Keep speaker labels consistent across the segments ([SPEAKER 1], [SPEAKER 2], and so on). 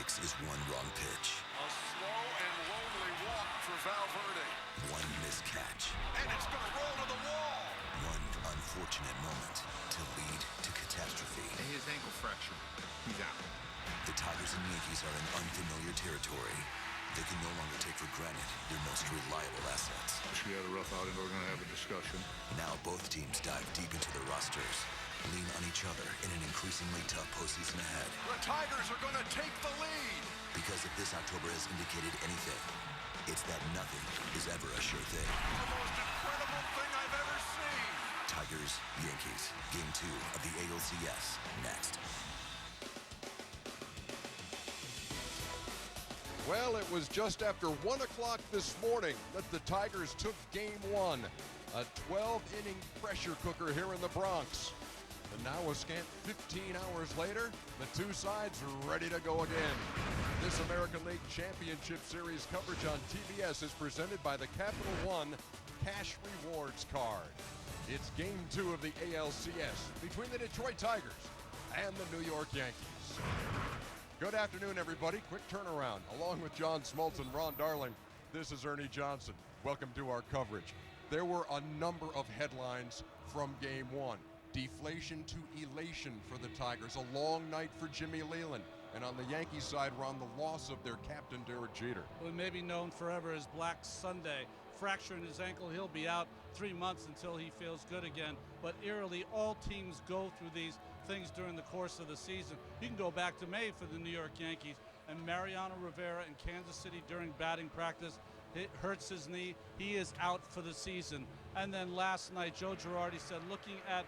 [SPEAKER 1] fix is one wrong pitch.
[SPEAKER 2] A slow and lonely walk for Valverde.
[SPEAKER 1] One missed catch.
[SPEAKER 2] And it's going to roll to the wall.
[SPEAKER 1] One unfortunate moment to lead to catastrophe.
[SPEAKER 3] His ankle fracture. He's out.
[SPEAKER 1] The Tigers and Yankees are in unfamiliar territory. They can no longer take for granted their most reliable assets.
[SPEAKER 3] We had a rough outing. We're going to have a discussion.
[SPEAKER 1] Now both teams dive deep into their rosters, lean on each other in an increasingly tough postseason ahead.
[SPEAKER 2] The Tigers are going to take the lead.
[SPEAKER 1] Because if this October has indicated anything, it's that nothing is ever a sure thing.
[SPEAKER 2] The most incredible thing I've ever seen.
[SPEAKER 1] Tigers, Yankees, Game 2 of the ALCS, next.
[SPEAKER 4] Well, it was just after 1 o'clock this morning that the Tigers took Game 1, a 12-inning pressure cooker here in the Bronx. And now a scant 15 hours later, the two sides are ready to go again. This American League Championship Series coverage on TBS is presented by the Capital One Cash Rewards Card. It's Game 2 of the ALCS between the Detroit Tigers and the New York Yankees. Good afternoon, everybody. Quick turnaround. Along with John Smoltz and Ron Darling, this is Ernie Johnson. Welcome to our coverage. There were a number of headlines from Game 1. Deflation to elation for the Tigers. A long night for Jimmy Leland. And on the Yankees side, Ron, the loss of their captain, Derek Jeter.
[SPEAKER 5] Who may be known forever as Black Sunday. Fracturing his ankle, he'll be out 3 months until he feels good again. But eerily, all teams go through these things during the course of the season. You can go back to May for the New York Yankees, and Mariano Rivera in Kansas City during batting practice, it hurts his knee. He is out for the season. And then last night, Joe Girardi said, looking at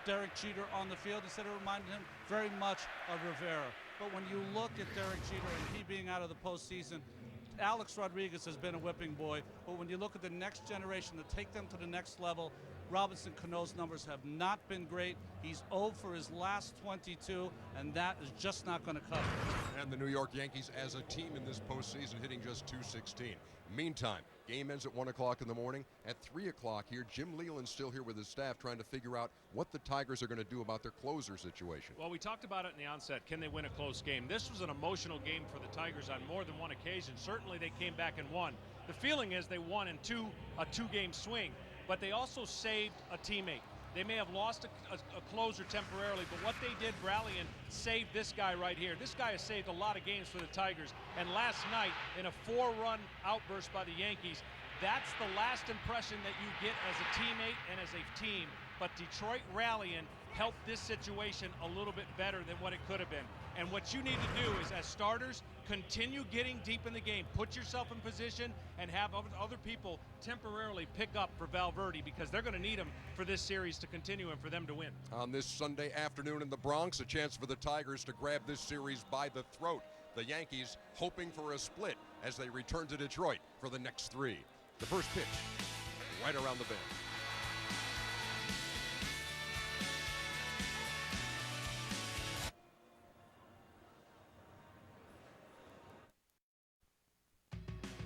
[SPEAKER 5] Derek Jeter on the field, he said it reminded him very much of Rivera. But when you look at Derek Jeter and he being out of the postseason, Alex Rodriguez has been a whipping boy, but when you look at the next generation to take them to the next level, Robinson Cano's numbers have not been great. He's 0 for his last 22, and that is just not going to cut it.
[SPEAKER 4] And the New York Yankees as a team in this postseason hitting just .216. Meantime, game ends at 1 o'clock in the morning. At 3 o'clock here, Jim Leland's still here with his staff trying to figure out what the Tigers are going to do about their closer situation.
[SPEAKER 6] Well, we talked about it in the onset. Can they win a close game? This was an emotional game for the Tigers on more than one occasion. Certainly they came back and won. The feeling is they won in a two-game swing, but they also saved a teammate. They may have lost a closer temporarily, but what they did rallying saved this guy right here. This guy has saved a lot of games for the Tigers. And last night, in a 4-run outburst by the Yankees, that's the last impression that you get as a teammate and as a team. But Detroit rallying helped this situation a little bit better than what it could have been. And what you need to do is, as starters, continue getting deep in the game. Put yourself in position and have other people temporarily pick up for Valverde, because they're going to need him for this series to continue and for them to win.
[SPEAKER 4] On this Sunday afternoon in the Bronx, a chance for the Tigers to grab this series by the throat. The Yankees hoping for a split as they return to Detroit for the next 3. The first pitch, right around the bend.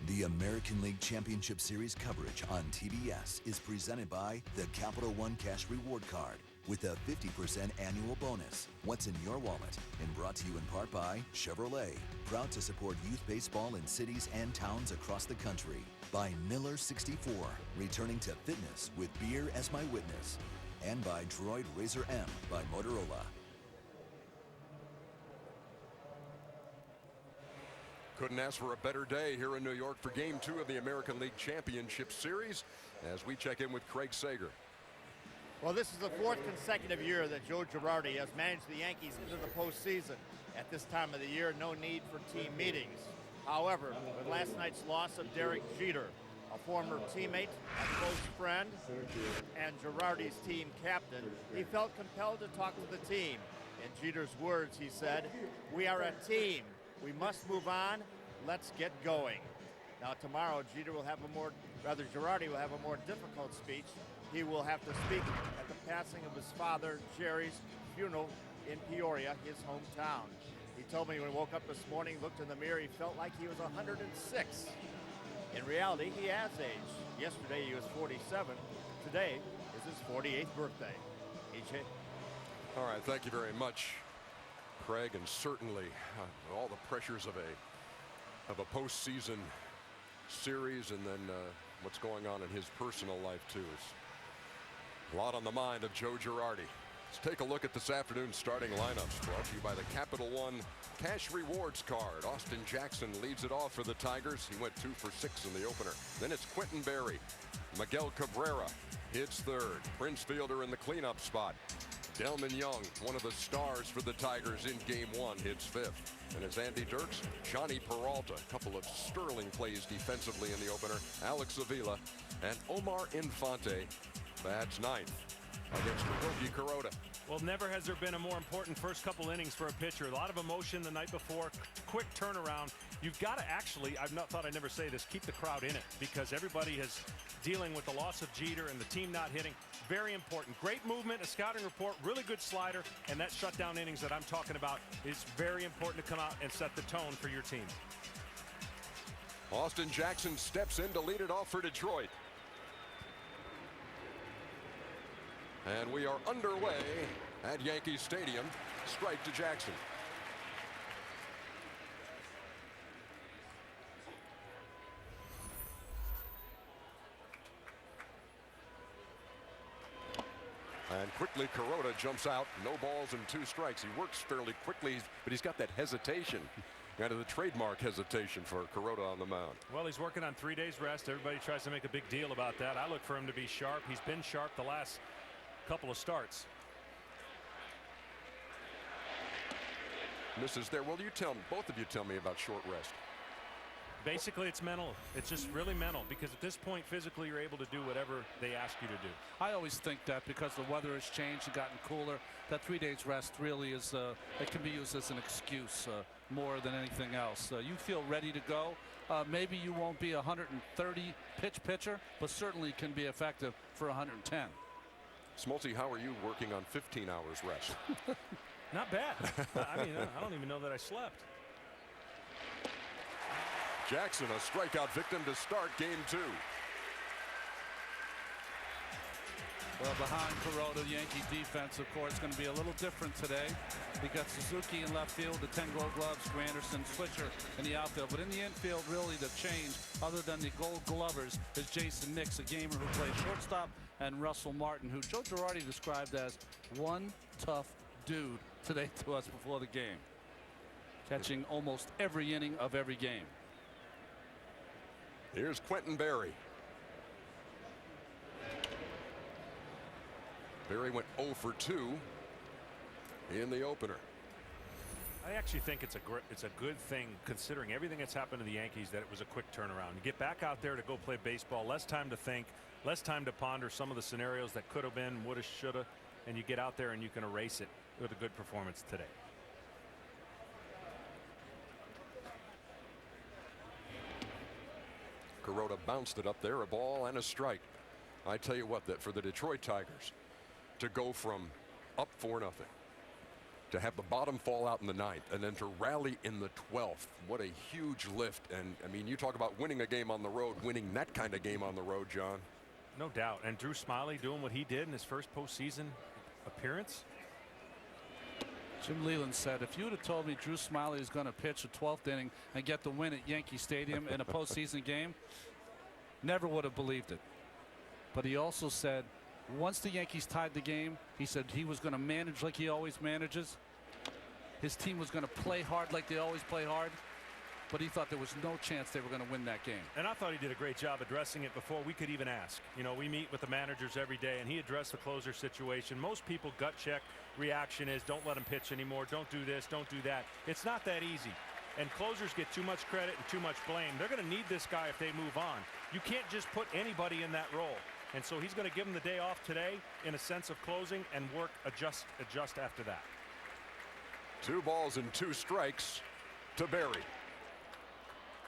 [SPEAKER 1] The American League Championship Series coverage on TBS is presented by the Capital One Cash Reward Card with a 50% annual bonus. What's in your wallet? And brought to you in part by Chevrolet, proud to support youth baseball in cities and towns across the country. By Miller 64, returning to fitness with beer as my witness. And by Droid Razor M by Motorola.
[SPEAKER 4] Couldn't ask for a better day here in New York for Game 2 of the American League Championship Series as we check in with Craig Sager.
[SPEAKER 7] Well, this is the 4th consecutive year that Joe Girardi has managed the Yankees into the postseason. At this time of the year, no need for team meetings. However, with last night's loss of Derek Jeter, a former teammate, a close friend, and Girardi's team captain, he felt compelled to talk to the team. In Jeter's words, he said, "We are a team. We must move on. Let's get going." Now tomorrow, Girardi will have a more difficult speech. He will have to speak at the passing of his father, Jerry's funeral in Peoria, his hometown. He told me when he woke up this morning, looked in the mirror, he felt like he was 106. In reality, he has aged. Yesterday he was 47. Today is his 48th birthday. EJ?
[SPEAKER 4] All right, thank you very much, Craig, and certainly all the pressures of a postseason series, and then what's going on in his personal life too. Is a lot on the mind of Joe Girardi. Let's take a look at this afternoon's starting lineups, brought to you by the Capital One Cash Rewards Card. Austin Jackson leads it off for the Tigers. He went 2 for 6 in the opener. Then it's Quentin Berry. Miguel Cabrera hits third. Prince Fielder in the cleanup spot. Delman Young, one of the stars for the Tigers in game 1, hits 5th. And it's Andy Dirks, Johnny Peralta, a couple of sterling plays defensively in the opener. Alex Avila and Omar Infante bats 9th against Hiroki Kuroda.
[SPEAKER 6] Well, never has there been a more important first couple innings for a pitcher. A lot of emotion the night before, quick turnaround. You've got to actually, I'd never say this, keep the crowd in it, because everybody is dealing with the loss of Jeter and the team not hitting. Very important. Great movement, a scouting report, really good slider, and that shutdown innings that I'm talking about is very important to come out and set the tone for your team.
[SPEAKER 4] Austin Jackson steps in to lead it off for Detroit. And we are underway at Yankee Stadium. Strike to Jackson. And quickly Kuroda jumps out. No balls and 2 strikes. He works fairly quickly, but he's got that hesitation. Kind of the trademark hesitation for Kuroda on the mound.
[SPEAKER 6] Well, he's working on 3 days rest. Everybody tries to make a big deal about that. I look for him to be sharp. He's been sharp the last couple of starts.
[SPEAKER 4] Misses there. Well, both of you tell me about short rest.
[SPEAKER 6] Basically, it's mental. It's just really mental, because at this point, physically, you're able to do whatever they ask you to do.
[SPEAKER 5] I always think that because the weather has changed and gotten cooler, that 3 days rest really is, it can be used as an excuse more than anything else. You feel ready to go. Maybe you won't be a 130 pitch pitcher, but certainly can be effective for 110.
[SPEAKER 4] Smoltzy, how are you working on 15 hours rest?
[SPEAKER 6] Not bad. I mean, I don't even know that I slept.
[SPEAKER 4] Jackson, a strikeout victim to start game 2.
[SPEAKER 5] Well, behind Kuroda, Yankee defense, of course, going to be a little different today. We got Suzuki in left field, the 10 Gold Gloves, Granderson, Switcher in the outfield. But in the infield, really the change, other than the Gold Glovers, is Jason Nix, a gamer who plays shortstop, and Russell Martin, who Joe Girardi described as one tough dude today to us before the game, catching almost every inning of every game.
[SPEAKER 4] Here's Quentin Berry. Berry went 0 for 2 in the opener.
[SPEAKER 6] I actually think it's a good thing, considering everything that's happened to the Yankees, that it was a quick turnaround. You get back out there to go play baseball, less time to think, less time to ponder some of the scenarios that could have been, woulda, shoulda, and you get out there and you can erase it with a good performance today.
[SPEAKER 4] Kuroda bounced it up there, a ball and a strike. I tell you what, that for the Detroit Tigers to go from up 4-0 to have the bottom fall out in the 9th and then to rally in the 12th, what a huge lift. And I mean, you talk about winning a game on the road, winning that kind of game on the road, John.
[SPEAKER 6] No doubt. And Drew Smyly doing what he did in his first postseason appearance.
[SPEAKER 5] Jim Leland said, if you would have told me Drew Smyly is going to pitch a 12th inning and get the win at Yankee Stadium in a postseason game, never would have believed it. But he also said, once the Yankees tied the game, he said he was going to manage like he always manages. His team was going to play hard like they always play hard. But he thought there was no chance they were going to win that game.
[SPEAKER 6] And I thought he did a great job addressing it before we could even ask. You know, we meet with the managers every day, and he addressed the closer situation. Most people gut check reaction is, don't let him pitch anymore, don't do this, don't do that. It's not that easy. And closers get too much credit and too much blame. They're going to need this guy if they move on. You can't just put anybody in that role. And so he's going to give him the day off today in a sense of closing and work, adjust after that.
[SPEAKER 4] 2 balls and 2 strikes to Berry.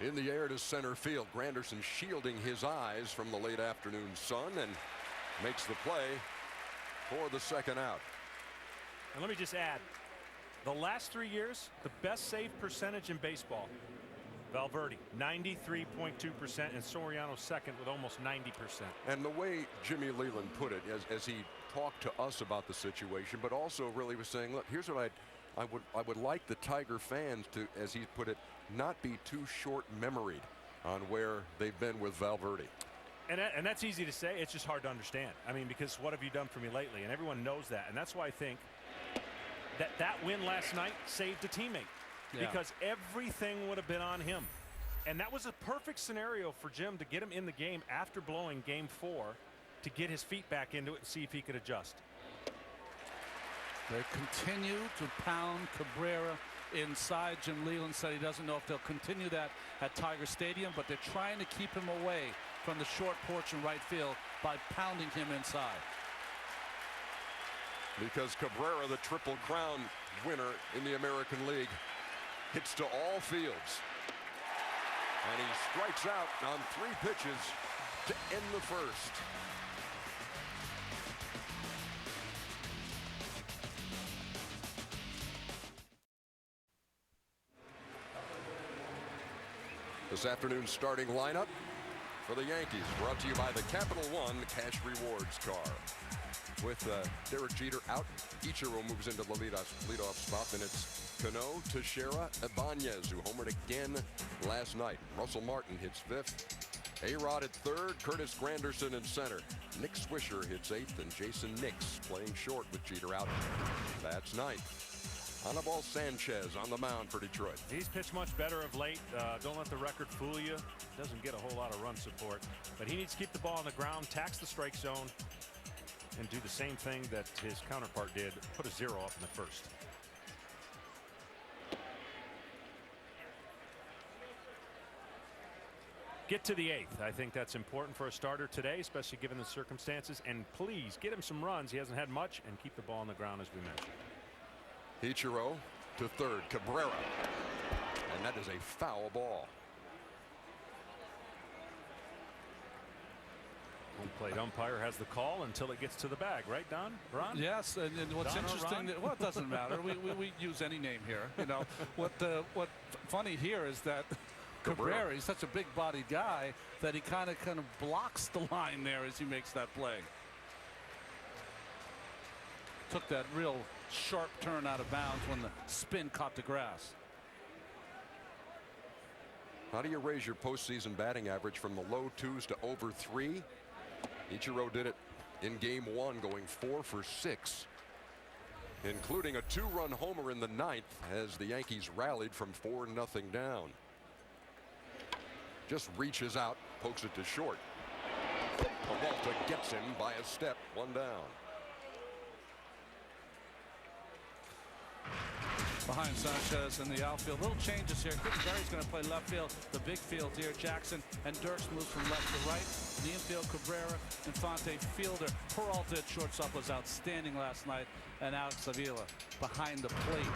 [SPEAKER 4] In the air to center field. Granderson shielding his eyes from the late afternoon sun and makes the play for the second out.
[SPEAKER 6] And let me just add, the last 3 years, the best save percentage in baseball, Valverde 93.2%, and Soriano second with almost 90%.
[SPEAKER 4] And the way Jimmy Leland put it, as he talked to us about the situation, but also really was saying, look, here's what I would like the Tiger fans to, as he put it, not be too short-memoried on where they've been with Valverde.
[SPEAKER 8] And that's easy to say. It's just hard to understand. I mean, because what have you done for me lately? And everyone knows that. And that's why I think that win last night saved a teammate. Yeah. Because everything would have been on him. And that was a perfect scenario for Jim to get him in the game after blowing game 4 to get his feet back into it and see if he could adjust.
[SPEAKER 5] They continue to pound Cabrera inside. Jim Leland said he doesn't know if they'll continue that at Tiger Stadium, but they're trying to keep him away from the short porch in right field by pounding him inside.
[SPEAKER 4] Because Cabrera, the Triple Crown winner in the American League, hits to all fields. And he strikes out on 3 pitches to end the first. This afternoon's starting lineup for the Yankees, brought to you by the Capital One Cash Rewards car. With Derek Jeter out, Ichiro moves into the leadoff spot, and it's Cano, Teixeira, Ibanez, who homered again last night. Russell Martin hits 5th. A-Rod at 3rd, Curtis Granderson in center. Nick Swisher hits 8th, and Jason Nix playing short with Jeter out. That's 9th. Anibal Sanchez on the mound for Detroit.
[SPEAKER 8] He's pitched much better of late. Don't let the record fool you. Doesn't get a whole lot of run support, but he needs to keep the ball on the ground, tax the strike zone, and do the same thing that his counterpart did, put a 0 up in the first. Get to the 8th. I think that's important for a starter today, especially given the circumstances. And please get him some runs. He hasn't had much, and keep the ball on the ground, as we mentioned.
[SPEAKER 4] Ichiro to 3rd, Cabrera, and that is a foul ball.
[SPEAKER 8] Home plate umpire has the call until it gets to the bag, right, Don? Ron?
[SPEAKER 5] Yes, and what's
[SPEAKER 8] Don
[SPEAKER 5] interesting, well, it doesn't matter. we use any name here. You know, what funny here is that Cabrera, he's such a big-bodied guy that he kind of blocks the line there as he makes that play. Took that real sharp turn out of bounds when the spin caught the grass.
[SPEAKER 4] How do you raise your postseason batting average from the low 2s to over 3? Ichiro did it in game 1, going 4 for 6, including a 2-run homer in the 9th as the Yankees rallied from 4-0 down. Just reaches out, pokes it to short. Peralta gets him by a step, 1 down.
[SPEAKER 5] Behind Sanchez in the outfield. Little changes here. Barry's going to play left field. The big field here. Jackson and Dirks moves from left to right. The infield, Cabrera, Infante, fielder. Peralta at shortstop was outstanding last night. And Alex Avila behind the plate.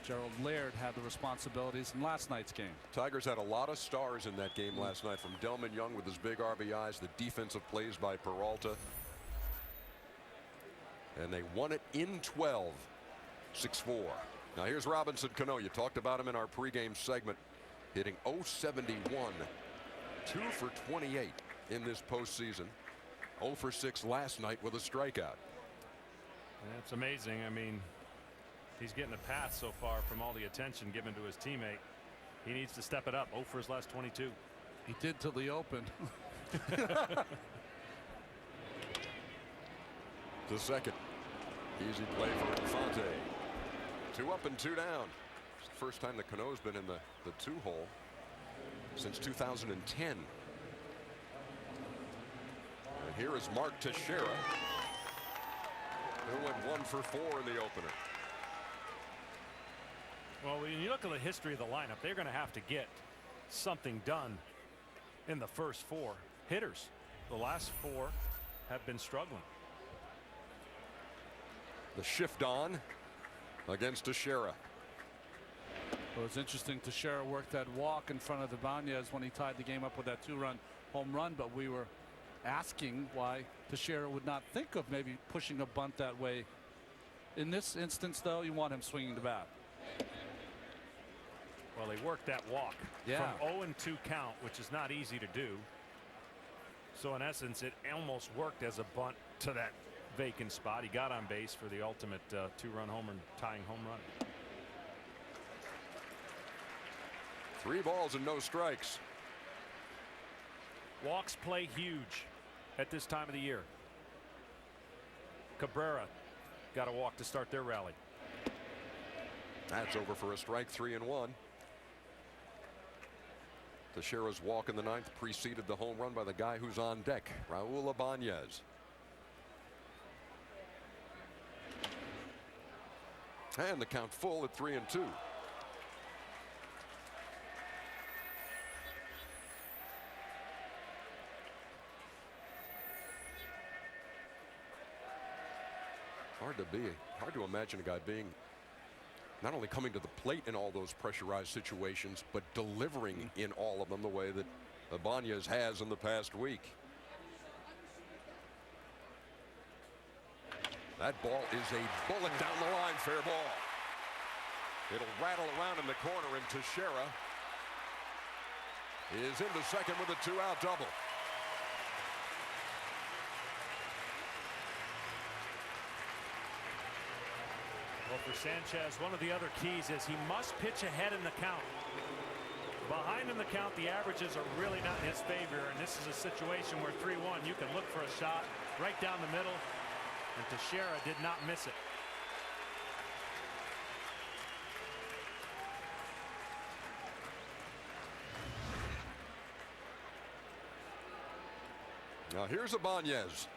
[SPEAKER 5] Gerald Laird had the responsibilities in last night's game.
[SPEAKER 4] Tigers had a lot of stars in that game last night, from Delman Young with his big RBIs, the defensive plays by Peralta. And they won it in 12, 6-4. Now here's Robinson Cano. You talked about him in our pregame segment, hitting .071, 2 for 28 in this postseason. 0 for 6 last night with a strikeout.
[SPEAKER 8] That's amazing. I mean, he's getting a pass so far from all the attention given to his teammate. He needs to step it up. 0 for his last 22.
[SPEAKER 5] He did till the open.
[SPEAKER 4] To second. Easy play for Infante. 2 up and 2 down. It's the first time that Cano's been in the 2-hole since 2010. And here is Mark Teixeira, who went 1 for 4 in the opener.
[SPEAKER 8] Well, when you look at the history of the lineup, they're going to have to get something done in the first 4 hitters. The last 4 have been struggling.
[SPEAKER 4] The shift on against Teixeira.
[SPEAKER 5] Well, it's interesting. Teixeira worked that walk in front of Ibanez when he tied the game up with that 2-run home run, but we were asking why Teixeira would not think of maybe pushing a bunt that way. In this instance, though, you want him swinging the bat.
[SPEAKER 8] Well, they worked that walk from 0-2 count, which is not easy to do. So in essence, it almost worked as a bunt to that vacant spot. He got on base for the ultimate 2-run homer tying home run.
[SPEAKER 4] 3 balls and no strikes.
[SPEAKER 8] Walks play huge at this time of the year. Cabrera got a walk to start their rally.
[SPEAKER 4] That's over for a strike, 3-1. Teixeira's walk in the 9th preceded the home run by the guy who's on deck, Raul Ibanez. And the count full at 3-2. Hard to imagine a guy being not only coming to the plate in all those pressurized situations, but delivering in all of them the way that Ibanez has in the past week. That ball is a bullet down the line, fair ball. It'll rattle around in the corner, and Teixeira is into second with a 2-out double.
[SPEAKER 8] Well, for Sanchez, one of the other keys is he must pitch ahead in the count. Behind in the count, the averages are really not in his favor, and this is a situation where 3-1, you can look for a shot right down the middle, and Teixeira did not miss it.
[SPEAKER 4] Now here's Ibanez.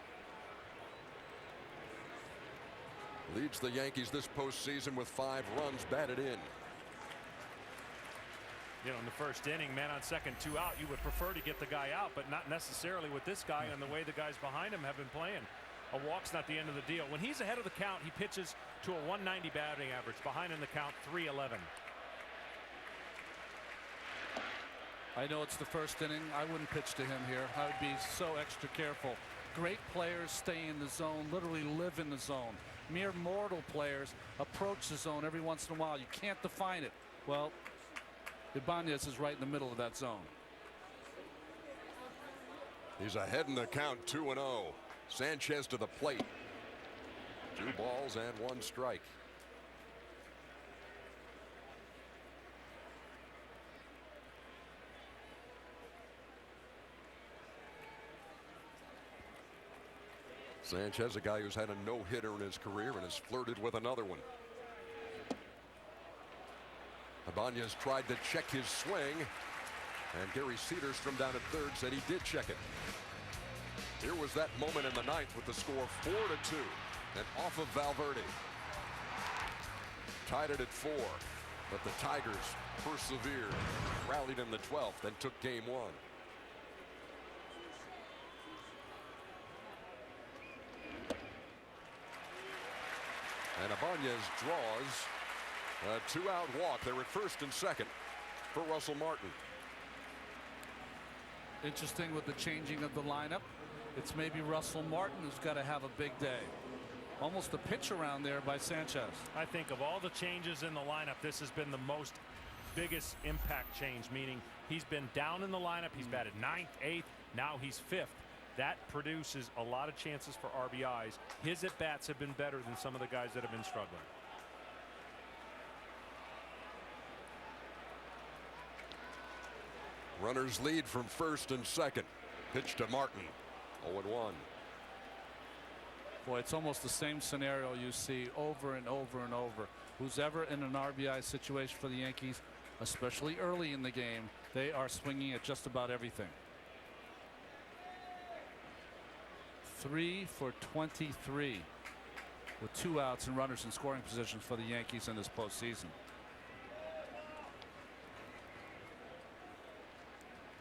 [SPEAKER 4] Leads the Yankees this postseason with 5 runs batted in.
[SPEAKER 8] You know, in the first inning, man on second, 2 out, you would prefer to get the guy out, but not necessarily with this guy and the way the guys behind him have been playing. A walk's not the end of the deal. When he's ahead of the count, he pitches to a 190 batting average. Behind in the count, 311.
[SPEAKER 5] I know it's the first inning. I wouldn't pitch to him here. I would be so extra careful. Great players stay in the zone, literally live in the zone. Mere mortal players approach the zone every once in a while. You can't define it. Well, Ibanez is right in the middle of that zone.
[SPEAKER 4] He's ahead in the count, 2-0. Sanchez to the plate. 2 balls and 1 strike. Sanchez, a guy who's had a no-hitter in his career and has flirted with another one. Ibanez tried to check his swing, and Gary Cedarstrom down at third said he did check it. Here was that moment in the 9th with the score 4-2 and off of Valverde. Tied it at 4, but the Tigers persevered, rallied in the 12th, and took game 1. And Ibanez draws a 2-out walk. They're at first and second for Russell Martin.
[SPEAKER 5] Interesting with the changing of the lineup. It's maybe Russell Martin who's got to have a big day. Almost a pitch around there by Sanchez.
[SPEAKER 8] I think of all the changes in the lineup, this has been the biggest impact change, meaning he's been down in the lineup. He's batted 9th, 8th. Now he's 5th. That produces a lot of chances for RBIs. His at-bats have been better than some of the guys that have been struggling.
[SPEAKER 4] Runners lead from first and second. Pitch to Martin. 0-1.
[SPEAKER 5] Boy, it's almost the same scenario you see over and over and over. Who's ever in an RBI situation for the Yankees, especially early in the game, they are swinging at just about everything. 3 for 23 with 2 outs and runners in scoring positions for the Yankees in this postseason.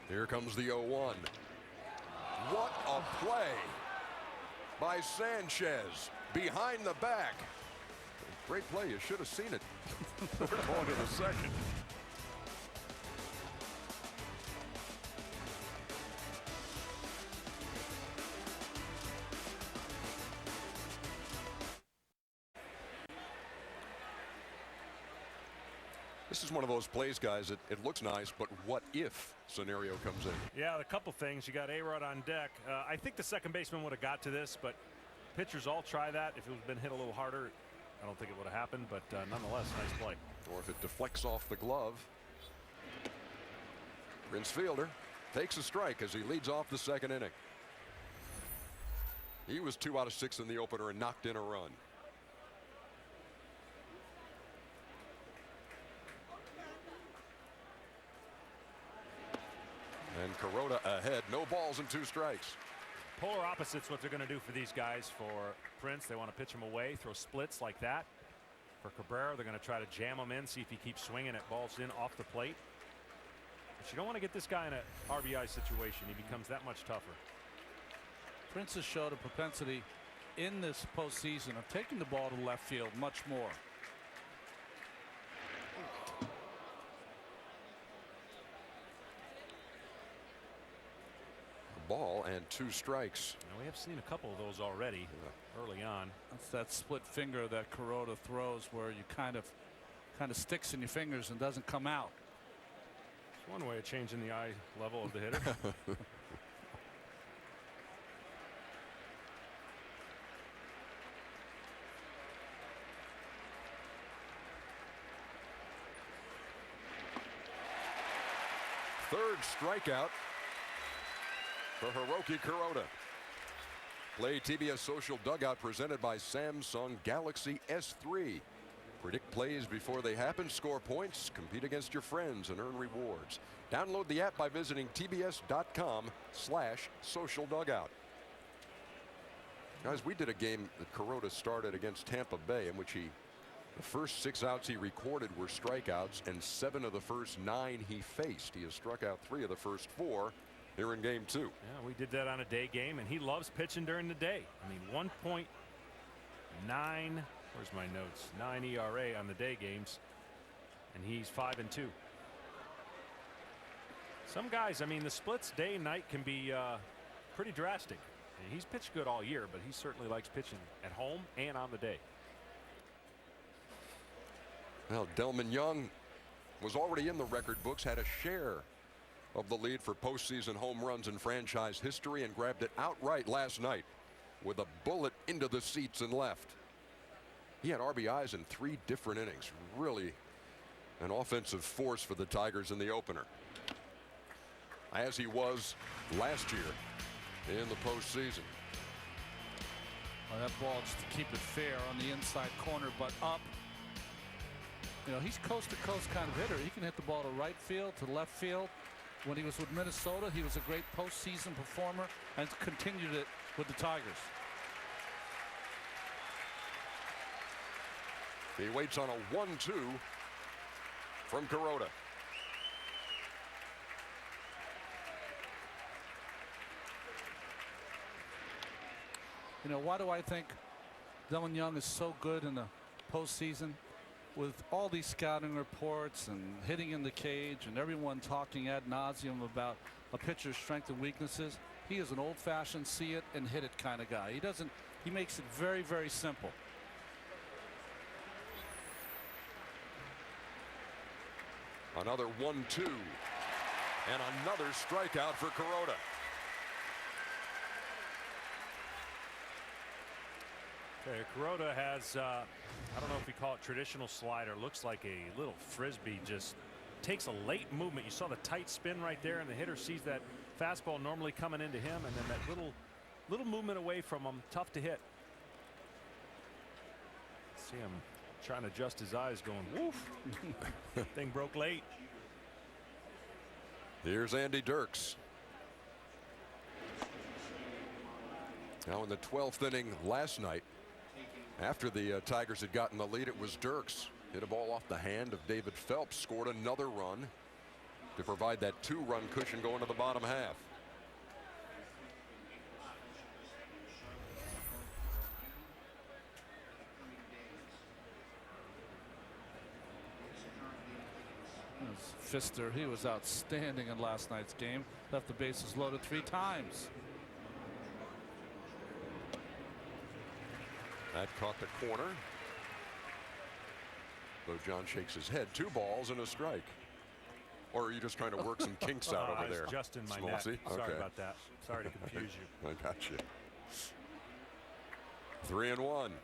[SPEAKER 4] Here comes the 0-1. What a play by Sanchez behind the back. Great play. You should have seen it. We're going to the second. This is one of those plays, guys. It looks nice, but what if scenario comes in?
[SPEAKER 8] Yeah, a couple things. You got A-Rod on deck. I think the second baseman would have got to this, but pitchers all try that. If it had been hit a little harder, I don't think it would have happened, but nonetheless, nice play.
[SPEAKER 4] Or if it deflects off the glove. Prince Fielder takes a strike as he leads off the second inning. He was 2 out of 6 in the opener and knocked in a run. And Kuroda ahead, no balls and 2 strikes.
[SPEAKER 8] Polar opposites what they're going to do for these guys. For Prince, they want to pitch him away, throw splits like that. For Cabrera, they're going to try to jam him in, see if he keeps swinging at balls in off the plate. But you don't want to get this guy in an RBI situation. He becomes that much tougher.
[SPEAKER 5] Prince has showed a propensity in this postseason of taking the ball to left field much more.
[SPEAKER 4] Ball and 2 strikes.
[SPEAKER 8] Now, we have seen a couple of those already early on.
[SPEAKER 5] That's that split finger that Kuroda throws where you kind of sticks in your fingers and doesn't come out.
[SPEAKER 8] It's one way of changing the eye level of the hitter.
[SPEAKER 4] Third strikeout for Hiroki Kuroda. Play TBS Social Dugout presented by Samsung Galaxy S3. Predict plays before they happen, score points, compete against your friends, and earn rewards. Download the app by visiting tbs.com/social dugout. Guys, we did a game that Kuroda started against Tampa Bay in which the first 6 outs he recorded were strikeouts, and 7 of the first 9 he faced. He has struck out 3 of the first 4 here in game 2.
[SPEAKER 8] Yeah, we did that on a day game, and he loves pitching during the day. I mean, 1.9, where's my notes? 9 ERA on the day games, and he's 5-2. Some guys, I mean, the splits day and night can be pretty drastic. And he's pitched good all year, but he certainly likes pitching at home and on the day.
[SPEAKER 4] Well, Delman Young was already in the record books, had a share of the lead for postseason home runs in franchise history, and grabbed it outright last night with a bullet into the seats and left. He had RBIs in 3 different innings. Really an offensive force for the Tigers in the opener, as he was last year in the postseason.
[SPEAKER 5] Well, that ball, just to keep it fair, on the inside corner, but up. You know, he's coast-to-coast kind of hitter. He can hit the ball to right field, to left field. When he was with Minnesota, he was a great postseason performer and continued it with the Tigers.
[SPEAKER 4] He waits on a 1-2 from Kuroda.
[SPEAKER 5] You know, why do I think Delman Young is so good in the postseason? With all these scouting reports and hitting in the cage and everyone talking ad nauseum about a pitcher's strengths and weaknesses, he is an old-fashioned see it and hit it kind of guy. He makes it very, very simple.
[SPEAKER 4] Another 1-2 and another strikeout for Kuroda.
[SPEAKER 8] Okay, Kuroda has, I don't know if we call it traditional slider, looks like a little frisbee, just takes a late movement. You saw the tight spin right there, and the hitter sees that fastball normally coming into him, and then that little movement away from him, tough to hit. See him trying to adjust his eyes, going, woof. Thing broke late.
[SPEAKER 4] Here's Andy Dirks. Now in the 12th inning last night, after the Tigers had gotten the lead, it was Dirks. Hit a ball off the hand of David Phelps, scored another run to provide that 2-run cushion going to the bottom half.
[SPEAKER 5] Pfister, he was outstanding in last night's game. Left the bases loaded 3 times.
[SPEAKER 4] That caught the corner. Though John shakes his head. 2 balls and a strike. Or are you just trying to work some kinks out over there?
[SPEAKER 8] Just in my neck. Sorry about that. Sorry to confuse you.
[SPEAKER 4] I got you. 3-1.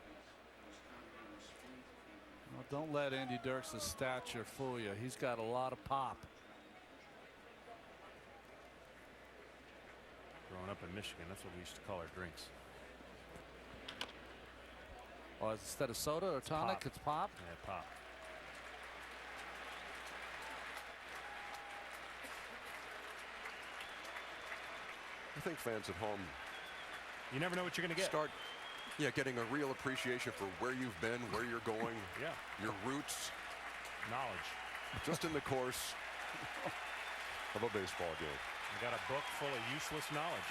[SPEAKER 5] Well, don't let Andy Dirks' stature fool you. He's got a lot of pop.
[SPEAKER 8] Growing up in Michigan, that's what we used to call our drinks.
[SPEAKER 5] Or instead of soda or tonic,
[SPEAKER 8] pop.
[SPEAKER 5] it's pop.
[SPEAKER 8] Yeah, pop.
[SPEAKER 4] I think fans at home,
[SPEAKER 8] you never know what you're going to get.
[SPEAKER 4] Start, getting a real appreciation for where you've been, where you're going,
[SPEAKER 8] yeah,
[SPEAKER 4] your roots,
[SPEAKER 8] knowledge,
[SPEAKER 4] just in the course of a baseball game.
[SPEAKER 8] You got a book full of useless knowledge.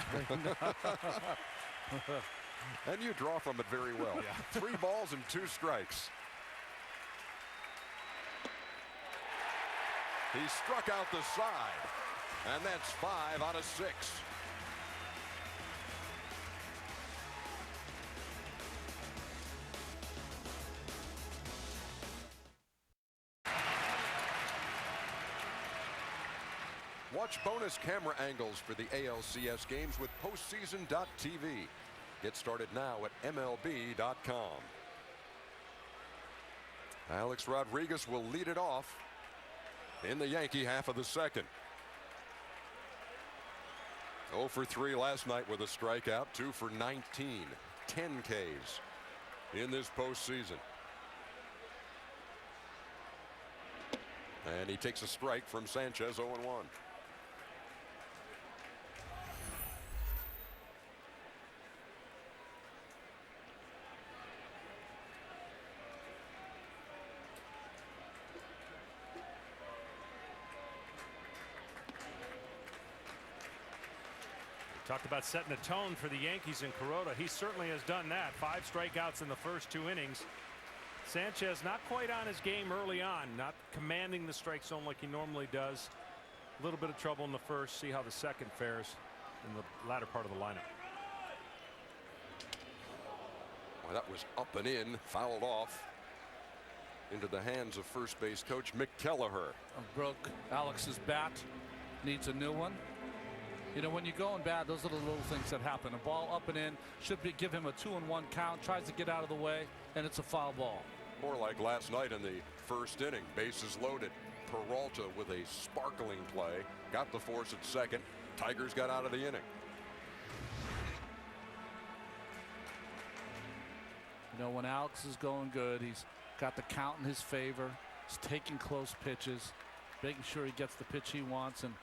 [SPEAKER 4] And you draw from it very well.
[SPEAKER 8] Yeah.
[SPEAKER 4] 3 balls and 2 strikes. He struck out the side, and that's 5 out of 6. Watch bonus camera angles for the ALCS games with postseason.tv. Get started now at MLB.com. Alex Rodriguez will lead it off in the Yankee half of the second. 0 for 3 last night with a strikeout, 2 for 19, 10 Ks in this postseason. And he takes a strike from Sanchez, 0-1.
[SPEAKER 8] Talked about setting a tone for the Yankees in Kuroda. He certainly has done that. 5 strikeouts in the first 2 innings. Sanchez not quite on his game early on, not commanding the strike zone like he normally does. A little bit of trouble in the first. See how the second fares in the latter part of the lineup.
[SPEAKER 4] Well, that was up and in, fouled off into the hands of first base coach Mick Kelleher.
[SPEAKER 5] Broke Alex's bat, needs a new one. You know, when you're going bad, those are the little things that happen. A ball up and in should give him a 2-1 count, tries to get out of the way, and it's a foul ball.
[SPEAKER 4] More like last night in the first inning. Bases loaded. Peralta with a sparkling play. Got the force at second. Tigers got out of the inning.
[SPEAKER 5] You know, when Alex is going good, he's got the count in his favor. He's taking close pitches, making sure he gets the pitch he wants and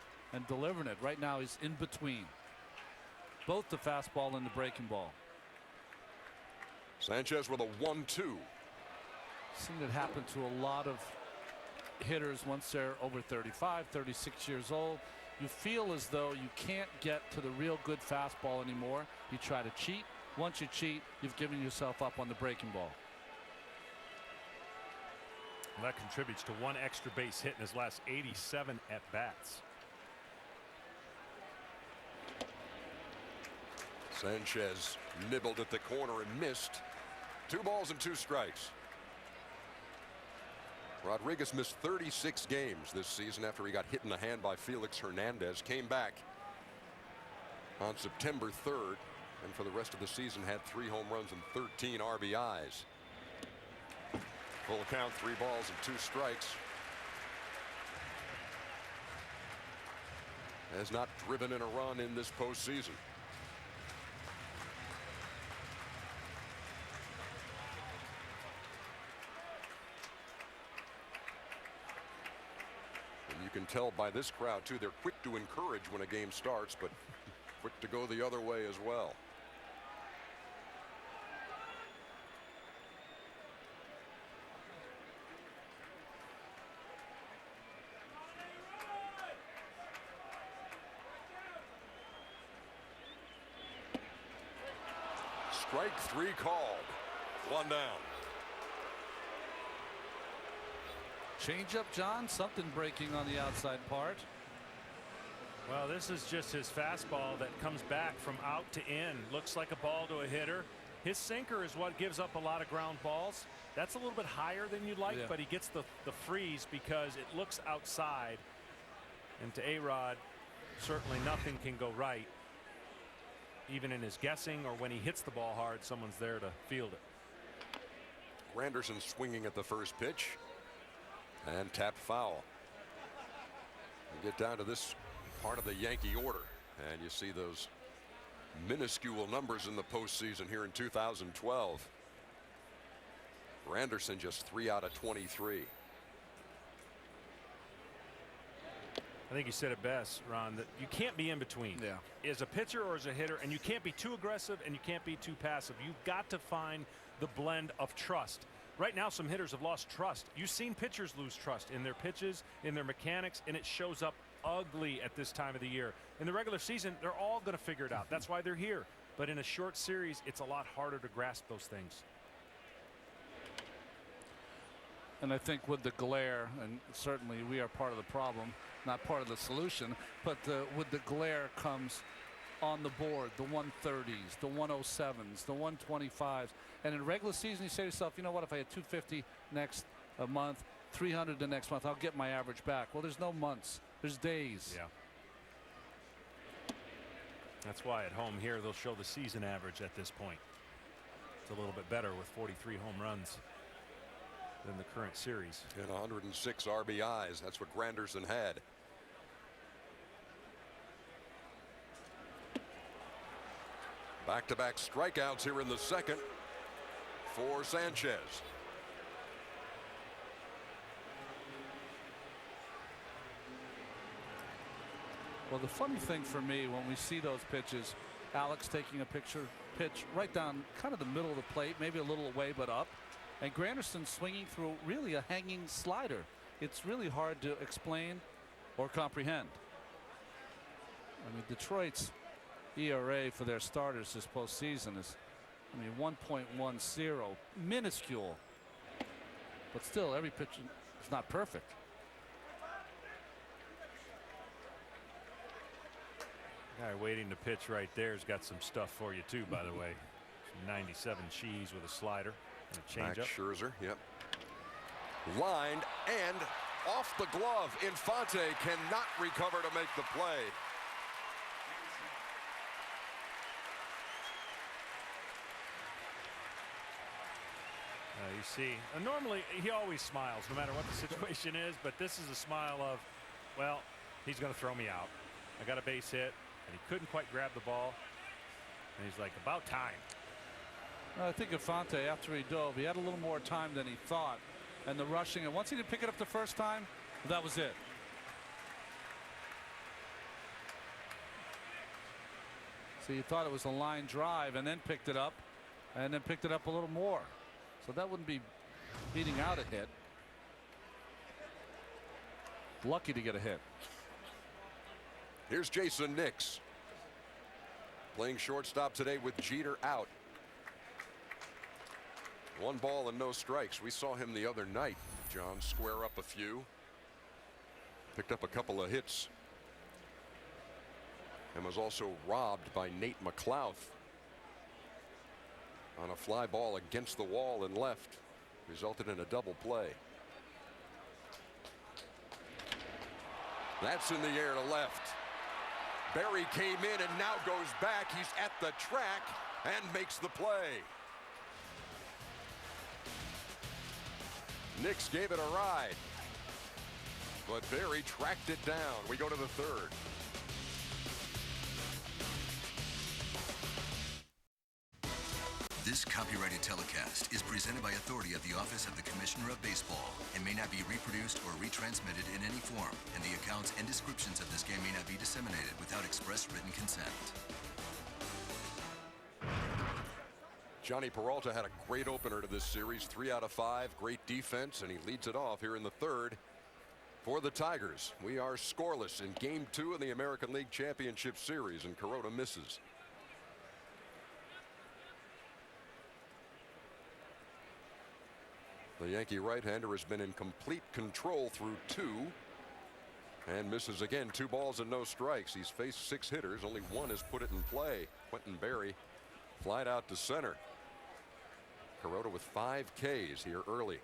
[SPEAKER 5] delivering it. Right now he's in between both the fastball and the breaking ball.
[SPEAKER 4] Sanchez with a 1-2.
[SPEAKER 5] Seen it happen to a lot of hitters once they're over 35, 36 years old. You feel as though you can't get to the real good fastball anymore. You try to cheat. Once you cheat, you've given yourself up on the breaking ball.
[SPEAKER 8] Well, that contributes to 1 extra base hit in his last 87 at bats.
[SPEAKER 4] Sanchez nibbled at the corner and missed. 2 balls and 2 strikes. Rodriguez missed 36 games this season after he got hit in the hand by Felix Hernandez. Came back on September 3rd, and for the rest of the season had 3 home runs and 13 RBIs. Full count, 3 balls and 2 strikes. Has not driven in a run in this postseason. You can tell by this crowd too, they're quick to encourage when a game starts, but quick to go the other way as well. Strike 3 called. 1 down.
[SPEAKER 5] Change up, John. Something breaking on the outside part.
[SPEAKER 8] Well, this is just his fastball that comes back from out to in. Looks like a ball to a hitter. His sinker is what gives up a lot of ground balls. That's a little bit higher than you'd like, but he gets the freeze because it looks outside. And to A-Rod, certainly nothing can go right. Even in his guessing or when he hits the ball hard, someone's there to field it.
[SPEAKER 4] Granderson swinging at the first pitch. And tapped foul. We get down to this part of the Yankee order, and you see those minuscule numbers in the postseason here in 2012. Granderson just 3 out of 23.
[SPEAKER 8] I think you said it best, Ron, that you can't be in between.
[SPEAKER 5] Yeah.
[SPEAKER 8] As a pitcher or as a hitter, and you can't be too aggressive and you can't be too passive. You've got to find the blend of trust. Right now, some hitters have lost trust. You've seen pitchers lose trust in their pitches, in their mechanics, and it shows up ugly at this time of the year. In the regular season, they're all going to figure it out. That's why they're here. But in a short series, it's a lot harder to grasp those things.
[SPEAKER 5] And I think with the glare, and certainly we are part of the problem, not part of the solution, but with the glare comes on the board the 130s, the 107s, the 125s. And in regular season, you say to yourself, you know what, if I had 250 next month, 300 the next month, I'll get my average back. Well, there's no months, there's days.
[SPEAKER 8] Yeah. That's why at home here, they'll show the season average at this point. It's a little bit better with 43 home runs than the current series.
[SPEAKER 4] And 106 RBIs. That's what Granderson had. Back-to-back strikeouts here in the second for Sanchez.
[SPEAKER 5] Well, the funny thing for me when we see those pitches, Alex taking a pitch right down kind of the middle of the plate, maybe a little away but up, and Granderson swinging through really a hanging slider. It's really hard to explain or comprehend. I mean, Detroit's ERA for their starters this postseason is, I mean, 1.10, minuscule, but still every pitch is not perfect.
[SPEAKER 8] Guy waiting to pitch right there has got some stuff for you too, by the way. Some 97 cheese with a slider and a changeup.
[SPEAKER 4] Max Scherzer, yep. Lined and off the glove. Infante cannot recover to make the play.
[SPEAKER 8] You see, normally he always smiles no matter what the situation is, but this is a smile of, well, he's going to throw me out. I got a base hit, and he couldn't quite grab the ball. And he's like, about time.
[SPEAKER 5] I think Infante, after he dove, he had a little more time than he thought. And the rushing, and once he did pick it up the first time, that was it. So you thought it was a line drive and then picked it up, and then picked it up a little more. So that wouldn't be beating out a hit. Lucky to get a hit.
[SPEAKER 4] Here's Jason Nix playing shortstop today with Jeter out. 1 ball and no strikes. We saw him the other night, John, square up a few. Picked up a couple of hits. And was also robbed by Nate McLouth on a fly ball against the wall and left. Resulted in a double play. That's in the air to left. Berry came in and now goes back. He's at the track and makes the play. Nix gave it a ride, but Berry tracked it down. We go to the third.
[SPEAKER 1] This copyrighted telecast is presented by authority of the Office of the Commissioner of Baseball and may not be reproduced or retransmitted in any form, and the accounts and descriptions of this game may not be disseminated without express written consent.
[SPEAKER 4] Johnny Peralta had a great opener to this series, 3 out of 5, great defense, and he leads it off here in the third for the Tigers. We are scoreless in Game 2 of the American League Championship Series, and Kuroda misses. The Yankee right-hander has been in complete control through 2 and misses again. 2 balls and no strikes. He's faced 6 hitters. Only 1 has put it in play. Quentin Berry flied out to center. Kuroda with 5 Ks here early.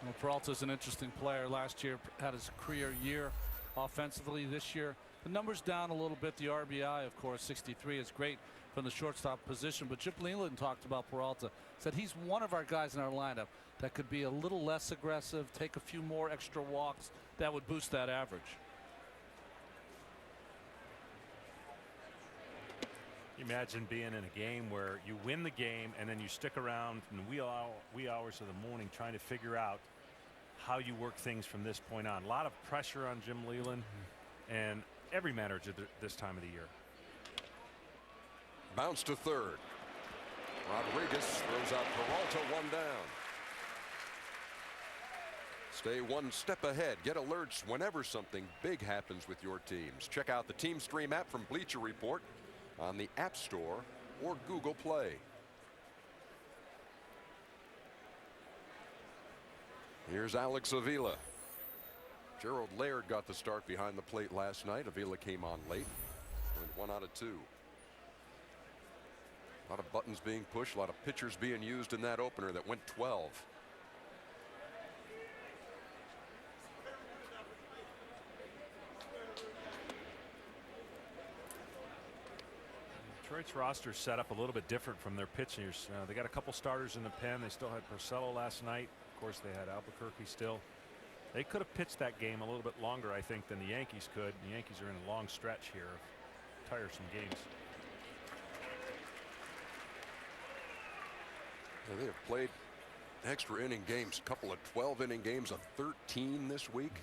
[SPEAKER 5] Well, Peralta's an interesting player. Last year had his career year offensively. This year the numbers down a little bit. The RBI, of course, 63 is great from the shortstop position. But Chip Leland talked about Peralta, said he's one of our guys in our lineup that could be a little less aggressive, take a few more extra walks, that would boost that average.
[SPEAKER 8] Imagine being in a game where you win the game and then you stick around in the wee hours of the morning trying to figure out how you work things from this point on. A lot of pressure on Jim Leyland and every manager this time of the year.
[SPEAKER 4] Bounce to third. Rodriguez throws out Peralta, one down. Stay one step ahead. Get alerts whenever something big happens with your teams. Check out the Team Stream app from Bleacher Report on the App Store or Google Play. Here's Alex Avila. Gerald Laird got the start behind the plate last night. Avila came on late. Went 1 out of 2. A lot of buttons being pushed, a lot of pitchers being used in that opener that went 12.
[SPEAKER 8] Detroit's roster set up a little bit different from their pitchers. They got a couple starters in the pen. They still had Porcello last night. Of course, they had Albuquerque still. They could have pitched that game a little bit longer, I think, than the Yankees could. The Yankees are in a long stretch here of tiresome games.
[SPEAKER 4] They have played extra inning games, a couple of 12-inning games, a 13 this week.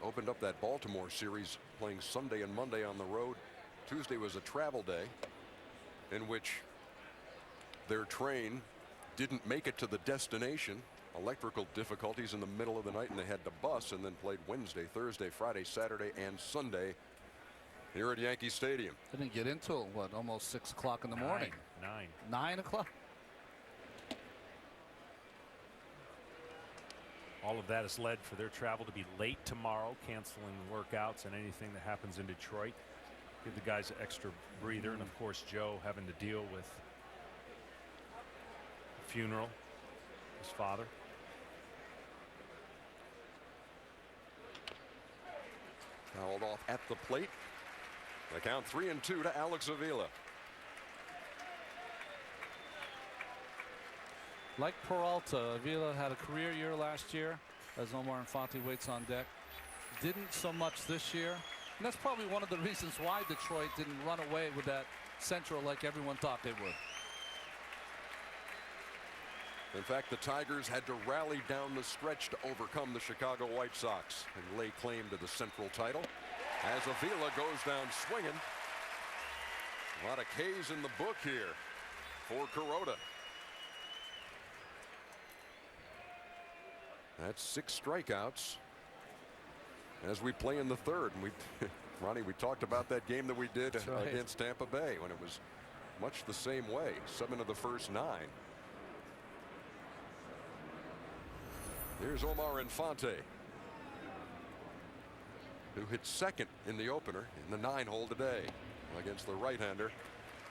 [SPEAKER 4] Opened up that Baltimore series playing Sunday and Monday on the road. Tuesday was a travel day in which their train didn't make it to the destination. Electrical difficulties in the middle of the night, and they had to bus, and then played Wednesday, Thursday, Friday, Saturday, and Sunday here at Yankee Stadium.
[SPEAKER 5] They didn't get into it, what, almost 6 o'clock in the morning? 9 o'clock.
[SPEAKER 8] All of that has led for their travel to be late tomorrow, canceling workouts and anything that happens in Detroit. Give the guys an extra breather. And of course, Joe having to deal with the funeral, his father.
[SPEAKER 4] Fouled off at the plate. The count 3-2 to Alex Avila.
[SPEAKER 5] Like Peralta, Avila had a career year last year as Omar Infante waits on deck. Didn't so much this year. And that's probably one of the reasons why Detroit didn't run away with that Central like everyone thought they would.
[SPEAKER 4] In fact, the Tigers had to rally down the stretch to overcome the Chicago White Sox and lay claim to the Central title. As Avila goes down swinging. A lot of K's in the book here for Kuroda. That's 6 strikeouts as we play in the third. And Ronnie, we talked about that game that we did against Tampa Bay when it was much the same way. 7 of the first 9. Here's Omar Infante, who hit second in the opener in the 9-hole today against the right-hander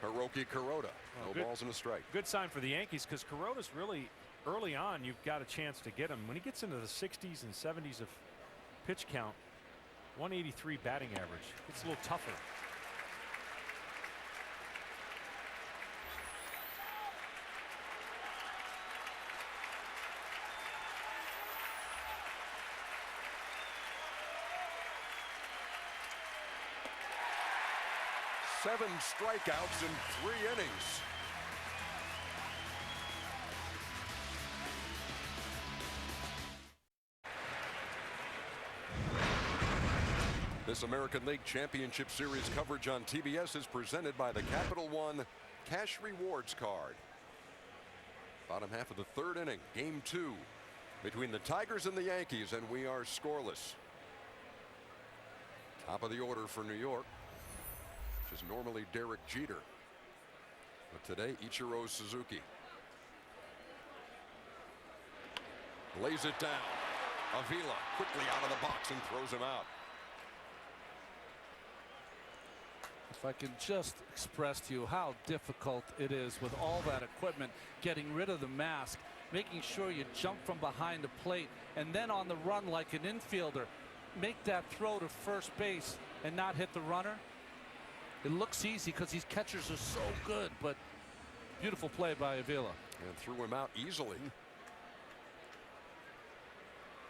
[SPEAKER 4] Hiroki Kuroda. No balls and a strike.
[SPEAKER 8] Good sign for the Yankees, because Kuroda's really early on. You've got a chance to get him when he gets into the 60s and 70s of pitch count. 183 batting average. It's a little tougher.
[SPEAKER 4] Seven strikeouts in 3 innings. This American League Championship Series coverage on TBS is presented by the Capital One Cash Rewards Card. Bottom half of the 3rd inning, game 2 between the Tigers and the Yankees, and we are scoreless. Top of the order for New York, which is normally Derek Jeter, but today Ichiro Suzuki. Lays it down. Avila quickly out of the box and throws him out.
[SPEAKER 5] If I can just express to you how difficult it is with all that equipment, getting rid of the mask, making sure you jump from behind the plate, and then on the run like an infielder, make that throw to first base and not hit the runner. It looks easy because these catchers are so good, but beautiful play by Avila.
[SPEAKER 4] And threw him out easily.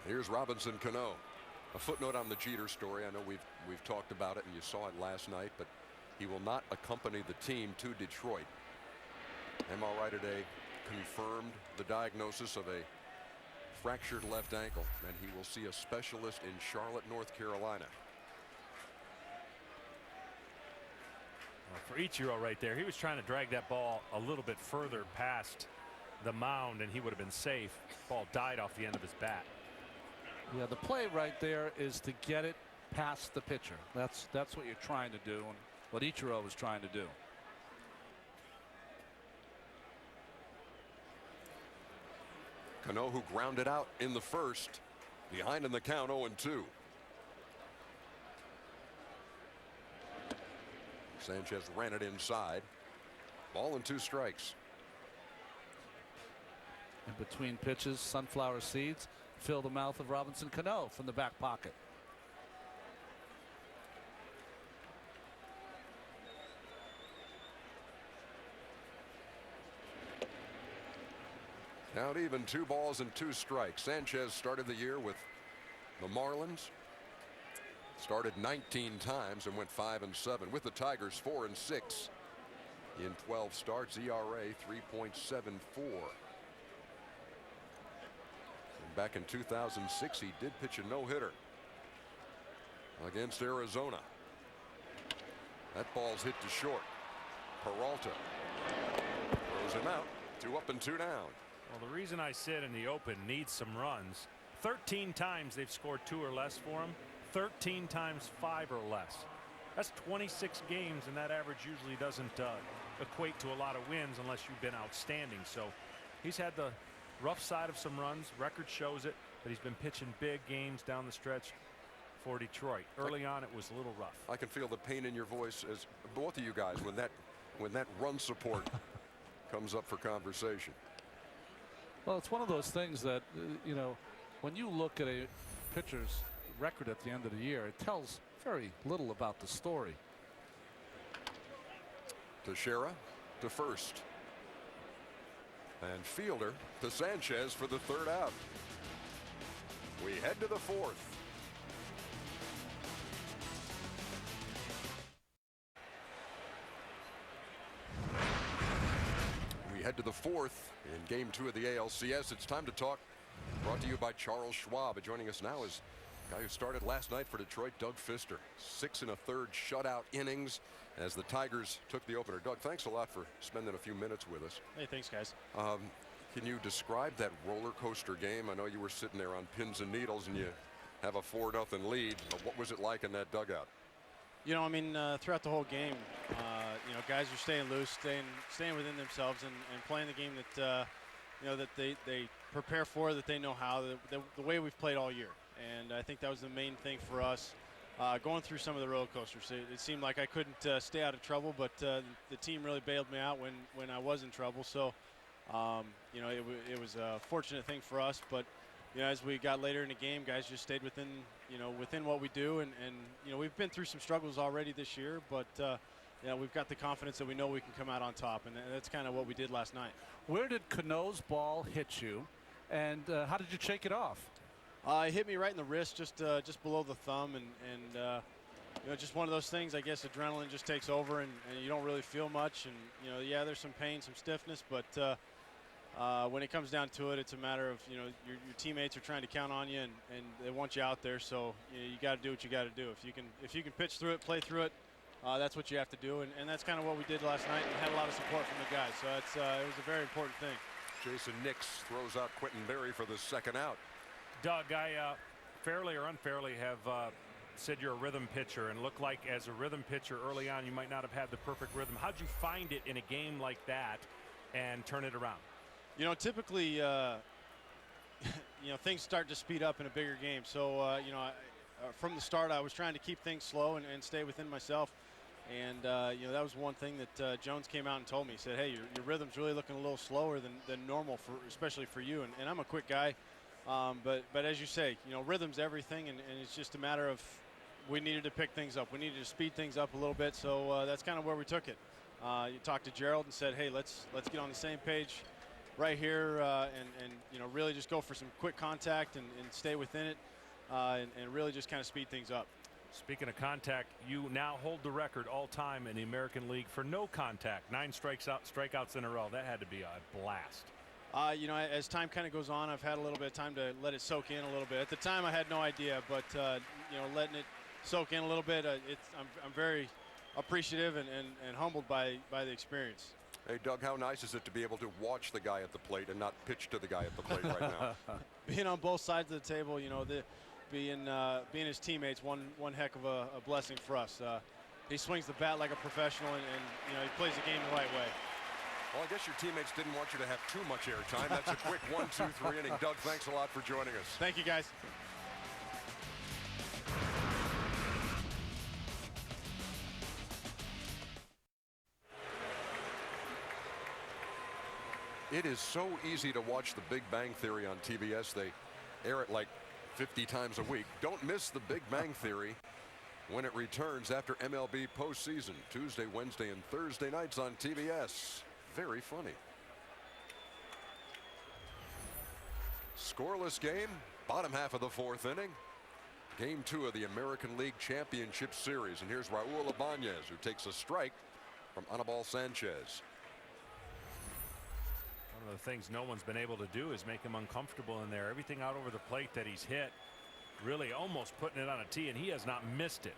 [SPEAKER 4] Here's Robinson Cano. A footnote on the Jeter story. I know we've talked about it and you saw it last night, but he will not accompany the team to Detroit. MRI today confirmed the diagnosis of a fractured left ankle, and he will see a specialist in Charlotte, North Carolina.
[SPEAKER 8] Well, for Ichiro right there, he was trying to drag that ball a little bit further past the mound, and he would have been safe. Ball died off the end of his bat.
[SPEAKER 5] Yeah, the play right there is to get it past the pitcher. That's what you're trying to do, and what Ichiro was trying to do.
[SPEAKER 4] Cano, who grounded out in the first, behind in the count 0-2. Sanchez ran it inside. Ball and 2 strikes.
[SPEAKER 5] In between pitches, sunflower seeds fill the mouth of Robinson Cano from the back pocket.
[SPEAKER 4] Count even, 2 balls and 2 strikes. Sanchez started the year with the Marlins. Started 19 times and went 5-7 with the Tigers, 4-6 in 12 starts. ERA 3.74. Back in 2006, he did pitch a no-hitter against Arizona. That ball's hit to short. Peralta throws him out. 2 up and 2 down.
[SPEAKER 8] Well, the reason I said in the open needs some runs. 13 times they've scored 2 or less for him. 13 times 5 or less. That's 26 games, and that average usually doesn't equate to a lot of wins unless you've been outstanding. So he's had the rough side of some runs. Record shows it, but he's been pitching big games down the stretch for Detroit. Early on, it was a little rough.
[SPEAKER 4] I can feel the pain in your voice as both of you guys when that run support comes up for conversation.
[SPEAKER 5] Well, it's one of those things that you know, when you look at a pitcher's record at the end of the year, it tells very little about the story.
[SPEAKER 4] Teixeira to first. And fielder to Sanchez for the 3rd out. We head to the 4th. We head to the 4th in game 2 of the ALCS. It's time to talk. Brought to you by Charles Schwab. Joining us now is a guy who started last night for Detroit, Doug Fister. 6 1/3 shutout innings as the Tigers took the opener. Doug, thanks a lot for spending a few minutes with us.
[SPEAKER 9] Hey, thanks, guys.
[SPEAKER 4] Can you describe that roller coaster game? I know you were sitting there on pins and needles and you have a 4-0 lead. What was it like in that dugout?
[SPEAKER 9] You know, I mean, throughout the whole game, you know, guys are staying loose, staying within themselves, and playing the game that you know, that they prepare for, that they know how, the way we've played all year. And I think that was the main thing for us. Going through some of the roller coasters, it seemed like I couldn't stay out of trouble, but the team really bailed me out when I was in trouble. So, you know, it was a fortunate thing for us. But you know, as we got later in the game, guys just stayed within, you know, within what we do, and you know, we've been through some struggles already this year, but you know, we've got the confidence that we know we can come out on top, and that's kind of what we did last night.
[SPEAKER 5] Where did Cano's ball hit you, and how did you shake it off?
[SPEAKER 9] It hit me right in the wrist, just below the thumb, and you know, just one of those things. I guess adrenaline just takes over, and you don't really feel much. And you know, yeah, there's some pain, some stiffness, but when it comes down to it, it's a matter of, you know, your teammates are trying to count on you, and they want you out there. So you got to do what you got to do. If you can pitch through it, play through it, that's what you have to do, and that's kind of what we did last night. And had a lot of support from the guys, so it's it was a very important thing.
[SPEAKER 4] Jason Nix throws out Quentin Berry for the 2nd out.
[SPEAKER 8] Doug, I fairly or unfairly have said you're a rhythm pitcher, and looked like as a rhythm pitcher early on you might not have had the perfect rhythm. How'd you find it in a game like that and turn it around?
[SPEAKER 9] You know, typically you know, things start to speed up in a bigger game. So you know, from the start I was trying to keep things slow and stay within myself. And you know, that was one thing that Jones came out and told me. He said, hey, your rhythm's really looking a little slower than normal, especially for you. And I'm a quick guy. But as you say, you know, rhythm's everything, and it's just a matter of we needed to pick things up. We needed to speed things up a little bit, so that's kind of where we took it. You talked to Gerald and said, hey, let's get on the same page, right here and you know, really just go for some quick contact and stay within it and really just kind of speed things up.
[SPEAKER 8] Speaking of contact, you now hold the record all time in the American League for no contact. 9 strikeouts in a row. That had to be a blast.
[SPEAKER 9] You know, as time kind of goes on, I've had a little bit of time to let it soak in a little bit. At the time, I had no idea, but you know, letting it soak in a little bit, I'm very appreciative and humbled by the experience.
[SPEAKER 4] Hey, Doug, how nice is it to be able to watch the guy at the plate and not pitch to the guy at the plate right now?
[SPEAKER 9] Being on both sides of the table, you know, being his teammates, one heck of a blessing for us. He swings the bat like a professional, and you know, he plays the game the right way.
[SPEAKER 4] Well, I guess your teammates didn't want you to have too much airtime. That's a quick 1, 2, 3 inning. Doug, thanks a lot for joining us.
[SPEAKER 9] Thank you, guys.
[SPEAKER 4] It is so easy to watch The Big Bang Theory on TBS. They air it like 50 times a week. Don't miss The Big Bang Theory when it returns after MLB postseason, Tuesday, Wednesday, and Thursday nights on TBS. Very funny. Scoreless game, bottom half of the 4th inning. Game 2 of the American League Championship Series. And here's Raul Ibanez, who takes a strike from Anibal Sanchez.
[SPEAKER 8] One of the things no one's been able to do is make him uncomfortable in there. Everything out over the plate that he's hit, really almost putting it on a tee, and he has not missed it.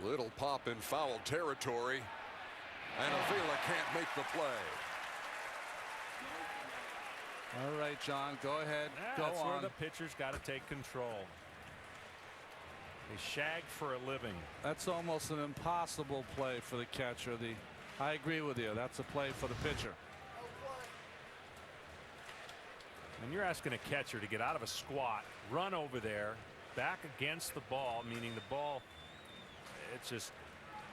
[SPEAKER 4] Little pop in foul territory, and Avila can't make the play.
[SPEAKER 5] All right, John, go ahead.
[SPEAKER 8] Yeah,
[SPEAKER 5] go
[SPEAKER 8] that's
[SPEAKER 5] on.
[SPEAKER 8] where the pitcher's got to take control. They shag for a living.
[SPEAKER 5] That's almost an impossible play for the catcher. I agree with you. That's a play for the pitcher.
[SPEAKER 8] And you're asking a catcher to get out of a squat, run over there, back against the ball, meaning the ball, it's just,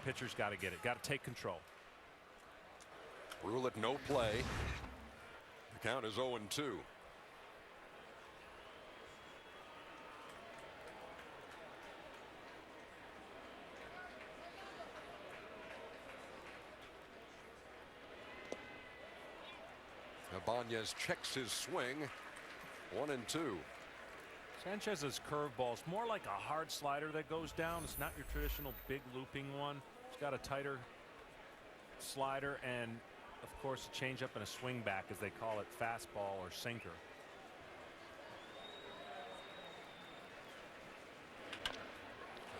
[SPEAKER 8] pitcher's got to get it, got to take control.
[SPEAKER 4] Rule it no play. The count is 0-2. Ibanez checks his swing. 1-2.
[SPEAKER 8] Sanchez's curveball is more like a hard slider that goes down. It's not your traditional big looping one. It's got a tighter slider and, of course, a changeup and a swing back, as they call it, fastball or sinker.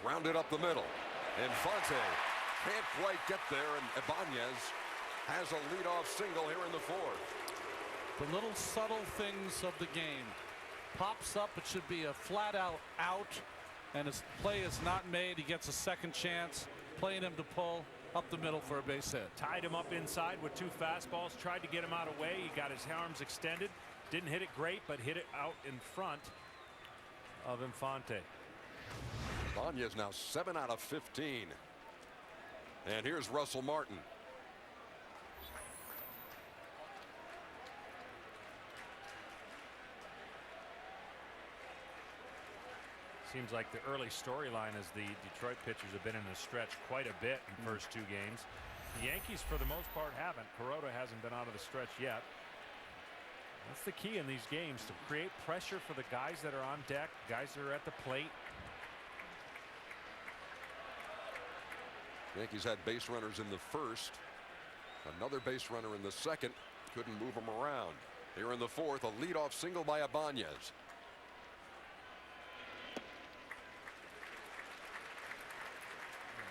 [SPEAKER 4] Rounded up the middle. Infante can't quite get there, and Ibanez has a leadoff single here in the 4th.
[SPEAKER 5] The little subtle things of the game. Pops up, it should be a flat out, and his play is not made. He gets a second chance, playing him to pull up the middle for a base hit.
[SPEAKER 8] Tied him up inside with 2 fastballs, tried to get him out of the way. He got his arms extended, didn't hit it great, but hit it out in front of Infante.
[SPEAKER 4] Ibanez now 7 out of 15. And here's Russell Martin.
[SPEAKER 8] Seems like the early storyline is the Detroit pitchers have been in the stretch quite a bit in the first 2 games. The Yankees, for the most part, haven't. Kuroda hasn't been out of the stretch yet. That's the key in these games, to create pressure for the guys that are on deck, guys that are at the plate.
[SPEAKER 4] Yankees had base runners in the 1st. Another base runner in the 2nd. Couldn't move them around. Here in the 4th, a leadoff single by Ibanez.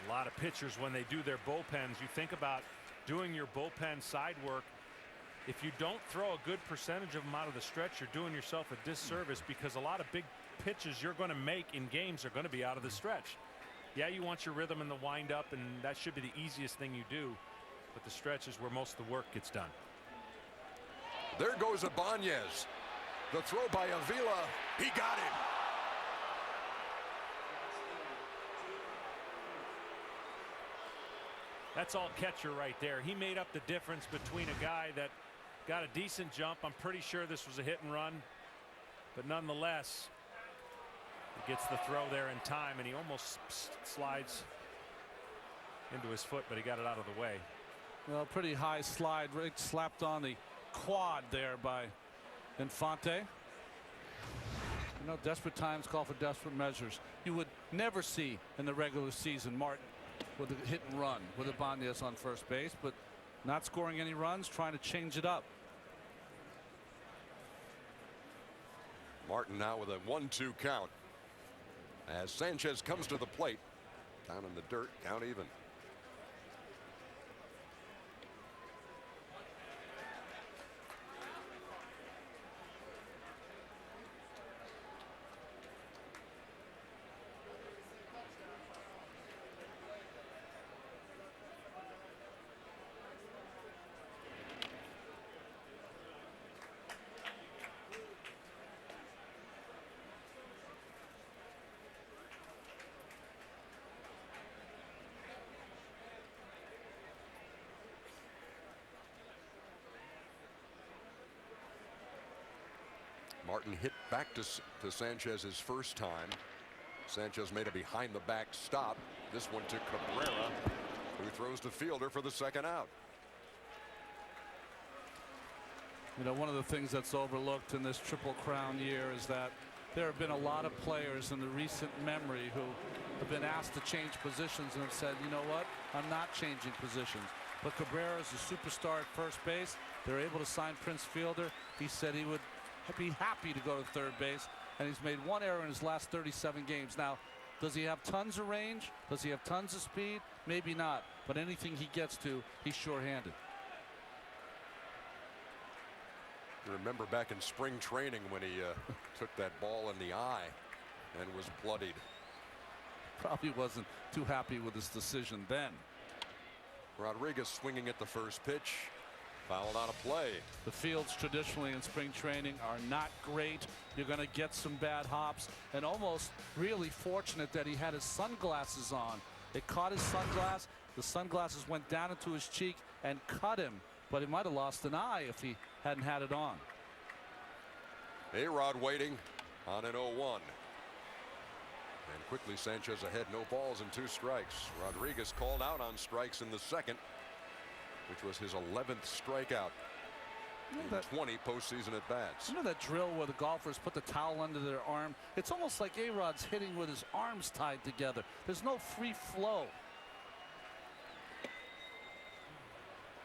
[SPEAKER 8] A lot of pitchers, when they do their bullpens, you think about doing your bullpen side work. If you don't throw a good percentage of them out of the stretch, you're doing yourself a disservice, because a lot of big pitches you're going to make in games are going to be out of the stretch. Yeah, you want your rhythm in the windup, and that should be the easiest thing you do, but the stretch is where most of the work gets done.
[SPEAKER 4] There goes Ibanez. The throw by Avila. He got him.
[SPEAKER 8] That's all catcher right there. He made up the difference between a guy that got a decent jump. I'm pretty sure this was a hit and run, but nonetheless, he gets the throw there in time, and he almost slides into his foot, but he got it out of the way.
[SPEAKER 5] Well, pretty high slide. Rick slapped on the quad there by Infante. You know, desperate times call for desperate measures. You would never see in the regular season Martin with a hit and run with Ibanez on first base, but not scoring any runs, trying to change it up.
[SPEAKER 4] Martin now with a 1-2 count as Sanchez comes to the plate. Down in the dirt, count even. Martin hit back to Sanchez his first time. Sanchez made a behind the back stop. This one to Cabrera, who throws to Fielder for the second out.
[SPEAKER 5] You know, one of the things that's overlooked in this Triple Crown year is that there have been a lot of players in the recent memory who have been asked to change positions and have said, you know what, I'm not changing positions. But Cabrera is a superstar at first base. They're able to sign Prince Fielder. He said he would be happy to go to third base, and he's made one error in his last 37 games. Now, does he have tons of range? Does he have tons of speed? Maybe not, but anything he gets to, he's sure-handed.
[SPEAKER 4] You remember back in spring training when he took that ball in the eye and was bloodied.
[SPEAKER 5] Probably wasn't too happy with his decision then.
[SPEAKER 4] Rodriguez swinging at the first pitch. Fouled out of play.
[SPEAKER 5] The fields traditionally in spring training are not great. You're going to get some bad hops, and almost really fortunate that he had his sunglasses on. It caught his sunglass. The sunglasses went down into his cheek and cut him, but he might have lost an eye if he hadn't had it on.
[SPEAKER 4] A-Rod waiting on an 0-1. And quickly Sanchez ahead, no balls and 2 strikes. Rodriguez called out on strikes in the second, which was his 11th strikeout in 20 postseason at bats.
[SPEAKER 5] You know that drill where the golfers put the towel under their arm? It's almost like A-Rod's hitting with his arms tied together. There's no free flow.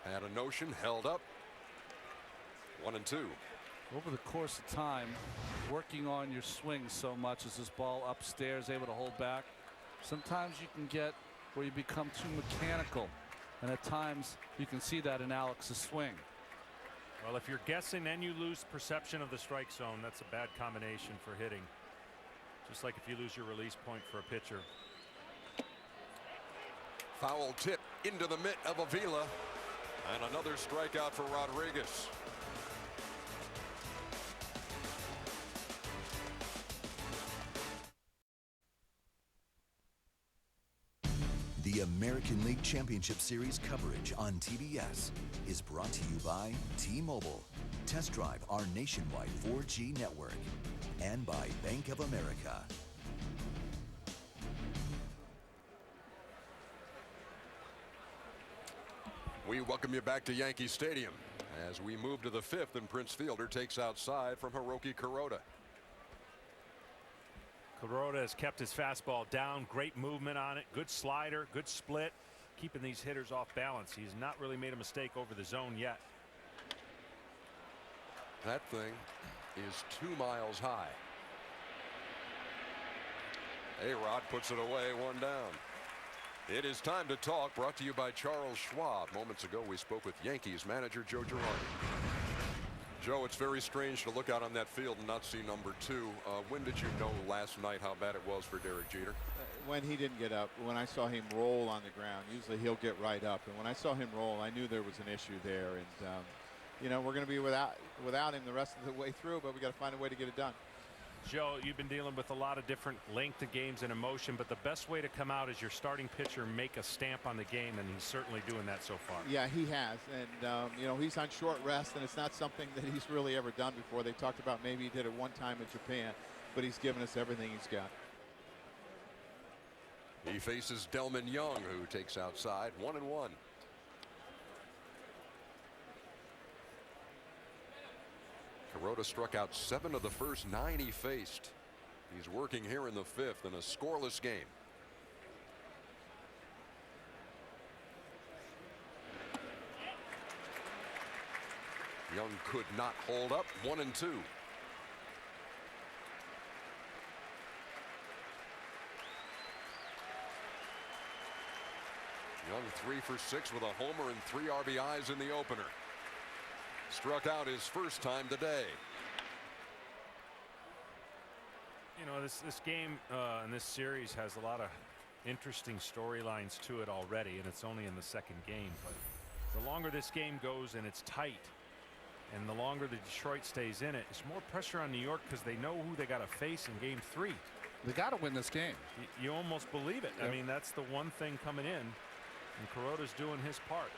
[SPEAKER 4] Had a notion, held up. 1-2.
[SPEAKER 5] Over the course of time, working on your swing so much as this ball upstairs, able to hold back. Sometimes you can get where you become too mechanical. And at times you can see that in Alex's swing.
[SPEAKER 8] Well, if you're guessing and you lose perception of the strike zone, that's a bad combination for hitting. Just like if you lose your release point for a pitcher.
[SPEAKER 4] Foul tip into the mitt of Avila. And another strikeout for Rodriguez.
[SPEAKER 1] The American League Championship Series coverage on TBS is brought to you by T-Mobile. Test drive our nationwide 4G network. And by Bank of America.
[SPEAKER 4] We welcome you back to Yankee Stadium as we move to the 5th and Prince Fielder takes outside from Hiroki Kuroda.
[SPEAKER 8] Kuroda has kept his fastball down. Great movement on it. Good slider. Good split. Keeping these hitters off balance. He's not really made a mistake over the zone yet.
[SPEAKER 4] That thing is 2 miles high. A-Rod puts it away, 1 down. It is time to talk, brought to you by Charles Schwab. Moments ago we spoke with Yankees manager Joe Girardi. Joe, it's very strange to look out on that field and not see number 2. When did you know last night how bad it was for Derek Jeter?
[SPEAKER 10] When he didn't get up, when I saw him roll on the ground. Usually he'll get right up, and when I saw him roll, I knew there was an issue there. And you know, we're going to be without him the rest of the way through, but we got to find a way to get it done.
[SPEAKER 8] Joe, you've been dealing with a lot of different length of games and emotion, but the best way to come out is your starting pitcher make a stamp on the game, and he's certainly doing that so far.
[SPEAKER 10] Yeah, he has, and you know, he's on short rest, and it's not something that he's really ever done before. They talked about maybe he did it one time in Japan, but he's given us everything he's got.
[SPEAKER 4] He faces Delman Young, who takes outside 1-1. Kuroda struck out 7 of the first 9 he faced. He's working here in the 5th in a scoreless game. Young could not hold up. 1-2. Young 3 for 6 with a homer and 3 RBIs in the opener. Struck out his first time today.
[SPEAKER 8] You know, this game and this series has a lot of interesting storylines to it already, and it's only in the 2nd game. But the longer this game goes and it's tight, and the longer the Detroit stays in it, it's more pressure on New York because they know who they got to face in Game 3.
[SPEAKER 11] They got to win this game.
[SPEAKER 8] You almost believe it.
[SPEAKER 11] Yep.
[SPEAKER 8] I mean, that's the one thing coming in, and Kuroda's doing his part.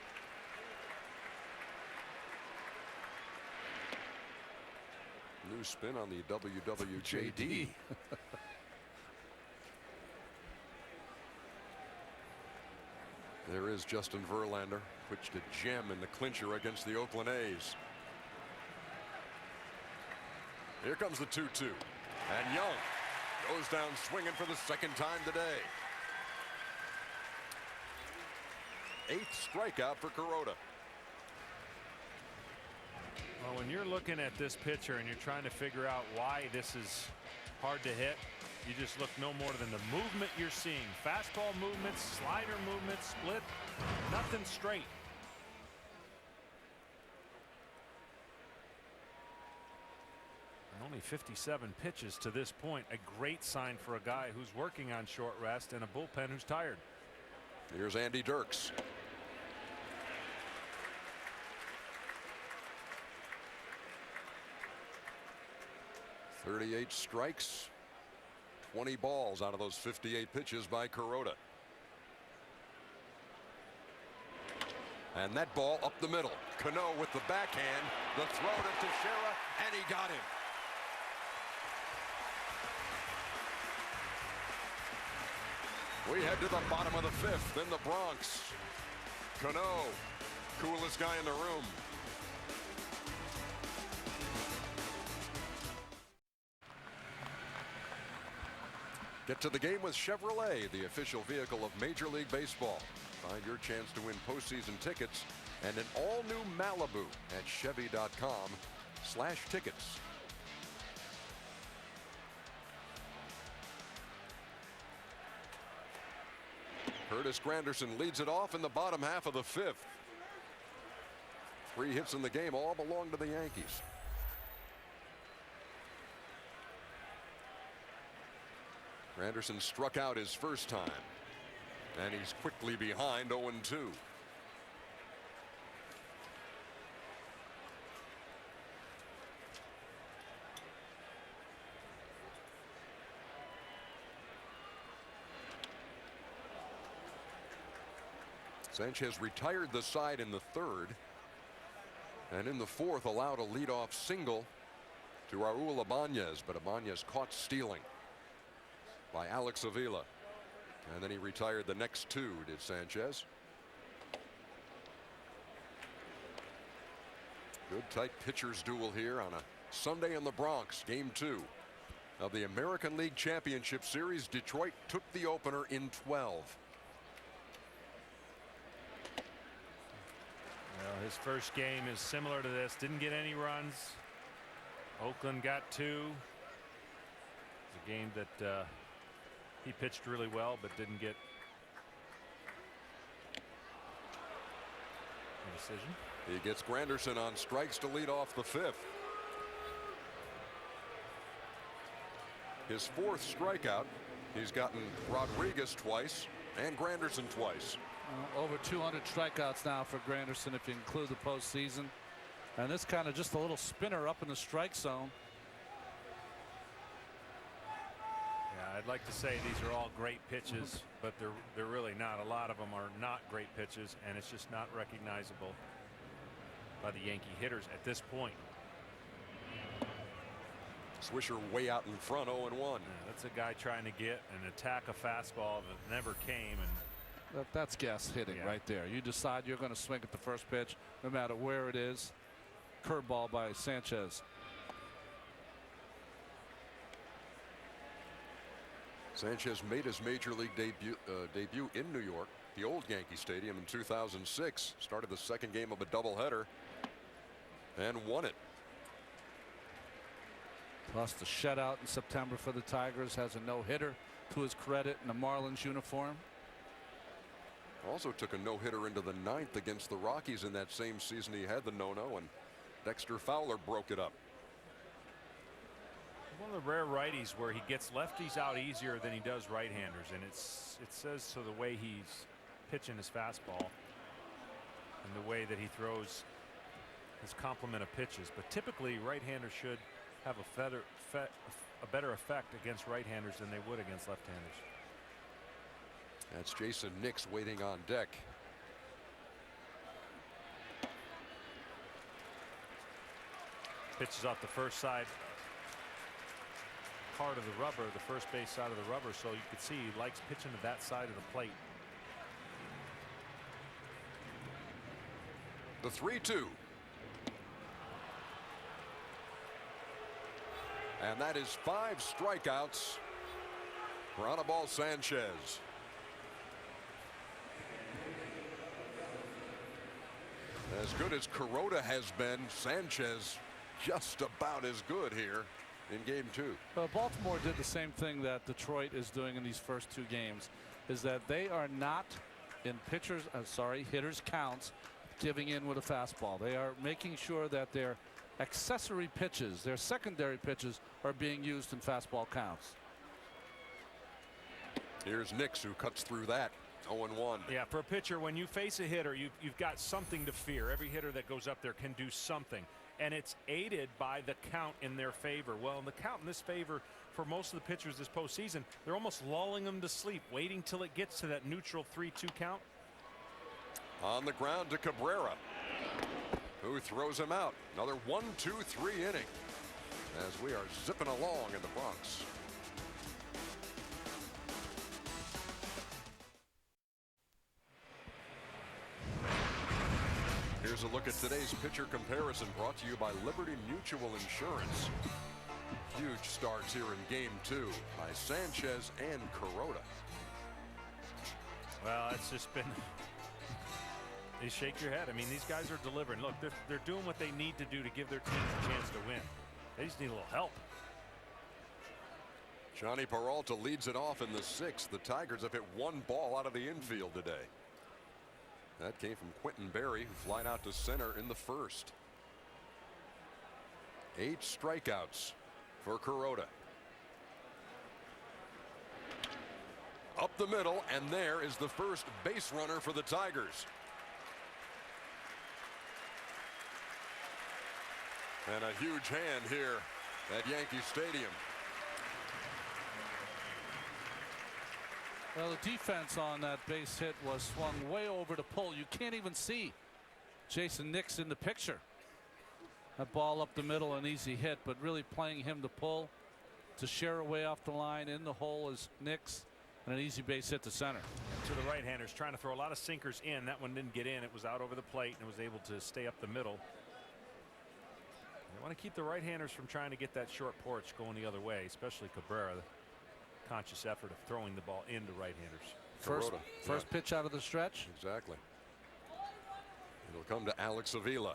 [SPEAKER 4] New spin on the WWJD. There is Justin Verlander, pitched a gem in the clincher against the Oakland A's. Here comes the 2-2, and Young goes down swinging for the 2nd time today. 8th strikeout for Kuroda.
[SPEAKER 8] Well, when you're looking at this pitcher and you're trying to figure out why this is hard to hit, you just look no more than the movement you're seeing. Fastball movements, slider movements, split, nothing straight. And only 57 pitches to this point. A great sign for a guy who's working on short rest and a bullpen who's tired.
[SPEAKER 4] Here's Andy Dirks. .38 strikes, 20 balls out of those 58 pitches by Kuroda. And that ball up the middle. Cano with the backhand, the throw to Teixeira, and he got him. We head to the bottom of the 5th in the Bronx. Cano, coolest guy in the room. Get to the game with Chevrolet, the official vehicle of Major League Baseball. Find your chance to win postseason tickets and an all-new Malibu at Chevy.com/tickets. Curtis Granderson leads it off in the bottom half of the 5th. 3 hits in the game, all belong to the Yankees. Granderson struck out his first time, and he's quickly behind 0-2. Sanchez retired the side in the 3rd, and in the 4th allowed a leadoff single to Raul Ibanez, but Ibanez caught stealing by Alex Avila, and then he retired the next 2, did Sanchez. Good tight pitchers duel here on a Sunday in the Bronx. Game 2 of the American League Championship Series. Detroit took the opener in 12.
[SPEAKER 8] Well, his first game is similar to this. Didn't get any runs. Oakland got 2. It's a game that he pitched really well, but didn't get a decision.
[SPEAKER 4] He gets Granderson on strikes to lead off the 5th. His 4th strikeout. He's gotten Rodriguez twice and Granderson twice.
[SPEAKER 5] Over 200 strikeouts now for Granderson if you include the postseason. And this kind of just a little spinner up in the strike zone.
[SPEAKER 8] Yeah, I'd like to say these are all great pitches, but they're really not. A lot of them are not great pitches, and it's just not recognizable by the Yankee hitters at this point.
[SPEAKER 4] Swisher way out in front, 0-1.
[SPEAKER 8] Yeah, that's a guy trying to get and attack a fastball that never came. And
[SPEAKER 11] that's gas hitting right there. You decide you're going to swing at the first pitch, no matter where it is. Curveball by Sanchez.
[SPEAKER 4] Sanchez made his major league debut in New York, the old Yankee Stadium, in 2006. Started the second game of a doubleheader and won it.
[SPEAKER 11] Lost a shutout in September for the Tigers. Has a no-hitter to his credit in the Marlins uniform.
[SPEAKER 4] Also took a no-hitter into the 9th against the Rockies in that same season. He had the no-no, and Dexter Fowler broke it up.
[SPEAKER 8] One of the rare righties where he gets lefties out easier than he does right-handers, and it says to the way he's pitching his fastball and the way that he throws his complement of pitches. But typically right-handers should have a better effect against right-handers than they would against left-handers.
[SPEAKER 4] That's Jason Nix waiting on deck.
[SPEAKER 8] Pitches off the first side part of the rubber, the first base side of the rubber, so you can see he likes pitching to that side of the plate.
[SPEAKER 4] The 3-2. And that is 5 strikeouts for Anibal Sanchez. As good as Kuroda has been, Sanchez just about as good here in game 2.
[SPEAKER 11] Baltimore did the same thing that Detroit is doing in these first 2 games, is that they are not in hitters counts giving in with a fastball. They are making sure that their accessory pitches, their secondary pitches, are being used in fastball counts.
[SPEAKER 4] Here's Nix, who cuts through that. 0-1.
[SPEAKER 8] Yeah, for a pitcher, when you face a hitter, you've got something to fear. Every hitter that goes up there can do something, and it's aided by the count in their favor. Well, the count in this favor for most of the pitchers this postseason, they're almost lulling them to sleep, waiting till it gets to that neutral 3-2 count.
[SPEAKER 4] On the ground to Cabrera, who throws him out. Another 1-2-3 inning as we are zipping along in the Bronx. Here's a look at today's pitcher comparison, brought to you by Liberty Mutual Insurance. Huge starts here in game 2 by Sanchez and Kuroda.
[SPEAKER 8] Well, it's just been, you shake your head. I mean, these guys are delivering. Look, they're doing what they need to do to give their teams a chance to win. They just need a little help.
[SPEAKER 4] Johnny Peralta leads it off in the 6th. The Tigers have hit 1 ball out of the infield today. That came from Quentin Berry, who flied out to center in the 1st. 8 strikeouts for Kuroda. Up the middle, and there is the first base runner for the Tigers. And a huge hand here at Yankee Stadium.
[SPEAKER 11] Well, the defense on that base hit was swung way over the pole. You can't even see Jason Nix in the picture. That ball up the middle, an easy hit, but really playing him to pull. To share away off the line in the hole is Nix, and an easy base hit to center.
[SPEAKER 8] To the right-handers, trying to throw a lot of sinkers in. That one didn't get in. It was out over the plate and was able to stay up the middle. They want to keep the right-handers from trying to get that short porch going the other way, especially Cabrera. Conscious effort of throwing the ball into right-handers.
[SPEAKER 11] First pitch out of the stretch.
[SPEAKER 4] Exactly. It'll come to Alex Avila.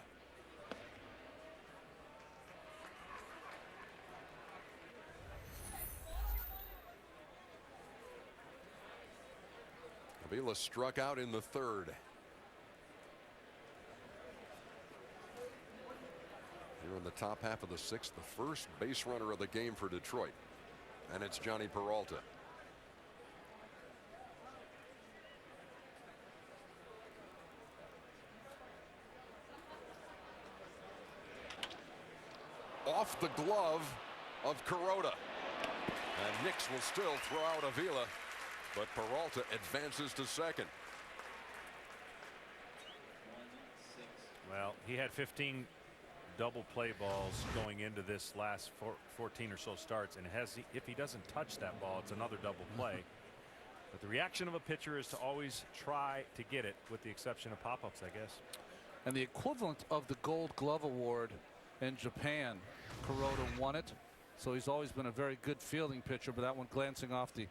[SPEAKER 4] Avila struck out in the 3rd. Here in the top half of the 6th, the first base runner of the game for Detroit. And it's Johnny Peralta. Off the glove of Kuroda. And Nix will still throw out Avila, but Peralta advances to second.
[SPEAKER 8] Well, he had 15 double play balls going into this last 14 or so starts, and if he doesn't touch that ball, it's another double play. But the reaction of a pitcher is to always try to get it, with the exception of pop-ups, I guess.
[SPEAKER 11] And the equivalent of the Gold Glove Award in Japan, Kuroda won it. So he's always been a very good fielding pitcher, but that one glancing off the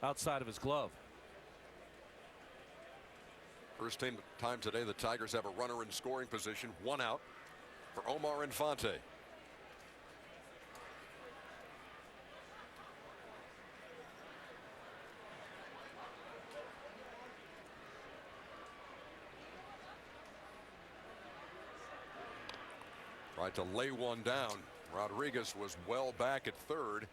[SPEAKER 11] outside of his glove.
[SPEAKER 4] First time today the Tigers have a runner in scoring position, 1 out for Omar Infante. Tried to lay one down. Rodriguez was well back at third.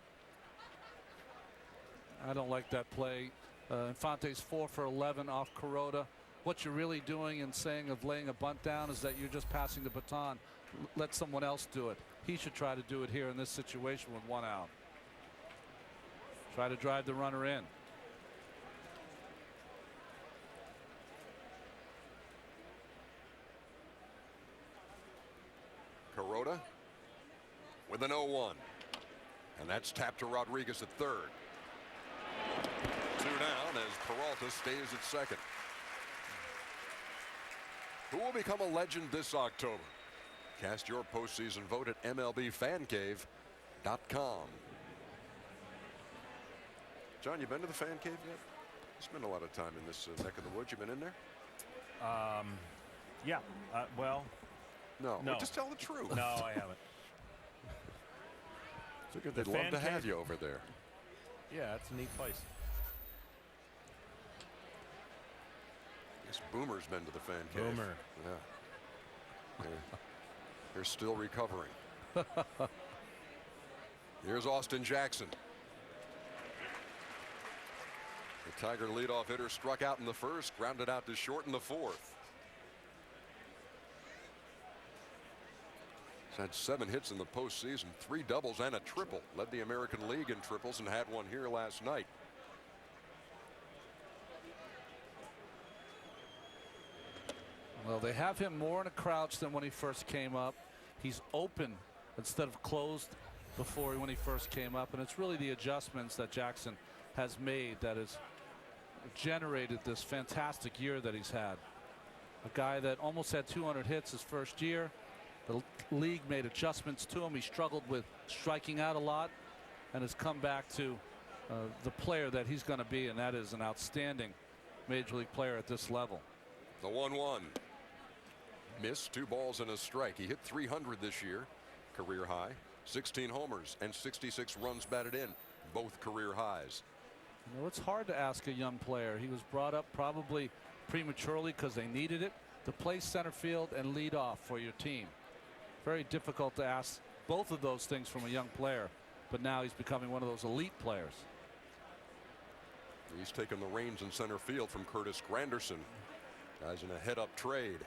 [SPEAKER 11] I don't like that play. Infante's 4 for 11 off Kuroda. What you're really doing and saying of laying a bunt down is that you're just passing the baton. Let someone else do it. He should try to do it here in this situation with 1 out. Try to drive the runner in.
[SPEAKER 4] Kuroda with an 0-1. And that's tapped to Rodriguez at third. 2 down as Peralta stays at second. Who will become a legend this October? Cast your postseason vote at MLBFanCave.com. John, you been to the fan cave yet? You spend a lot of time in this neck of the woods. You been in there?
[SPEAKER 8] Yeah. Well.
[SPEAKER 4] No.
[SPEAKER 8] No.
[SPEAKER 4] Well, just tell the truth.
[SPEAKER 8] No, I haven't.
[SPEAKER 4] Figured they'd love to have you over there.
[SPEAKER 8] Yeah, it's a neat place.
[SPEAKER 4] Yes, Boomer's been to the fan cave.
[SPEAKER 8] Boomer.
[SPEAKER 4] Yeah. They're still recovering. Here's Austin Jackson. The Tiger leadoff hitter struck out in the first, grounded out to short in the fourth. He's had 7 hits in the postseason, 3 doubles and a triple. Led the American League in triples and had one here last night.
[SPEAKER 11] Well, they have him more in a crouch than when he first came up. He's open instead of closed before when he first came up, and it's really the adjustments that Jackson has made that has generated this fantastic year that he's had. A guy that almost had 200 hits his first year. The league made adjustments to him. He struggled with striking out a lot and has come back to the player that he's going to be, and that is an outstanding major league player at this level.
[SPEAKER 4] The 1-1. Missed, 2 balls and a strike. He hit 300 this year, career high. 16 homers and 66 runs batted in, both career highs.
[SPEAKER 11] You know, it's hard to ask a young player. He was brought up probably prematurely because they needed it to play center field and lead off for your team. Very difficult to ask both of those things from a young player, but now he's becoming one of those elite players.
[SPEAKER 4] He's taken the reins in center field from Curtis Granderson. Guys in a head-up trade.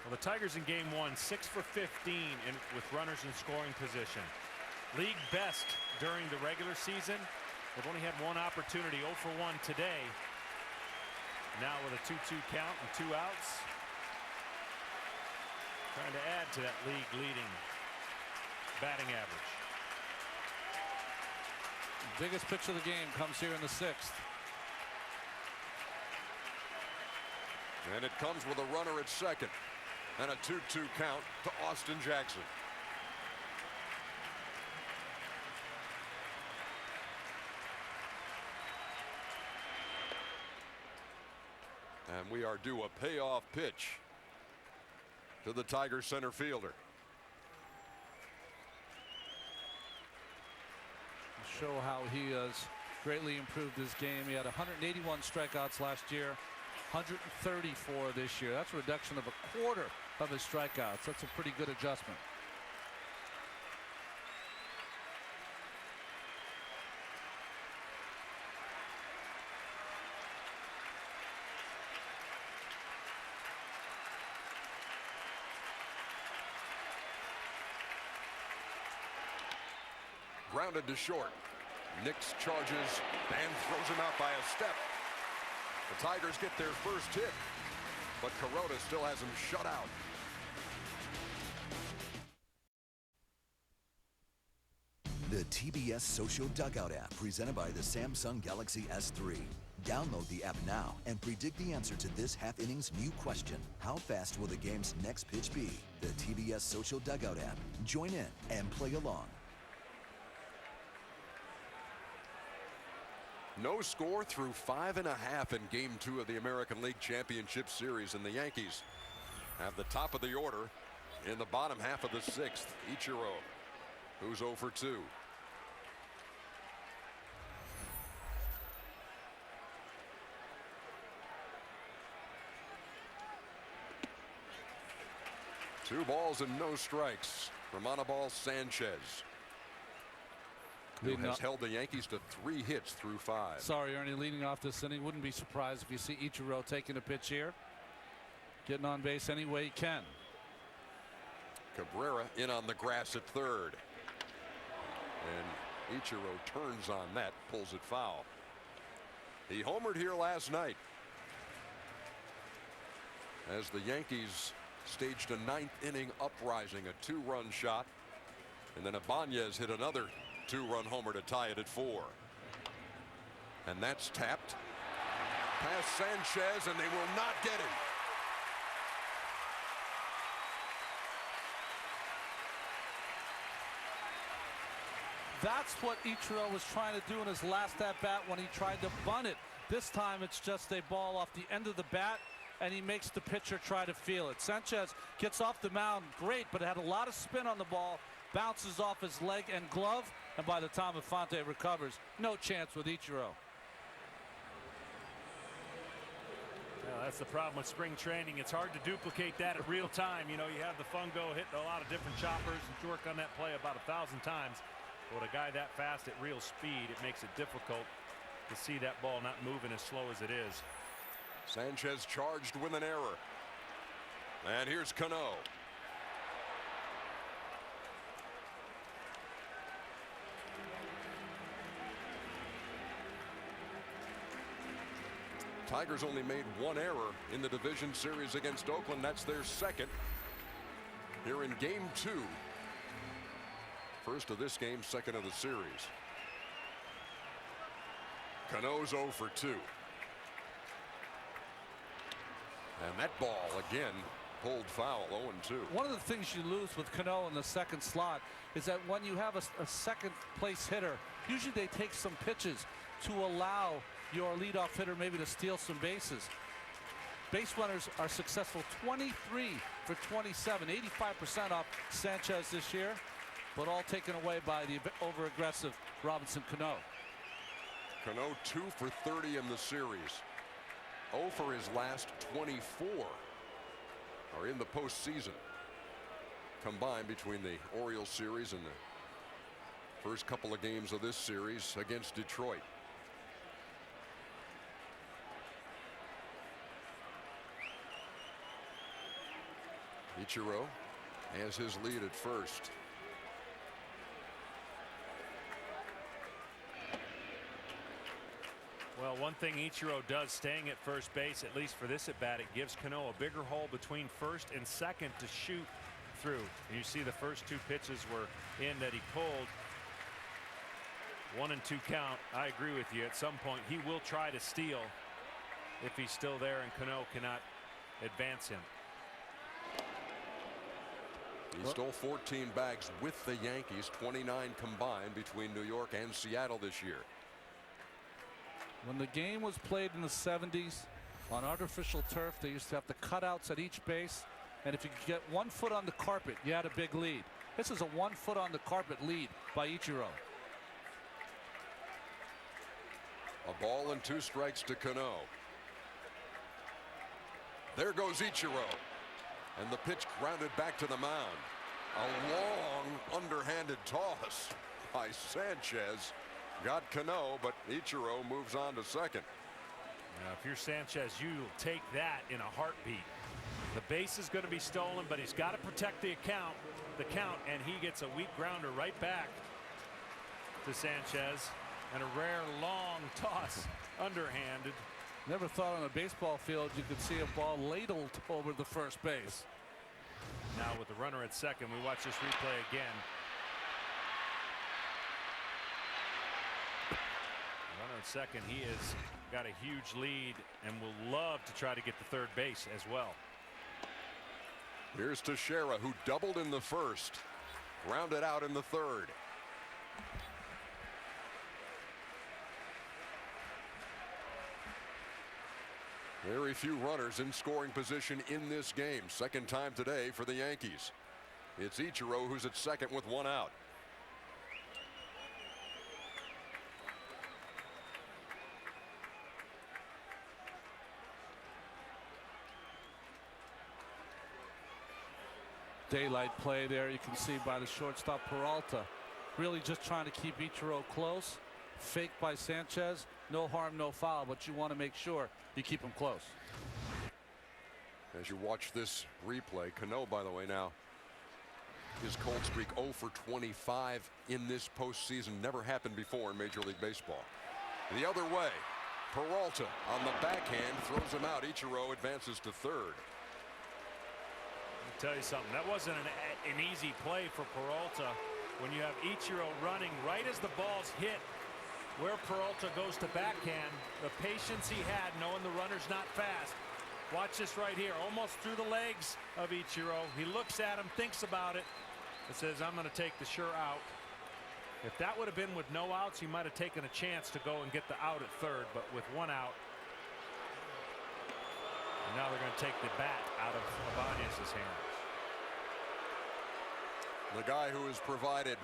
[SPEAKER 8] Well, the Tigers in game 1, 6 for 15 with runners in scoring position. League best during the regular season. They've only had 1 opportunity, 0 for 1 today. Now with a 2-2 count and 2 outs. Trying to add to that league leading batting average.
[SPEAKER 11] Biggest pitch of the game comes here in the 6th.
[SPEAKER 4] And it comes with a runner at second. And a 2-2 count to Austin Jackson. And we are due a payoff pitch to the Tigers center fielder.
[SPEAKER 11] Show how he has greatly improved his game. He had 181 strikeouts last year, 134 this year. That's a reduction of a quarter of his strikeouts. That's a pretty good adjustment.
[SPEAKER 4] Grounded to short. Nix charges and throws him out by a step. The Tigers get their first hit, but Kuroda still has him shut out.
[SPEAKER 1] The TBS Social Dugout app presented by the Samsung Galaxy S3. Download the app now and predict the answer to this half-inning's new question. How fast will the game's next pitch be? The TBS Social Dugout app. Join in and play along.
[SPEAKER 4] No score through 5.5 in Game 2 of the American League Championship Series, and the Yankees have the top of the order in the bottom half of the 6th. Ichiro, who's 0 for 2. Two balls and no strikes from Anibal Sanchez, who has held the Yankees to 3 hits through 5.
[SPEAKER 11] Sorry, Ernie, leading off this inning. Wouldn't be surprised if you see Ichiro taking a pitch here. Getting on base any way he can.
[SPEAKER 4] Cabrera in on the grass at third. And Ichiro turns on that, pulls it foul. He homered here last night as the Yankees staged a 9th inning uprising, a 2-run shot, and then Ibanez hit another 2-run homer to tie it at 4. And that's tapped past Sanchez, and they will not get him.
[SPEAKER 11] That's what Ichiro was trying to do in his last at-bat when he tried to bunt it. This time it's just a ball off the end of the bat, and he makes the pitcher try to feel it. Sanchez gets off the mound great, but it had a lot of spin on the ball, bounces off his leg and glove, and by the time Infante recovers, no chance with Ichiro.
[SPEAKER 8] Well, that's the problem with spring training. It's hard to duplicate that at real time. You know, you have the fungo hitting a lot of different choppers, and you work on that play about 1,000 times. But with a guy that fast at real speed, it makes it difficult to see that ball not moving as slow as it is.
[SPEAKER 4] Sanchez charged with an error. And here's Cano. Tigers only made 1 error in the division series against Oakland. That's their 2nd here in Game 2. First of this game, 2nd of the series. Cano's 0 for 2. And that ball again pulled foul, 0-2.
[SPEAKER 11] One of the things you lose with Cano in the 2nd slot is that when you have a second place hitter, usually they take some pitches to allow your leadoff hitter maybe to steal some bases. Base runners are successful, 23 for 27, 85% off Sanchez this year, but all taken away by the over-aggressive Robinson Cano.
[SPEAKER 4] Cano 2 for 30 in the series. 0 for his last 24 are in the postseason, combined between the Orioles series and the first couple of games of this series against Detroit. Ichiro has his lead at first.
[SPEAKER 8] Well, one thing Ichiro does staying at first base, at least for this at bat, it gives Cano a bigger hole between first and second to shoot through. And you see the first 2 pitches were in that he pulled. 1 and 2 count. I agree with you. At some point he will try to steal if he's still there and Cano cannot advance him.
[SPEAKER 4] He stole 14 bags with the Yankees, 29 combined between New York and Seattle this year.
[SPEAKER 11] When the game was played in the 70s on artificial turf, they used to have the cutouts at each base, and if you could get 1 foot on the carpet, you had a big lead. This is a 1 foot on the carpet lead by Ichiro.
[SPEAKER 4] A ball and 2 strikes to Cano. There goes Ichiro, and the pitch grounded back to the mound. A long underhanded toss by Sanchez got Cano, but Ichiro moves on to second.
[SPEAKER 8] Now, if you're Sanchez, you'll take that in a heartbeat. The base is going to be stolen, but he's got to protect the count, and he gets a weak grounder right back to Sanchez, and a rare long toss underhanded.
[SPEAKER 11] Never thought on a baseball field you could see a ball ladled over the first base.
[SPEAKER 8] Now with the runner at second, we watch this replay again. at second. He has got a huge lead and will love to try to get to third base as well.
[SPEAKER 4] Here's Teixeira, who doubled in the first, grounded out in the third. Very few runners in scoring position in this game. Second time today for the Yankees. It's Ichiro who's at second with one out.
[SPEAKER 11] Daylight play there, you can see by the shortstop Peralta. Really just trying to keep Ichiro close. Fake by Sanchez. No harm, no foul, but you want to make sure you keep him close.
[SPEAKER 4] As you watch this replay, Cano, by the way, now his cold streak 0 for 25 in this postseason. Never happened before in Major League Baseball. The other way, Peralta on the backhand throws him out. Ichiro advances to third.
[SPEAKER 8] I'll tell you something, that wasn't an easy play for Peralta. When you have Ichiro running right as the ball's hit where Peralta goes to backhand, the patience he had knowing the runner's not fast. Watch this right here, almost through the legs of Ichiro. He looks at him, thinks about it, and says, I'm going to take the sure out. If that would have been with no outs, he might have taken a chance to go and get the out at third, but with one out, and now they're going to take the bat out of Ibanez's hands.
[SPEAKER 4] The guy who has provided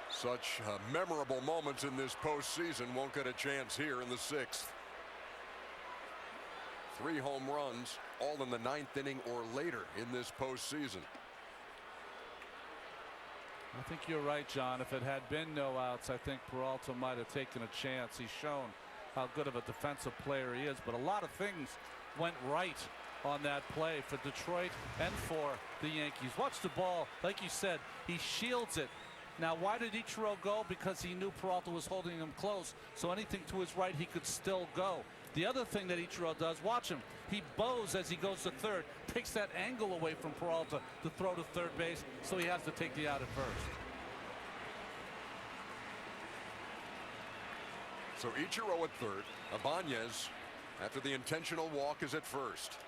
[SPEAKER 4] such memorable moments in this postseason won't get a chance here in the sixth. 3 home runs, all in the 9th inning or later in this postseason.
[SPEAKER 11] I think you're right, John. If it had been no outs, I think Peralta might have taken a chance. He's shown how good of a defensive player he is, but a lot of things went right on that play for Detroit and for the Yankees. Watch the ball, like you said, he shields it. Now, why did Ichiro go? Because he knew Peralta was holding him close, so anything to his right he could still go. The other thing that Ichiro does, watch him, he bows as he goes to third, takes that angle away from Peralta to throw to third base, so he has to take the out at first.
[SPEAKER 4] So Ichiro at third. Ibanez, after the intentional walk, is at first.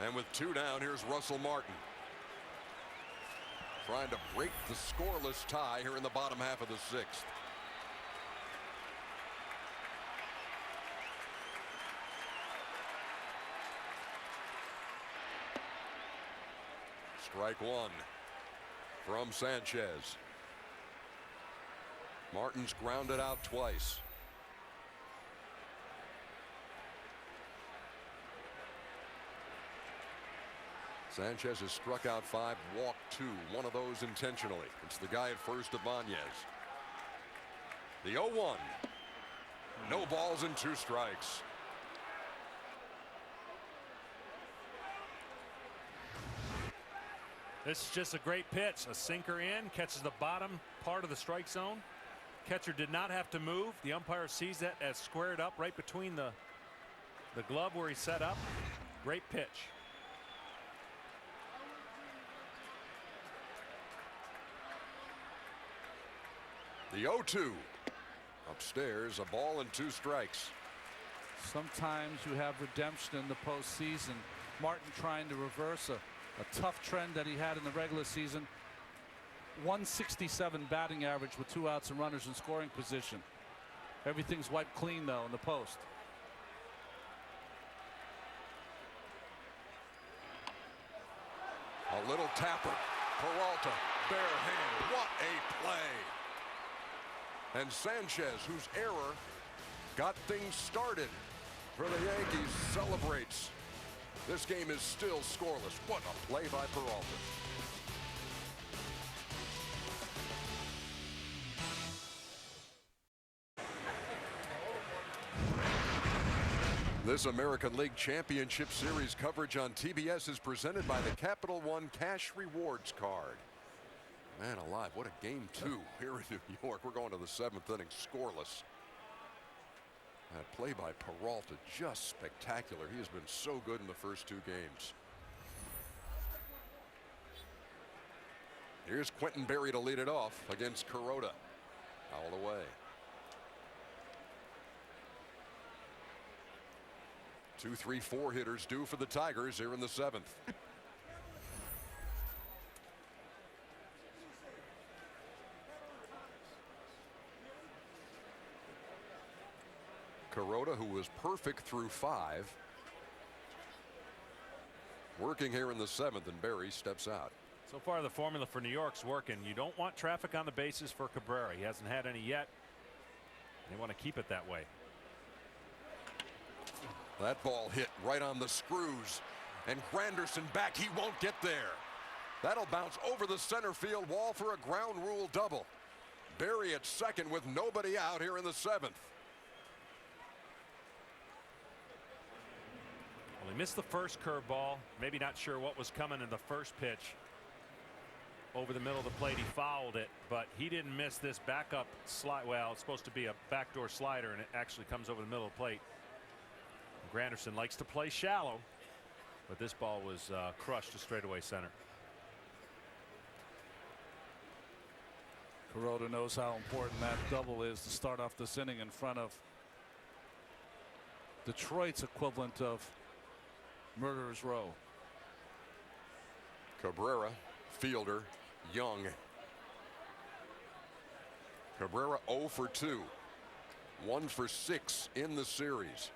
[SPEAKER 4] And with 2 down, here's Russell Martin, trying to break the scoreless tie here in the bottom half of the 6th. Strike 1 from Sanchez. Martin's grounded out twice. Sanchez has struck out 5, walked 2, one of those intentionally. It's the guy at first, Ibanez. The 0-1. No balls and 2 strikes.
[SPEAKER 8] This is just a great pitch. A sinker in, catches the bottom part of the strike zone. Catcher did not have to move. The umpire sees that as squared up right between the glove where he set up. Great pitch.
[SPEAKER 4] The 0-2. Upstairs, a ball and 2 strikes.
[SPEAKER 11] Sometimes you have redemption in the postseason. Martin trying to reverse a tough trend that he had in the regular season. 167 batting average with 2 outs and runners in scoring position. Everything's wiped clean though in the post.
[SPEAKER 4] A little tapper. Peralta, bare hand. What a play. And Sanchez, whose error got things started for the Yankees, celebrates. This game is still scoreless. What a play by Peralta. This American League Championship Series coverage on TBS is presented by the Capital One Cash Rewards Card. Man alive, what a game 2 here in New York. We're going to the 7th inning, scoreless. That play by Peralta, just spectacular. He has been so good in the first 2 games. Here's Quentin Berry to lead it off against Kuroda. Foul away. 2, 3, 4 hitters due for the Tigers here in the 7th. Kuroda, who was perfect through 5, working here in the 7th, and Barry steps out.
[SPEAKER 8] So far, the formula for New York's working. You don't want traffic on the bases for Cabrera. He hasn't had any yet. They want to keep it that way.
[SPEAKER 4] That ball hit right on the screws, and Granderson back. He won't get there. That'll bounce over the center field wall for a ground rule double. Barry at second with nobody out here in the 7th.
[SPEAKER 8] Well, he missed the first curveball. Maybe not sure what was coming in the first pitch. Over the middle of the plate, he fouled it, but he didn't miss this backup slide. Well, it's supposed to be a backdoor slider, and it actually comes over the middle of the plate. Granderson likes to play shallow, but this ball was crushed to straightaway center.
[SPEAKER 11] Kuroda knows how important that double is to start off this inning in front of Detroit's equivalent of Murderer's Row.
[SPEAKER 4] Cabrera, fielder, Young. Cabrera 0 for 2. 1 for 6 in the series.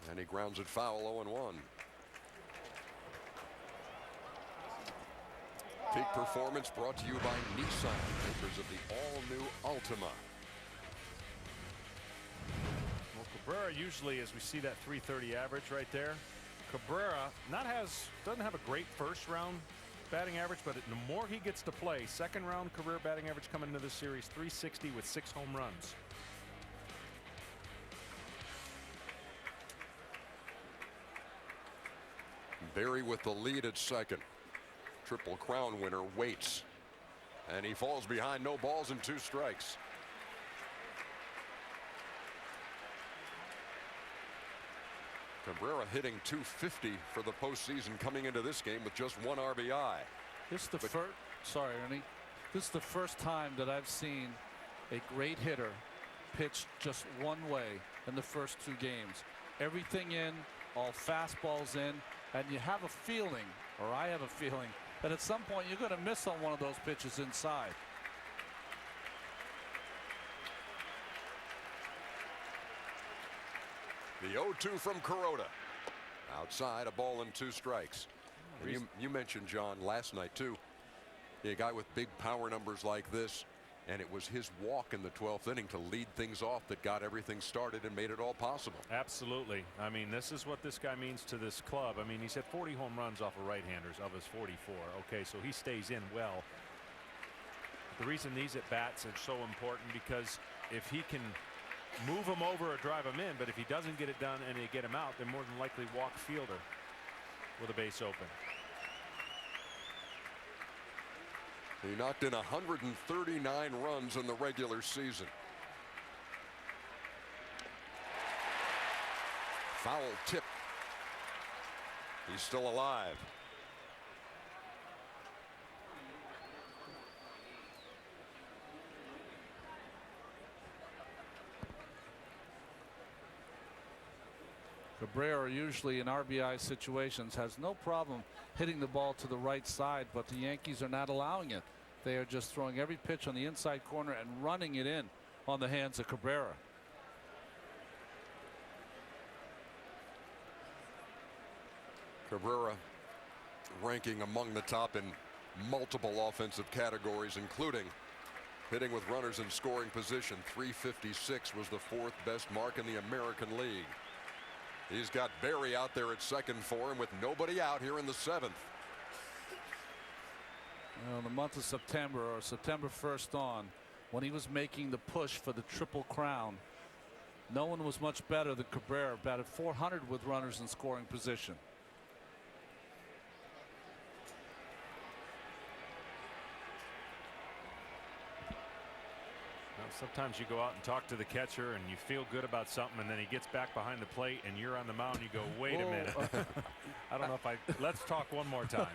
[SPEAKER 4] And he grounds it foul, 0-1. Peak performance brought to you by Nissan, makers of the all-new Altima.
[SPEAKER 8] Well, Cabrera usually, as we see that 330 average right there, Cabrera doesn't have a great first round batting average, but the more he gets to play, second round career batting average coming into the series, 360 with 6 home runs.
[SPEAKER 4] Barry with the lead at second. Triple Crown winner waits, and he falls behind. No balls and 2 strikes. Cabrera hitting .250 for the postseason coming into this game with just 1 RBI.
[SPEAKER 11] This is the first. Sorry, Ernie. This is the first time that I've seen a great hitter pitch just one way in the first 2 games. Everything in, all fastballs in, and you have a feeling, or I have a feeling, that at some point you're going to miss on one of those pitches inside.
[SPEAKER 4] The 0-2 from Kuroda. Outside, a ball and 2 strikes. You mentioned, John, last night too, a guy with big power numbers like this, and it was his walk in the 12th inning to lead things off that got everything started and made it all possible.
[SPEAKER 8] Absolutely. I mean, this is what this guy means to this club. I mean, he's had 40 home runs off of right-handers of his 44. Okay, so he stays in well. The reason these at-bats are so important, because if he can move him over or drive him in, but if he doesn't get it done and they get him out, they're more than likely walk fielder with a base open.
[SPEAKER 4] He knocked in 139 runs in the regular season. Foul tip. He's still alive.
[SPEAKER 11] Cabrera usually in RBI situations has no problem hitting the ball to the right side, but the Yankees are not allowing it. They are just throwing every pitch on the inside corner and running it in on the hands of Cabrera.
[SPEAKER 4] Cabrera ranking among the top in multiple offensive categories, including hitting with runners in scoring position. 356 was the 4th best mark in the American League. He's got Barry out there at second for him with nobody out here in the 7th.
[SPEAKER 11] In the month of September, or September 1st on, when he was making the push for the Triple Crown, no one was much better than Cabrera. Batted .400 with runners in scoring position.
[SPEAKER 8] Sometimes you go out and talk to the catcher and you feel good about something, and then he gets back behind the plate and you're on the mound and you go, wait a minute. I don't know if let's talk one more time.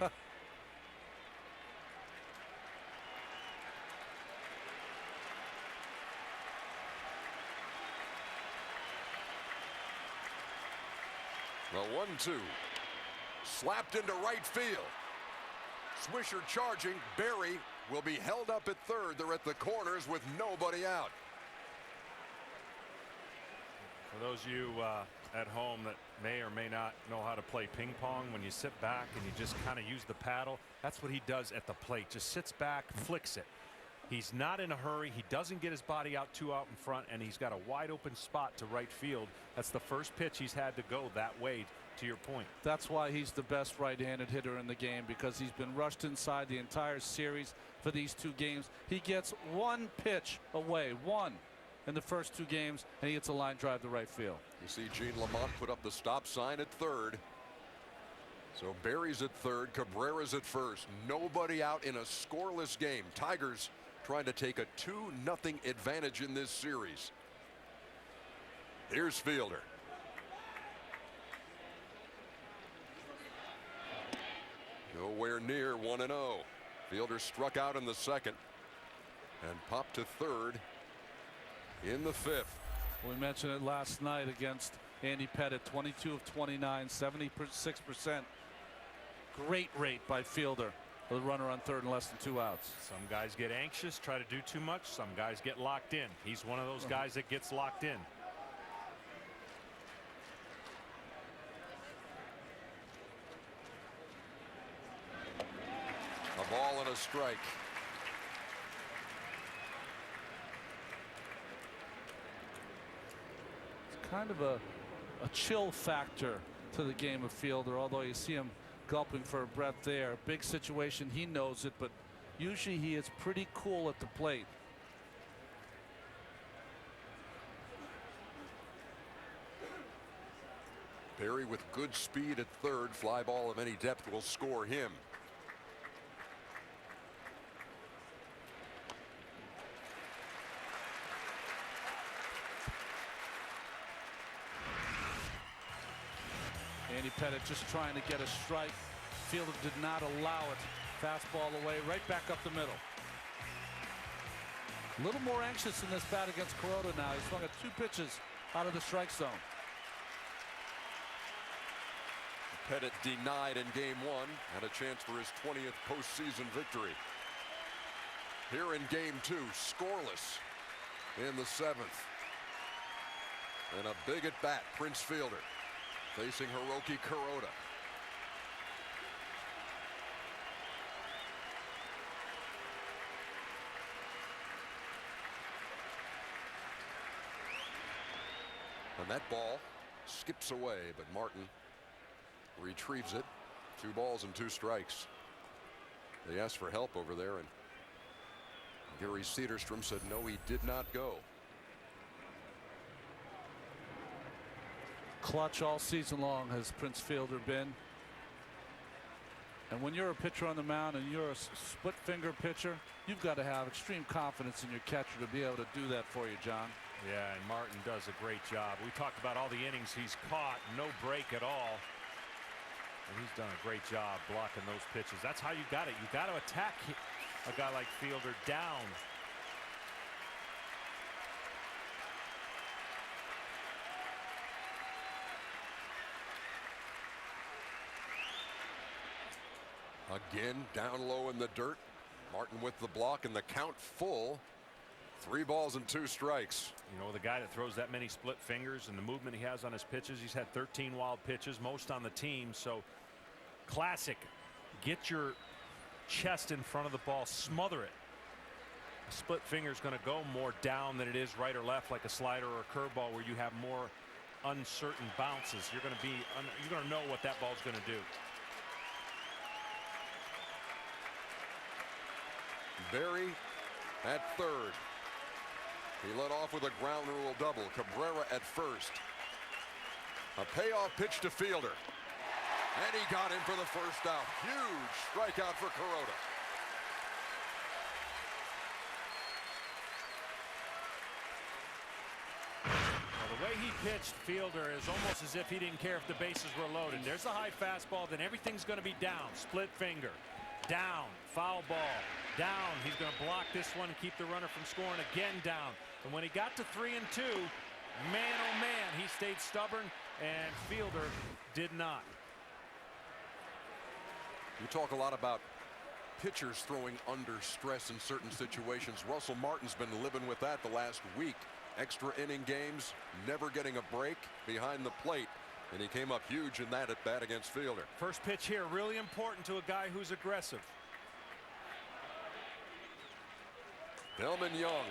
[SPEAKER 4] The 1-2. Slapped into right field. Swisher charging. Berry will be held up at third. They're at the corners with nobody out.
[SPEAKER 8] For those of you at home that may or may not know how to play ping pong, when you sit back and you just kind of use the paddle, that's what he does at the plate. Just sits back, flicks it. He's not in a hurry. He doesn't get his body out too out in front, and he's got a wide open spot to right field. That's the first pitch he's had to go that way, to your point.
[SPEAKER 11] That's why he's the best right-handed hitter in the game, because he's been rushed inside the entire series for these 2 games. He gets 1 pitch away, 1 in the first 2 games, and he gets a line drive to right field.
[SPEAKER 4] You see Gene Lamont put up the stop sign at third. So Berry's at third, Cabrera's at first. Nobody out in a scoreless game. Tigers trying to take a 2-0 advantage in this series. Here's Fielder. Nowhere near 1-0. Fielder struck out in the second and popped to third in the 5th.
[SPEAKER 11] We mentioned it last night against Andy Pettit. 22 of 29, 76%. Great rate by Fielder. The runner on third and less than 2 outs.
[SPEAKER 8] Some guys get anxious, try to do too much. Some guys get locked in. He's one of those guys that gets locked in.
[SPEAKER 4] A ball and a strike.
[SPEAKER 11] It's kind of a chill factor to the game of Fielder, although you see him gulping for a breath there. Big situation, he knows it, but usually he is pretty cool at the plate.
[SPEAKER 4] Berry with good speed at third. Fly ball of any depth will score him.
[SPEAKER 11] Andy Pettit just trying to get a strike. Fielder did not allow it. Fastball away, right back up the middle. A little more anxious in this bat against Kuroda now. He's swung at 2 pitches out of the strike zone.
[SPEAKER 4] Pettit denied in game 1 and a chance for his 20th postseason victory. Here in game 2, scoreless in the 7th. And a big at bat, Prince Fielder facing Hiroki Kuroda. And that ball skips away, but Martin retrieves it. 2 balls and 2 strikes. They asked for help over there, and Gary Cederstrom said no, he did not go.
[SPEAKER 11] Clutch all season long has Prince Fielder been. And when you're a pitcher on the mound and you're a split finger pitcher, you've got to have extreme confidence in your catcher to be able to do that for you, John.
[SPEAKER 8] Yeah, and Martin does a great job. We talked about all the innings he's caught, no break at all. And he's done a great job blocking those pitches. That's how you got it. You got to attack a guy like Fielder down.
[SPEAKER 4] Again, down low in the dirt. Martin with the block and the count full. 3 balls and 2 strikes.
[SPEAKER 8] You know, the guy that throws that many split fingers and the movement he has on his pitches, he's had 13 wild pitches, most on the team. So classic. Get your chest in front of the ball, smother it. A split finger is going to go more down than it is right or left, like a slider or a curveball where you have more uncertain bounces. You're going to know what that ball's going to do.
[SPEAKER 4] Berry at third. He led off with a ground rule double. Cabrera at first. A payoff pitch to Fielder. And he got him for the first out. Huge strikeout for Kuroda.
[SPEAKER 8] Well, the way he pitched Fielder is almost as if he didn't care if the bases were loaded. There's a high fastball, then everything's going to be down. Split finger. Down. Foul ball. Down. He's going to block this one and keep the runner from scoring. Again down. And when he got to 3-2, man, oh man, he stayed stubborn
[SPEAKER 6] and Fielder did not.
[SPEAKER 4] You talk a lot about pitchers throwing under stress in certain situations. Russell Martin's been living with that the last week. Extra inning games, never getting a break behind the plate. And he came up huge in that at bat against Fielder.
[SPEAKER 6] First pitch here, really important to a guy who's aggressive.
[SPEAKER 4] Delman Young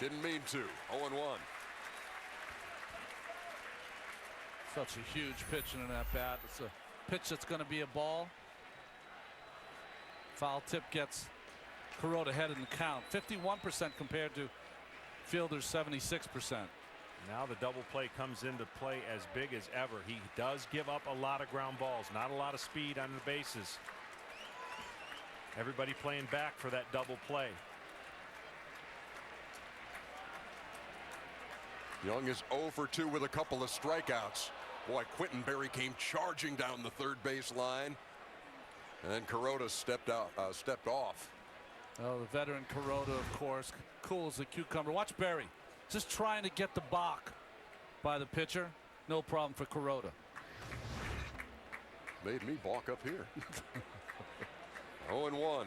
[SPEAKER 4] didn't mean to. 0-1.
[SPEAKER 11] Such a huge pitch in that bat. It's a pitch that's going to be a ball. Foul tip gets Kuroda ahead in the count. 51% compared to Fielder's 76%.
[SPEAKER 8] Now the double play comes into play as big as ever. He does give up a lot of ground balls, not a lot of speed on the bases. Everybody playing back for that double play.
[SPEAKER 4] Young is 0 for 2 with a couple of strikeouts. Boy, Quentin Berry came charging down the third base line. And then Kuroda stepped off.
[SPEAKER 11] Oh, the veteran Kuroda, of course, cool as a cucumber. Watch Berry, just trying to get the balk by the pitcher. No problem for Kuroda.
[SPEAKER 4] Made me balk up here. 0-1.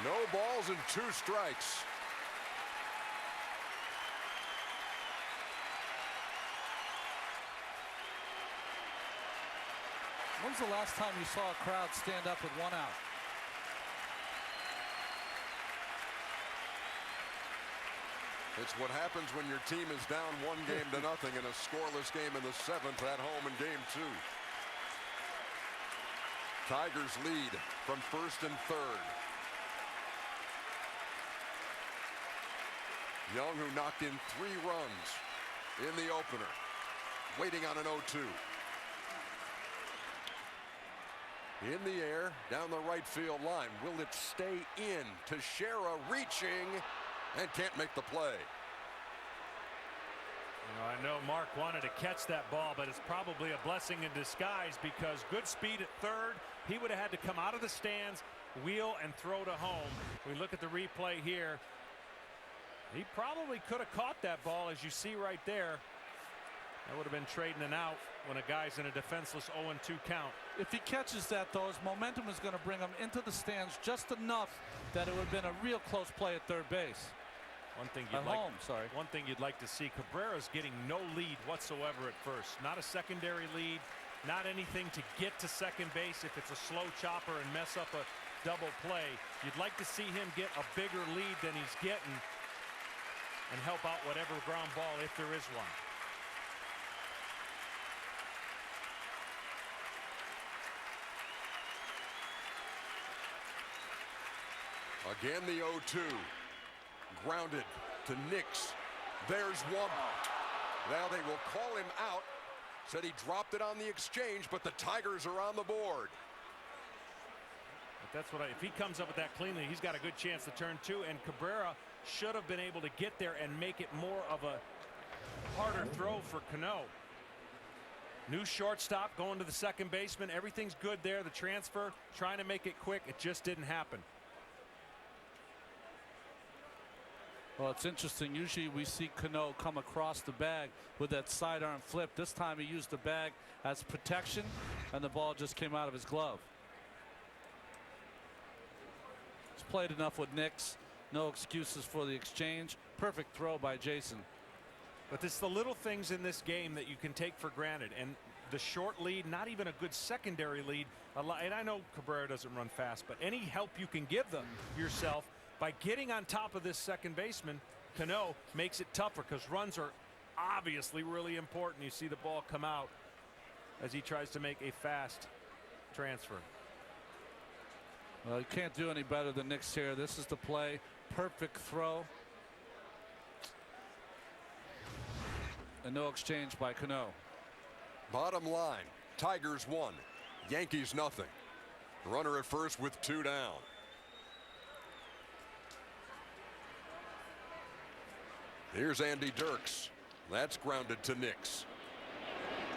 [SPEAKER 4] No balls and 2 strikes.
[SPEAKER 11] When's the last time you saw a crowd stand up with 1 out?
[SPEAKER 4] It's what happens when your team is down 1 game to nothing in a scoreless game in the 7th at home in game 2. Tigers lead from 1st and 3rd. Young, who knocked in 3 runs in the opener, waiting on an 0-2. In the air, down the right field line. Will it stay in? Teixeira reaching and can't make the play.
[SPEAKER 8] I know Mark wanted to catch that ball, but it's probably a blessing in disguise because good speed at third. He would have had to come out of the stands, wheel, and throw to home. We look at the replay here. He probably could have caught that ball, as you see right there. That would have been trading an out when a guy's in a defenseless 0-2 count.
[SPEAKER 11] If he catches that, though, his momentum is going to bring him into the stands just enough that it would have been a real close play at third base.
[SPEAKER 8] One thing you'd like to see, Cabrera's getting no lead whatsoever at first. Not a secondary lead, not anything to get to second base if it's a slow chopper and mess up a double play. You'd like to see him get a bigger lead than he's getting and help out whatever ground ball, if there is one.
[SPEAKER 4] Again, the 0-2. Grounded to Nix. There's one. Now they will call him out. Said he dropped it on the exchange, but the Tigers are on the board.
[SPEAKER 8] But that's what if he comes up with that cleanly, he's got a good chance to turn 2, and Cabrera should have been able to get there and make it more of a harder throw for Cano. New shortstop going to the second baseman. Everything's good there. The transfer, trying to make it quick. It just didn't happen.
[SPEAKER 11] Well, it's interesting. Usually we see Cano come across the bag with that sidearm flip. This time he used the bag as protection, and the ball just came out of his glove. He's played enough with Nix. No excuses for the exchange. Perfect throw by Jason.
[SPEAKER 8] But it's the little things in this game that you can take for granted. And the short lead, not even a good secondary lead. And I know Cabrera doesn't run fast, but any help you can give them yourself by getting on top of this second baseman, Cano, makes it tougher because runs are obviously really important. You see the ball come out as he tries to make a fast transfer.
[SPEAKER 11] Well, you can't do any better than Nix here. This is the play. Perfect throw. And no exchange by Cano.
[SPEAKER 4] Bottom line, Tigers 1, Yankees nothing. Runner at first with 2 down. Here's Andy Dirks. That's grounded to Nix,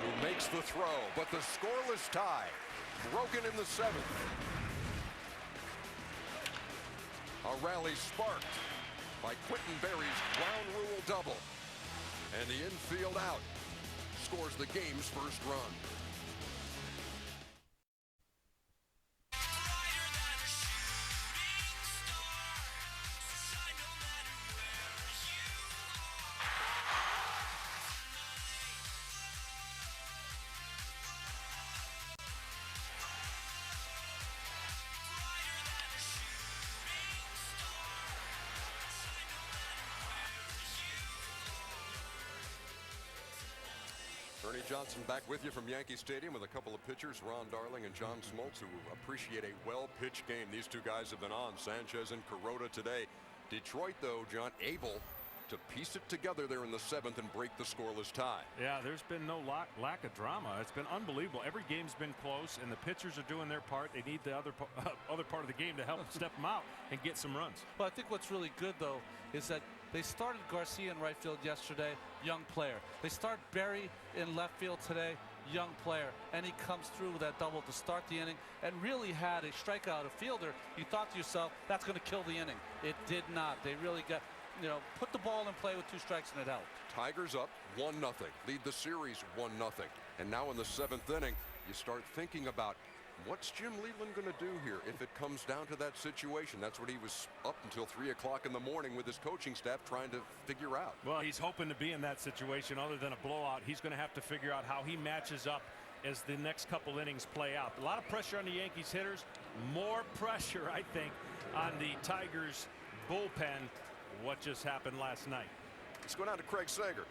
[SPEAKER 4] who makes the throw, but the scoreless tie broken in the 7th. A rally sparked by Quentin Berry's ground rule double. And the infield out scores the game's first run. Ernie Johnson back with you from Yankee Stadium with a couple of pitchers, Ron Darling and John Smoltz, who appreciate a well-pitched game. These two guys have been on, Sanchez and Kuroda today. Detroit, though, John, able to piece it together there in the 7th and break the scoreless tie.
[SPEAKER 8] Yeah, there's been no lack of drama. It's been unbelievable. Every game's been close, and the pitchers are doing their part. They need the other part of the game to help step them out and get some runs.
[SPEAKER 11] Well, I think what's really good, though, is that they started Garcia in right field yesterday, young player. They start Berry in left field today, young player. And he comes through with that double to start the inning and really had a strikeout, a fielder. You thought to yourself, that's going to kill the inning. It did not. They really got, put the ball in play with 2 strikes and it helped. Tigers up 1-0, lead the series 1-0. And now in the 7th inning, you start thinking about, what's Jim Leland going to do here if it comes down to that situation? That's what he was up until 3 o'clock in the morning with his coaching staff trying to figure out.
[SPEAKER 8] Well, he's hoping to be in that situation other than a blowout. He's going to have to figure out how he matches up as the next couple innings play out. A lot of pressure on the Yankees hitters. More pressure, I think, on the Tigers bullpen. What just happened last night?
[SPEAKER 4] Let's go down to Craig Sager.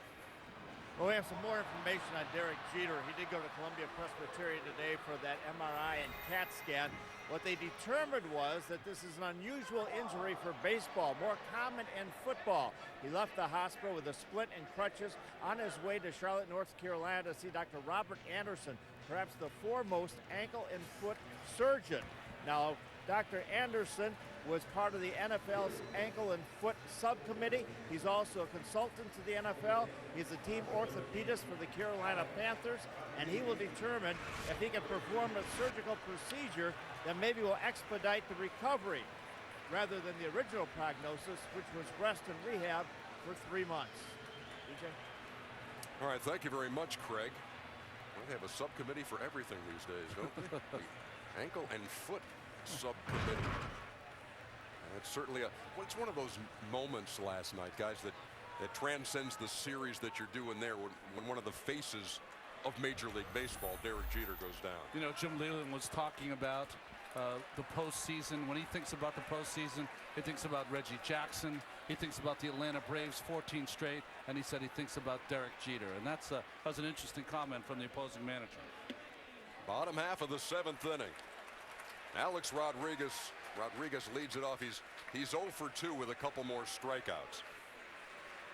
[SPEAKER 7] Well, we have some more information on Derek Jeter. He did go to Columbia Presbyterian today for that MRI and CAT scan. What they determined was that this is an unusual injury for baseball, more common in football. He left the hospital with a splint and crutches on his way to Charlotte, North Carolina to see Dr. Robert Anderson, perhaps the foremost ankle and foot surgeon. Now, Dr. Anderson was part of the NFL's ankle and foot subcommittee. He's also a consultant to the NFL. He's a team orthopedist for the Carolina Panthers, and he will determine if he can perform a surgical procedure that maybe will expedite the recovery rather than the original prognosis, which was rest and rehab for 3 months. DJ?
[SPEAKER 4] All right, thank you very much, Craig. Well, they have a subcommittee for everything these days, don't they? The ankle and foot subcommittee. It's certainly it's one of those moments last night, guys, that transcends the series that you're doing there when one of the faces of Major League Baseball, Derek Jeter, goes down.
[SPEAKER 11] Jim Leland was talking about the postseason. When he thinks about the postseason, he thinks about Reggie Jackson. He thinks about the Atlanta Braves 14 straight, and he said he thinks about Derek Jeter. And that was an interesting comment from the opposing manager.
[SPEAKER 4] Bottom half of the 7th inning. Alex Rodriguez leads it off. He's 0 for 2 with a couple more strikeouts.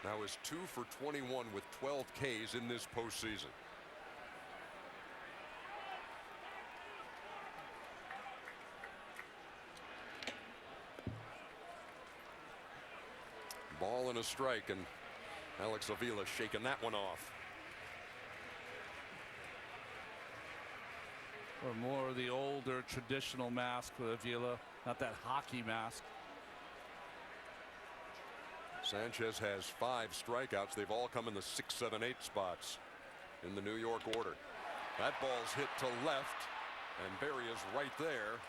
[SPEAKER 4] Now is 2 for 21 with 12 Ks in this postseason. Ball and a strike, and Alex Avila shaking that one off.
[SPEAKER 11] Or more of the older traditional mask with Avila, not that hockey mask.
[SPEAKER 4] Sanchez has 5 strikeouts. They've all come in the 6, 7, 8 spots in the New York order. That ball's hit to left, and Berry is right there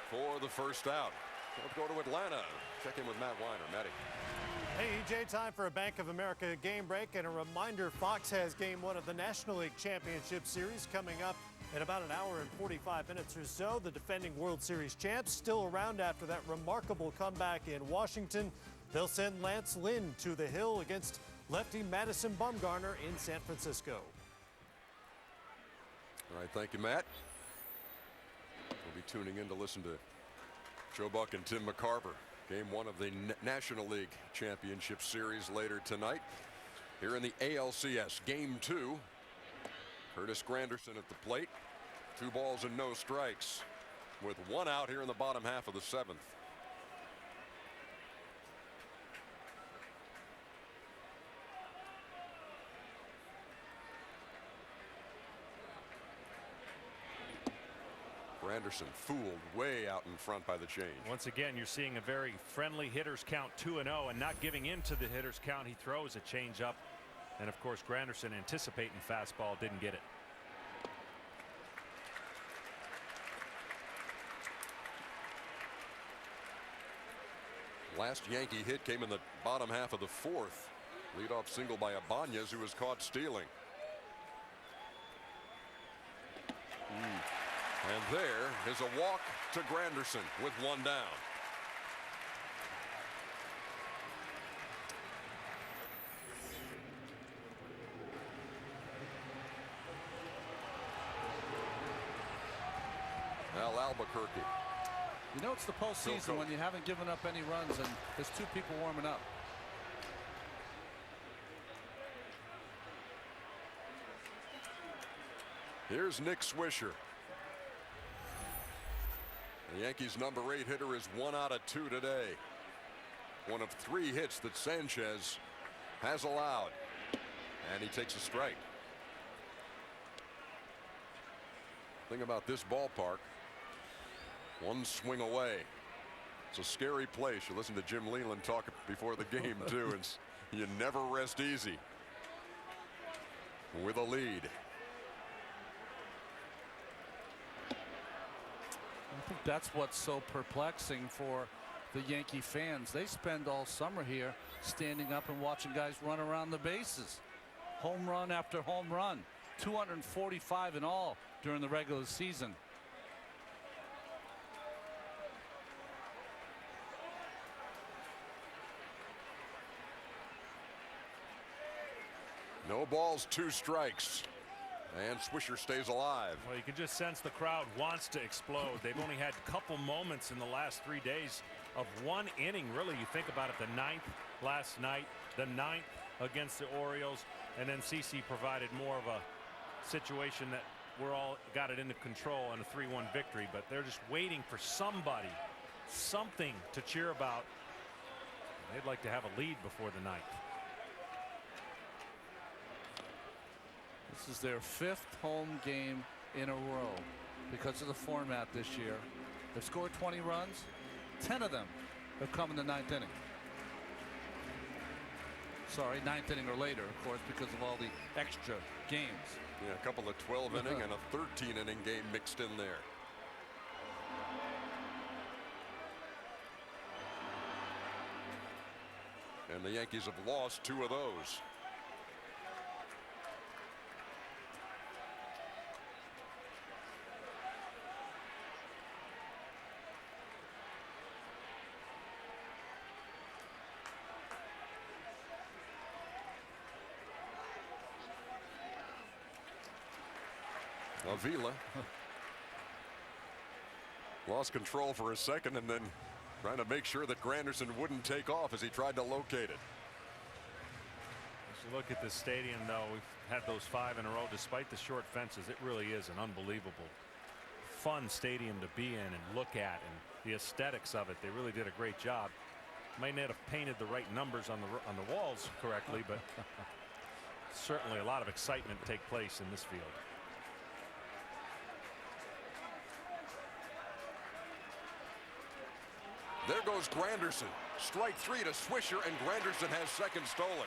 [SPEAKER 4] for the first out. Let's go to Atlanta. Check in with Matt Weiner. Matty.
[SPEAKER 12] Hey, EJ, time for a Bank of America game break, and a reminder, Fox has Game 1 of the National League Championship Series coming up in about an hour and 45 minutes or so. The defending World Series champs still around after that remarkable comeback in Washington. They'll send Lance Lynn to the hill against lefty Madison Bumgarner in San Francisco.
[SPEAKER 4] All right, thank you, Matt. We'll be tuning in to listen to Joe Buck and Tim McCarver. Game 1 of the National League Championship Series later tonight. Here in the ALCS, Game 2. Curtis Granderson at the plate. 2 balls and no strikes with 1 out here in the bottom half of the 7th. Granderson fooled way out in front by the change.
[SPEAKER 8] Once again, you're seeing a very friendly hitters count 2-0 and not giving in to the hitters count. He throws a change up, and of course Granderson anticipating fastball, didn't get it.
[SPEAKER 4] Last Yankee hit came in the bottom half of the fourth. Leadoff single by Ibanez, who was caught stealing. And there is a walk to Granderson with one down. Al Albuquerque.
[SPEAKER 11] You know, it's the postseason when you haven't given up any runs and there's two people warming up.
[SPEAKER 4] Here's Nick Swisher. The Yankees' number 8 hitter is 1 out of 2 today. One of 3 hits that Sanchez has allowed. And he takes a strike. Thing about this ballpark, one swing away. It's a scary place. You listen to Jim Leland talk before the game too, and you never rest easy with a lead.
[SPEAKER 11] I think that's what's so perplexing for the Yankee fans. They spend all summer here standing up and watching guys run around the bases. Home run after home run. 245 in all during the regular season.
[SPEAKER 4] No balls, 2 strikes. And Swisher stays alive.
[SPEAKER 8] Well, you can just sense the crowd wants to explode. They've only had a couple moments in the last 3 days of one inning. Really, you think about it, the 9th last night, the 9th against the Orioles, and then CC provided more of a situation that we're all got it into control in a 3-1 victory, but they're just waiting for somebody, something to cheer about. They'd like to have a lead before the 9th.
[SPEAKER 11] This is their 5th home game in a row because of the format this year. They've scored 20 runs. 10 of them have come in the 9th inning. Sorry, 9th inning or later, of course, because of all the extra games.
[SPEAKER 4] Yeah, a couple of 12 inning and a 13 inning game mixed in there. And the Yankees have lost 2 of those. Avila lost control for a second and then trying to make sure that Granderson wouldn't take off as he tried to locate it.
[SPEAKER 8] As you look at this stadium, though, we've had those 5 in a row despite the short fences. It really is an unbelievable fun stadium to be in and look at, and the aesthetics of it, they really did a great job. Might not have painted the right numbers on the walls correctly, but certainly a lot of excitement take place in this field.
[SPEAKER 4] There goes Granderson. Strike 3 to Swisher, and Granderson has second stolen.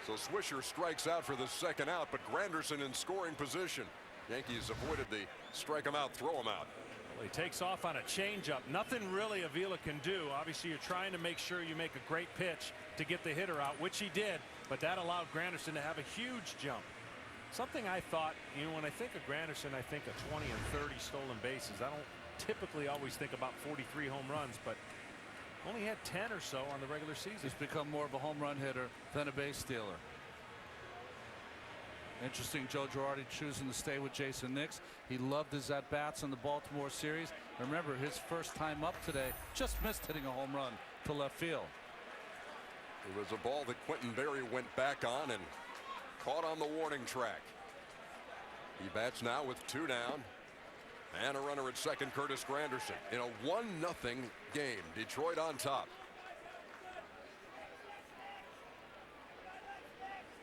[SPEAKER 4] So Swisher strikes out for the second out, but Granderson in scoring position. Yankees avoided the strike him out, throw him out.
[SPEAKER 8] Well, he takes off on a changeup. Nothing really Avila can do. Obviously, you're trying to make sure you make a great pitch to get the hitter out, which he did, but that allowed Granderson to have a huge jump. Something I thought, you know, when I think of Granderson, I think of 20 and 30 stolen bases. I don't typically always think about 43 home runs, but only had 10 or so on the regular season.
[SPEAKER 11] He's become more of a home run hitter than a base stealer. Interesting, Joe Girardi choosing to stay with Jason Nix. He loved his at-bats in the Baltimore series. Remember, his first time up today, just missed hitting a home run to left field.
[SPEAKER 4] It was a ball that Quentin Berry went back on and caught on the warning track. He bats now with 2 down and a runner at second, Curtis Granderson, in a 1-0 game. Detroit on top.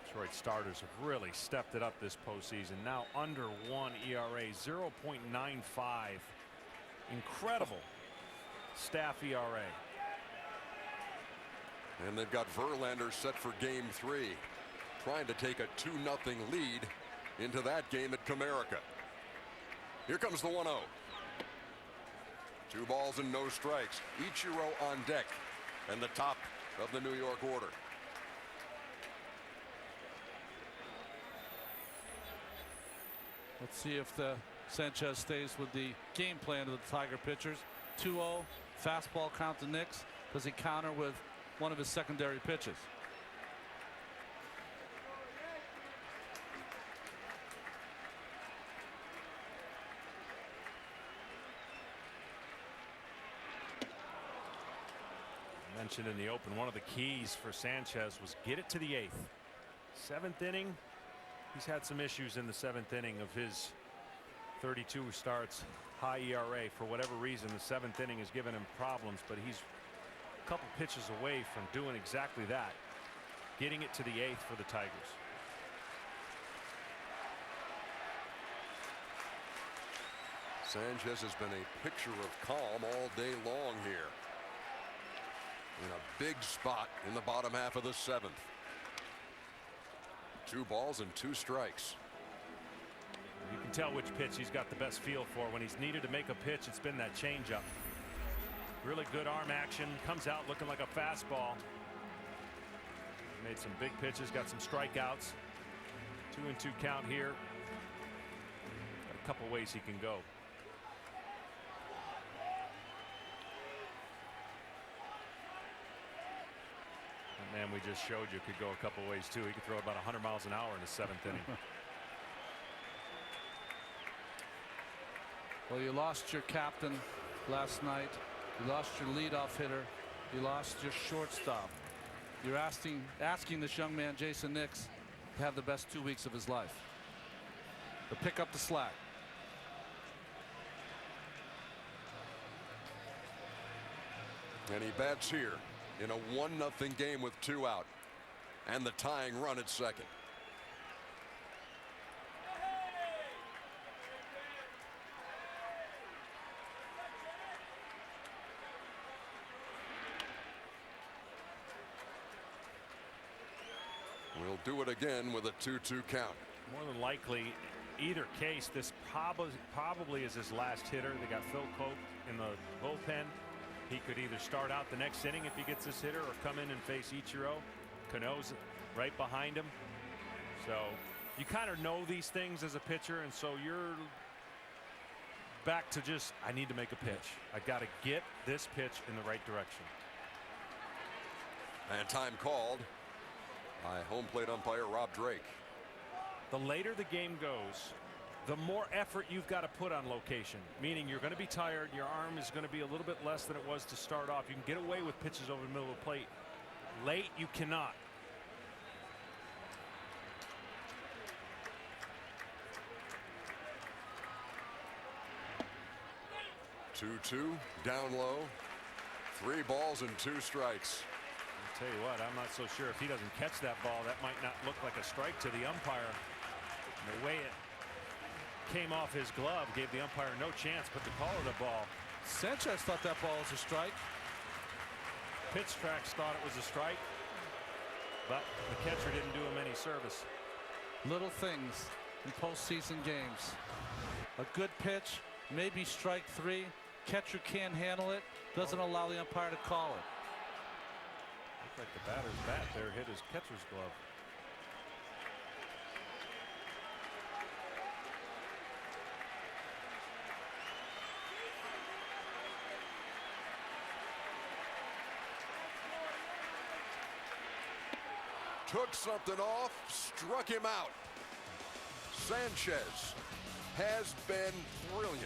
[SPEAKER 8] Detroit starters have really stepped it up this postseason. Now under 1 ERA, 0.95. Incredible staff ERA.
[SPEAKER 4] And they've got Verlander set for game 3, trying to take a 2-0 lead into that game at Comerica. Here comes the 1-0. 2 balls and no strikes. Ichiro on deck and the top of the New York order.
[SPEAKER 11] Let's see if the Sanchez stays with the game plan of the Tiger pitchers. 2-0 fastball count to Nix. Does he counter with one of his secondary pitches?
[SPEAKER 8] Mentioned in the open, one of the keys for Sanchez was get it to the 8th. 7th inning. He's had some issues in the 7th inning of his 32 starts. High ERA. For whatever reason, the 7th inning has given him problems, but he's a couple pitches away from doing exactly that. Getting it to the 8th for the Tigers.
[SPEAKER 4] Sanchez has been a picture of calm all day long here. In a big spot in the bottom half of the 7th. 2 balls and 2 strikes.
[SPEAKER 8] You can tell which pitch he's got the best feel for. When he's needed to make a pitch, it's been that changeup. Really good arm action. Comes out looking like a fastball. Made some big pitches, got some strikeouts. 2-2 count here. Got a couple ways he can go. That man we just showed you could go a couple ways too. He could throw about 100 miles an hour in the 7th inning.
[SPEAKER 11] Well, you lost your captain last night. You lost your leadoff hitter. You lost your shortstop. You're asking this young man, Jason Nix, to have the best 2 weeks of his life. To pick up the slack.
[SPEAKER 4] And he bats here in a 1-0 game with 2 out. And the tying run at second. We'll do it again with a 2-2 count.
[SPEAKER 8] More than likely, either case, this probably is his last hitter. They got Phil Cope in the bullpen. He could either start out the next inning if he gets this hitter or come in and face Ichiro. Cano's right behind him. So you kind of know these things as a pitcher, and so you're back to just, I need to make a pitch. I got to get this pitch in the right direction.
[SPEAKER 4] And time called by home plate umpire Rob Drake.
[SPEAKER 8] The later the game goes, the more effort you've got to put on location, meaning you're going to be tired. Your arm is going to be a little bit less than it was to start off. You can get away with pitches over the middle of the plate. Late, you cannot.
[SPEAKER 4] Two, down low. 3 balls and 2 strikes.
[SPEAKER 8] I'll tell you what, I'm not so sure if he doesn't catch that ball, that might not look like a strike to the umpire. And the way it came off his glove gave the umpire no chance but to call it a ball.
[SPEAKER 11] Sanchez thought that ball was a strike.
[SPEAKER 8] Pitch tracks thought it was a strike, but the catcher didn't do him any service.
[SPEAKER 11] Little things in postseason games. A good pitch, maybe strike 3. Catcher can't handle it, doesn't allow the umpire to call it.
[SPEAKER 8] Looked like the batter's bat there hit his catcher's glove.
[SPEAKER 4] Took something off, struck him out. Sanchez has been brilliant.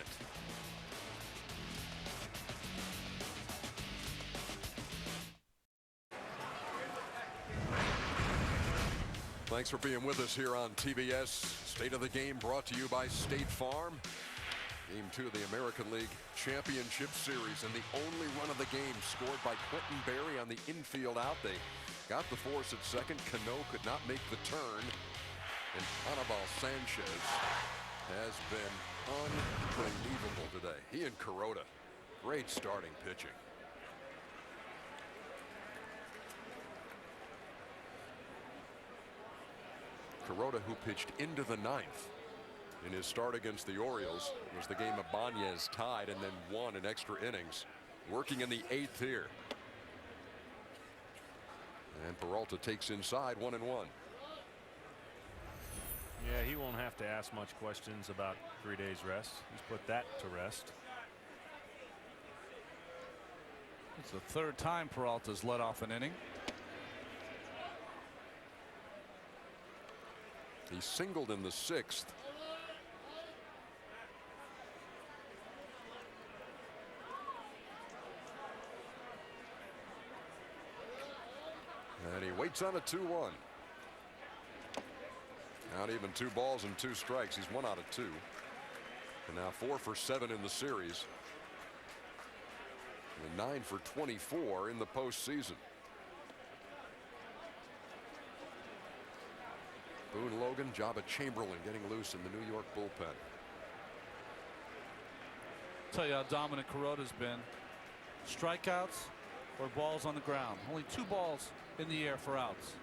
[SPEAKER 4] Thanks for being with us here on TBS. State of the Game brought to you by State Farm. Game 2 of the American League Championship Series, and the only run of the game scored by Quentin Berry on the infield out. They got the force at second. Cano could not make the turn. And Anibal Sanchez has been unbelievable today. He and Kuroda, great starting pitching. Kuroda, who pitched into the ninth in his start against the Orioles, it was the game Ibanez tied and then won in extra innings, working in the eighth here. And Peralta takes inside 1-1.
[SPEAKER 8] Yeah, he won't have to ask much questions about 3 days rest. He's put that to rest.
[SPEAKER 11] It's the third time Peralta's led off an inning.
[SPEAKER 4] He singled in the sixth. And he waits on a 2-1. Not even 2 balls and 2 strikes. He's 1 out of 2. And now 4 for 7 in the series. And 9 for 24 in the postseason. Boone Logan, Jabba Chamberlain getting loose in the New York bullpen.
[SPEAKER 11] Tell you how dominant Kuroda's been. Strikeouts or balls on the ground. Only 2 balls in the air for outs.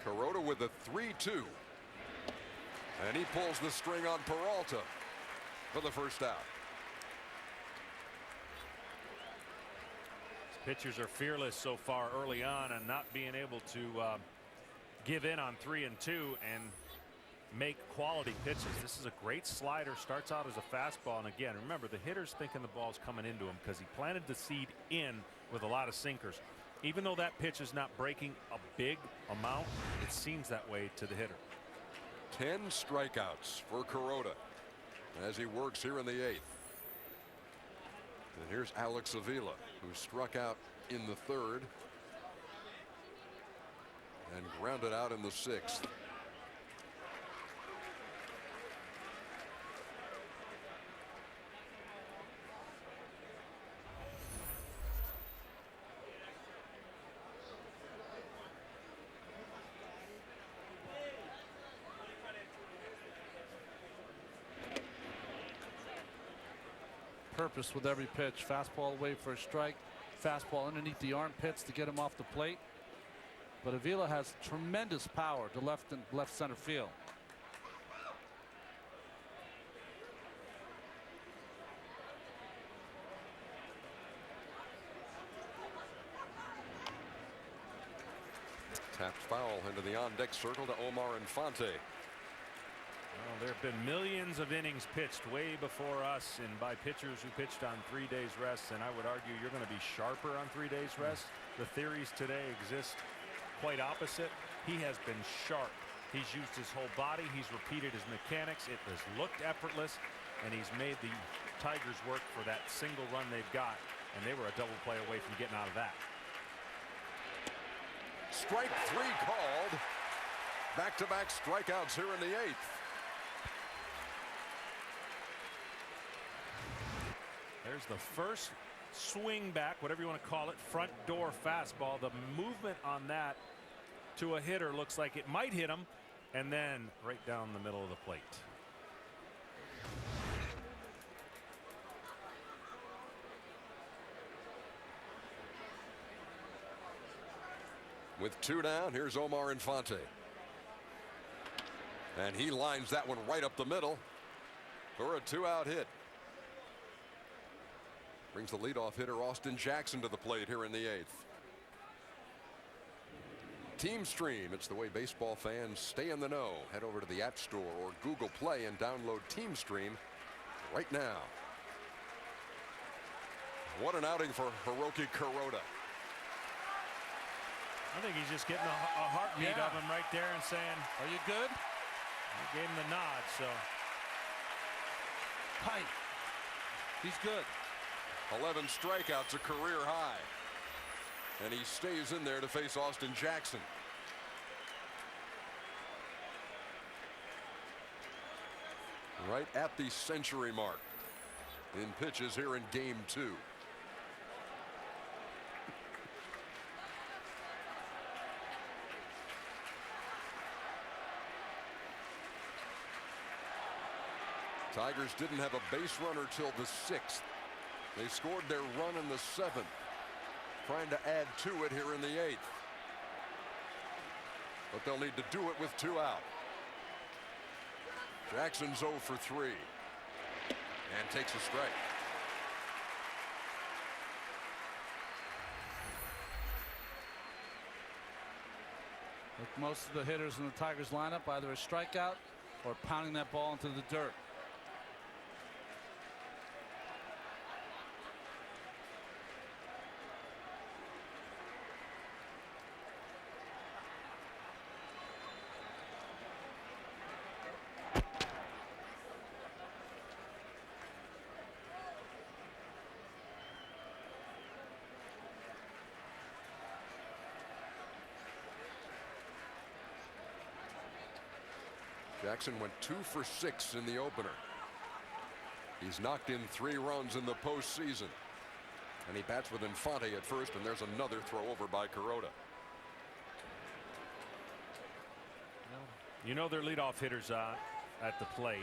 [SPEAKER 4] Kuroda with a 3-2. And he pulls the string on Peralta for the first out.
[SPEAKER 8] Pitchers are fearless so far early on and not being able to give in on 3 and 2 and make quality pitches. This is a great slider. Starts out as a fastball. And again, remember, the hitter's thinking the ball's coming into him because he planted the seed in with a lot of sinkers. Even though that pitch is not breaking a big amount, it seems that way to the hitter.
[SPEAKER 4] 10 strikeouts for Kuroda as he works here in the 8th. And here's Alex Avila, who struck out in the 3rd and grounded out in the 6th.
[SPEAKER 11] Purpose with every pitch. Fastball away for a strike. Fastball underneath the armpits to get him off the plate. But Avila has tremendous power to left and left center field.
[SPEAKER 4] Tapped foul into the on-deck circle to Omar Infante.
[SPEAKER 8] Well, there have been millions of innings pitched way before us and by pitchers who pitched on 3 days rest, and I would argue you're going to be sharper on 3 days rest. The theories today exist quite opposite. He has been sharp. He's used his whole body. He's repeated his mechanics. It has looked effortless, and he's made the Tigers work for that single run they've got, and they were a double play away from getting out of that.
[SPEAKER 4] Strike 3 called. Back-to-back strikeouts here in the 8th.
[SPEAKER 8] There's the first swing back, whatever you want to call it, front door fastball. The movement on that to a hitter looks like it might hit him, and then right down the middle of the plate.
[SPEAKER 4] With 2 down, here's Omar Infante. And he lines that one right up the middle for a 2-out hit. Brings the leadoff hitter Austin Jackson to the plate here in the 8th. Team Stream, it's the way baseball fans stay in the know. Head over to the App Store or Google Play and download Team Stream right now. What an outing for Hiroki Kuroda.
[SPEAKER 8] I think he's just getting a heartbeat of him right there and saying,
[SPEAKER 11] "Are you good?"
[SPEAKER 8] He gave him the nod, so.
[SPEAKER 11] Hi. He's good.
[SPEAKER 4] 11 strikeouts, a career high. And he stays in there to face Austin Jackson. right at the century mark in pitches here in game 2. Tigers didn't have a base runner till the 6th. They scored their run in the 7th. Trying to add to it here in the 8th. But they'll need to do it with 2 out. Jackson's 0 for 3. And takes a strike.
[SPEAKER 11] With most of the hitters in the Tigers lineup, either a strikeout or pounding that ball into the dirt.
[SPEAKER 4] Jackson went 2 for 6 in the opener. He's knocked in 3 runs in the postseason. And he bats with Infante at first, and there's another throw over by Kuroda.
[SPEAKER 8] You know their leadoff hitters at the plate.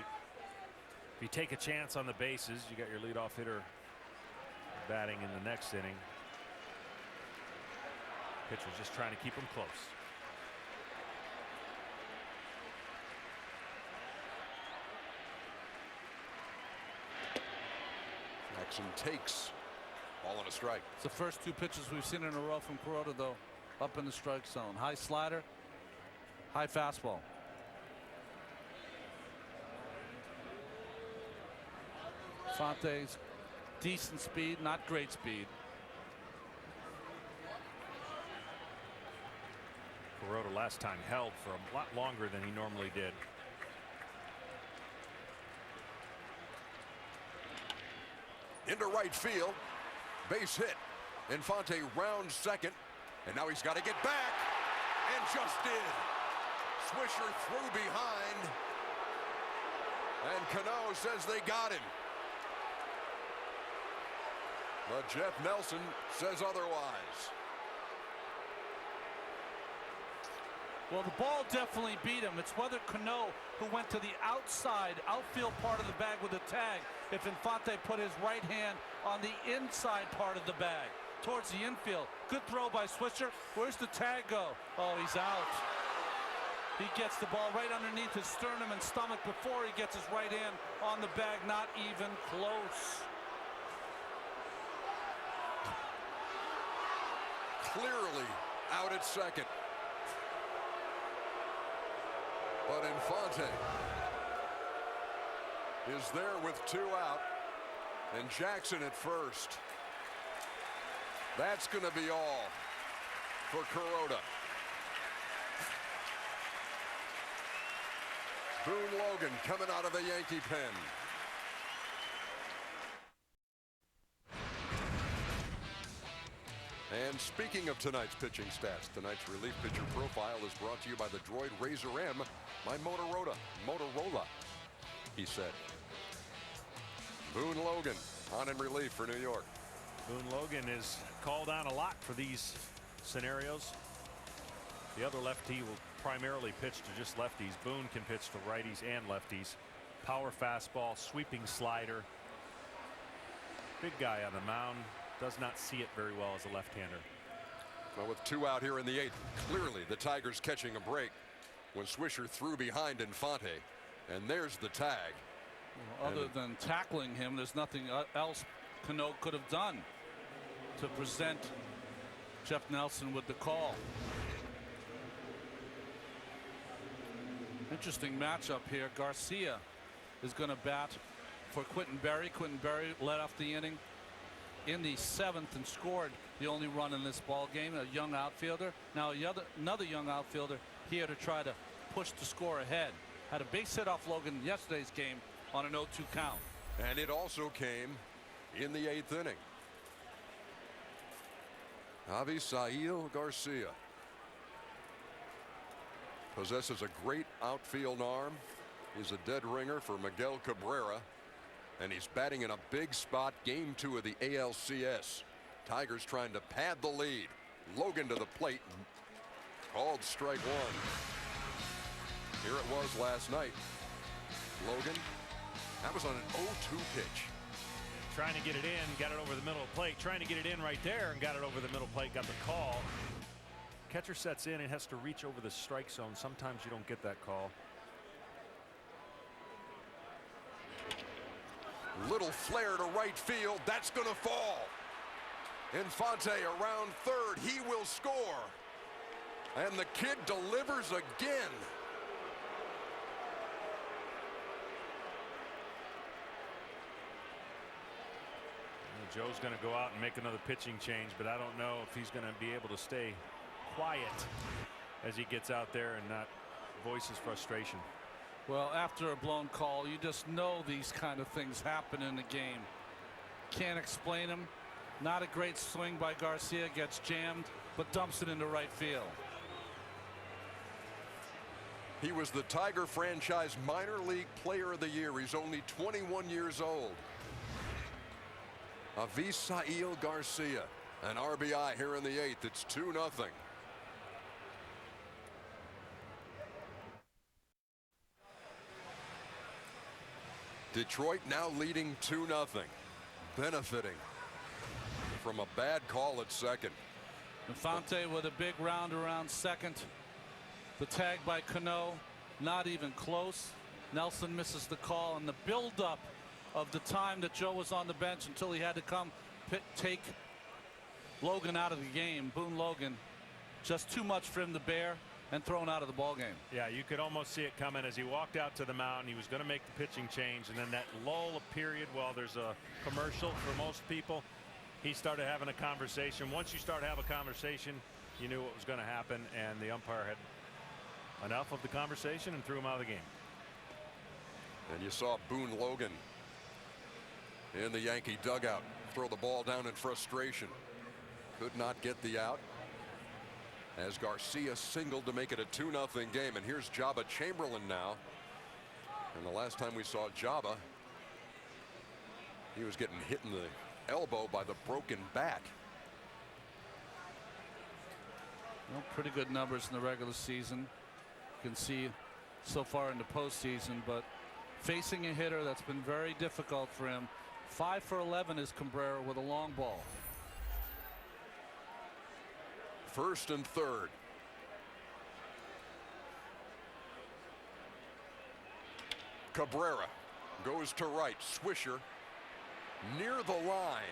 [SPEAKER 8] If you take a chance on the bases, you got your leadoff hitter batting in the next inning. Pitcher's just trying to keep him close.
[SPEAKER 4] Jackson takes. Ball on a strike.
[SPEAKER 11] It's the first 2 pitches we've seen in a row from Kuroda, though, up in the strike zone. High slider, high fastball. Infante's decent speed, not great speed.
[SPEAKER 8] Kuroda last time held for a lot longer than he normally did.
[SPEAKER 4] Into right field. Base hit. Infante rounds second. And now he's got to get back. And just did. Swisher threw behind. And Cano says they got him. But Jeff Nelson says otherwise.
[SPEAKER 11] Well, the ball definitely beat him. It's whether Cano, who went to the outside outfield part of the bag with a tag, if Infante put his right hand on the inside part of the bag towards the infield. Good throw by Swisher. Where's the tag go? Oh, he's out. He gets the ball right underneath his sternum and stomach before he gets his right hand on the bag. Not even close.
[SPEAKER 4] Clearly out at second. But Infante is there with 2 out, and Jackson at first. That's going to be all for Kuroda. Boone Logan coming out of the Yankee pen. And speaking of tonight's pitching stats, tonight's relief pitcher profile is brought to you by the Droid Razor M by Motorola, he said. Boone Logan on in relief for New York.
[SPEAKER 8] Boone Logan is called on a lot for these scenarios. The other lefty will primarily pitch to just lefties. Boone can pitch to righties and lefties. Power fastball, sweeping slider. Big guy on the mound. Does not see it very well as a left-hander.
[SPEAKER 4] Well, with 2 out here in the 8th, clearly the Tigers catching a break when Swisher threw behind Infante. And there's the tag.
[SPEAKER 11] Well, other than tackling him, there's nothing else Cano could have done to present Jeff Nelson with the call. Interesting matchup here. Garcia is going to bat for Quentin Berry. Quentin Berry led off the inning in the 7th and scored the only run in this ball game. A young outfielder. Now another young outfielder here to try to push the score ahead. Had a base hit off Logan yesterday's game on an 0-2 count.
[SPEAKER 4] And it also came in the 8th inning. Avisail Garcia possesses a great outfield arm is a dead ringer for Miguel Cabrera, and he's batting in a big spot. Game 2 of the ALCS. Tigers trying to pad the lead. Logan to the plate. Called strike 1. Here it was last night. Logan, that was on an 0-2 pitch.
[SPEAKER 8] Trying to get it in, got it over the middle of the plate. Trying to get it in right there and got it over the middle plate, got the call. Catcher sets in and has to reach over the strike zone. Sometimes you don't get that call.
[SPEAKER 4] Little flare to right field. That's going to fall. Infante around third. He will score. And the kid delivers again.
[SPEAKER 8] Joe's going to go out and make another pitching change, but I don't know if he's going to be able to stay quiet as he gets out there and not voice his frustration.
[SPEAKER 11] Well, after a blown call, you just know these kind of things happen in the game. Can't explain them. Not a great swing by Garcia, gets jammed, but dumps it into right field.
[SPEAKER 4] He was the Tiger franchise minor league player of the year. He's only 21 years old. Avisail Garcia, an RBI here in the 8th. It's 2-0. Detroit now leading 2-0, benefiting from a bad call at second.
[SPEAKER 11] Infante with a big round around second. The tag by Cano, not even close. Nelson misses the call, and the buildup of the time that Joe was on the bench until he had to come take Logan out of the game. Boone Logan, just too much for him to bear, and thrown out of the ball game.
[SPEAKER 8] Yeah, you could almost see it coming as he walked out to the mound. He was going to make the pitching change, and then that lull period, well, there's a commercial for most people. He started having a conversation. Once you start to have a conversation, you knew what was going to happen, and the umpire had enough of the conversation and threw him out of the game.
[SPEAKER 4] And you saw Boone Logan in the Yankee dugout throw the ball down in frustration. Could not get the out as Garcia singled to make it a 2-0 game. And here's Jabba Chamberlain now. And the last time we saw Jabba, he was getting hit in the elbow by the broken bat.
[SPEAKER 11] Well, pretty good numbers in the regular season. You can see so far in the postseason, but facing a hitter that's been very difficult for him. 5 for 11 is Cabrera with a long ball.
[SPEAKER 4] First and third. Cabrera goes to right. Swisher near the line,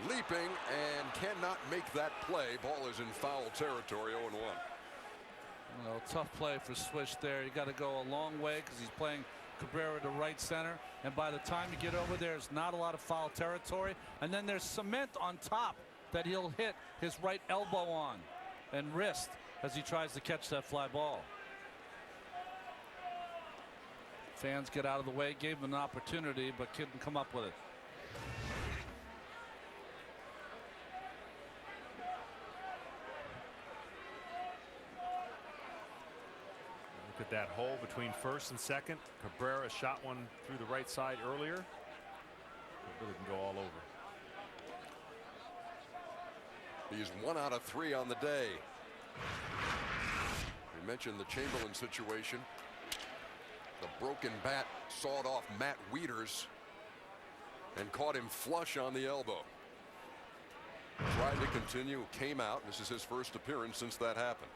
[SPEAKER 4] leaping, and cannot make that play. Ball is in foul territory. 0-1.
[SPEAKER 11] Well, tough play for Swish there. You got to go a long way because he's playing Cabrera to right center, and by the time you get over there, there's not a lot of foul territory, and then there's cement on top that he'll hit his right elbow on and wrist as he tries to catch that fly ball. Fans get out of the way, gave him an opportunity, but couldn't come up with it.
[SPEAKER 8] Look at that hole between first and second. Cabrera shot one through the right side earlier. It really can go all over.
[SPEAKER 4] He's 1 out of 3 on the day. We mentioned the Chamberlain situation. The broken bat sawed off Matt Wieters and caught him flush on the elbow. Tried to continue, came out. This is his first appearance since that happened.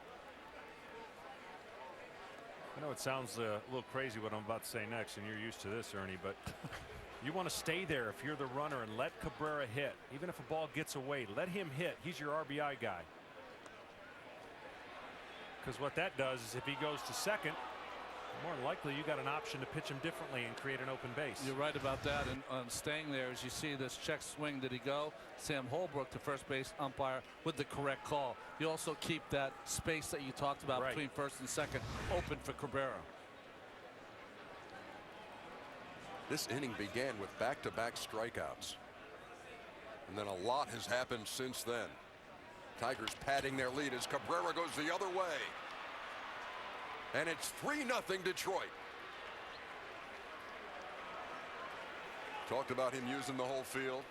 [SPEAKER 8] I know it sounds a little crazy what I'm about to say next, and you're used to this, Ernie, but you want to stay there if you're the runner and let Cabrera hit. Even if a ball gets away, let him hit. He's your RBI guy. Because what that does is if he goes to second, more than likely you got an option to pitch him differently and create an open base.
[SPEAKER 11] You're right about that, and staying there as you see this check swing. Did he go? Sam Holbrook, the first base umpire, with the correct call. You also keep that space that you talked about between first and second open for Cabrera.
[SPEAKER 4] This inning began with back-to-back strikeouts, and then a lot has happened since then. Tigers padding their lead as Cabrera goes the other way. And it's 3-0 Detroit. Talked about him using the whole field.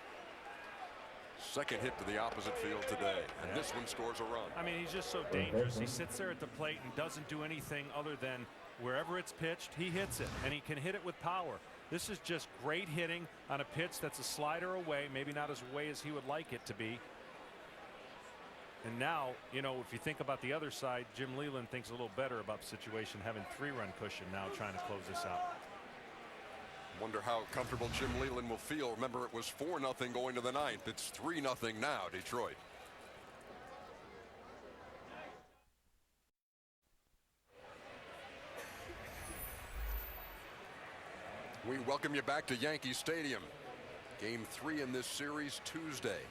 [SPEAKER 4] Second hit to the opposite field today, and this one scores a run.
[SPEAKER 8] I mean, he's just so dangerous. He sits there at the plate and doesn't do anything other than wherever it's pitched, he hits it, and he can hit it with power. This is just great hitting on a pitch that's a slider away, maybe not as away as he would like it to be. And now, you know, if you think about the other side, Jim Leyland thinks a little better about the situation, having 3-run cushion now trying to close this out.
[SPEAKER 4] Wonder how comfortable Jim Leyland will feel. Remember, it was 4-0 going to the ninth. It's 3-0 now, Detroit. We welcome you back to Yankee Stadium. Game 3 in this series Tuesday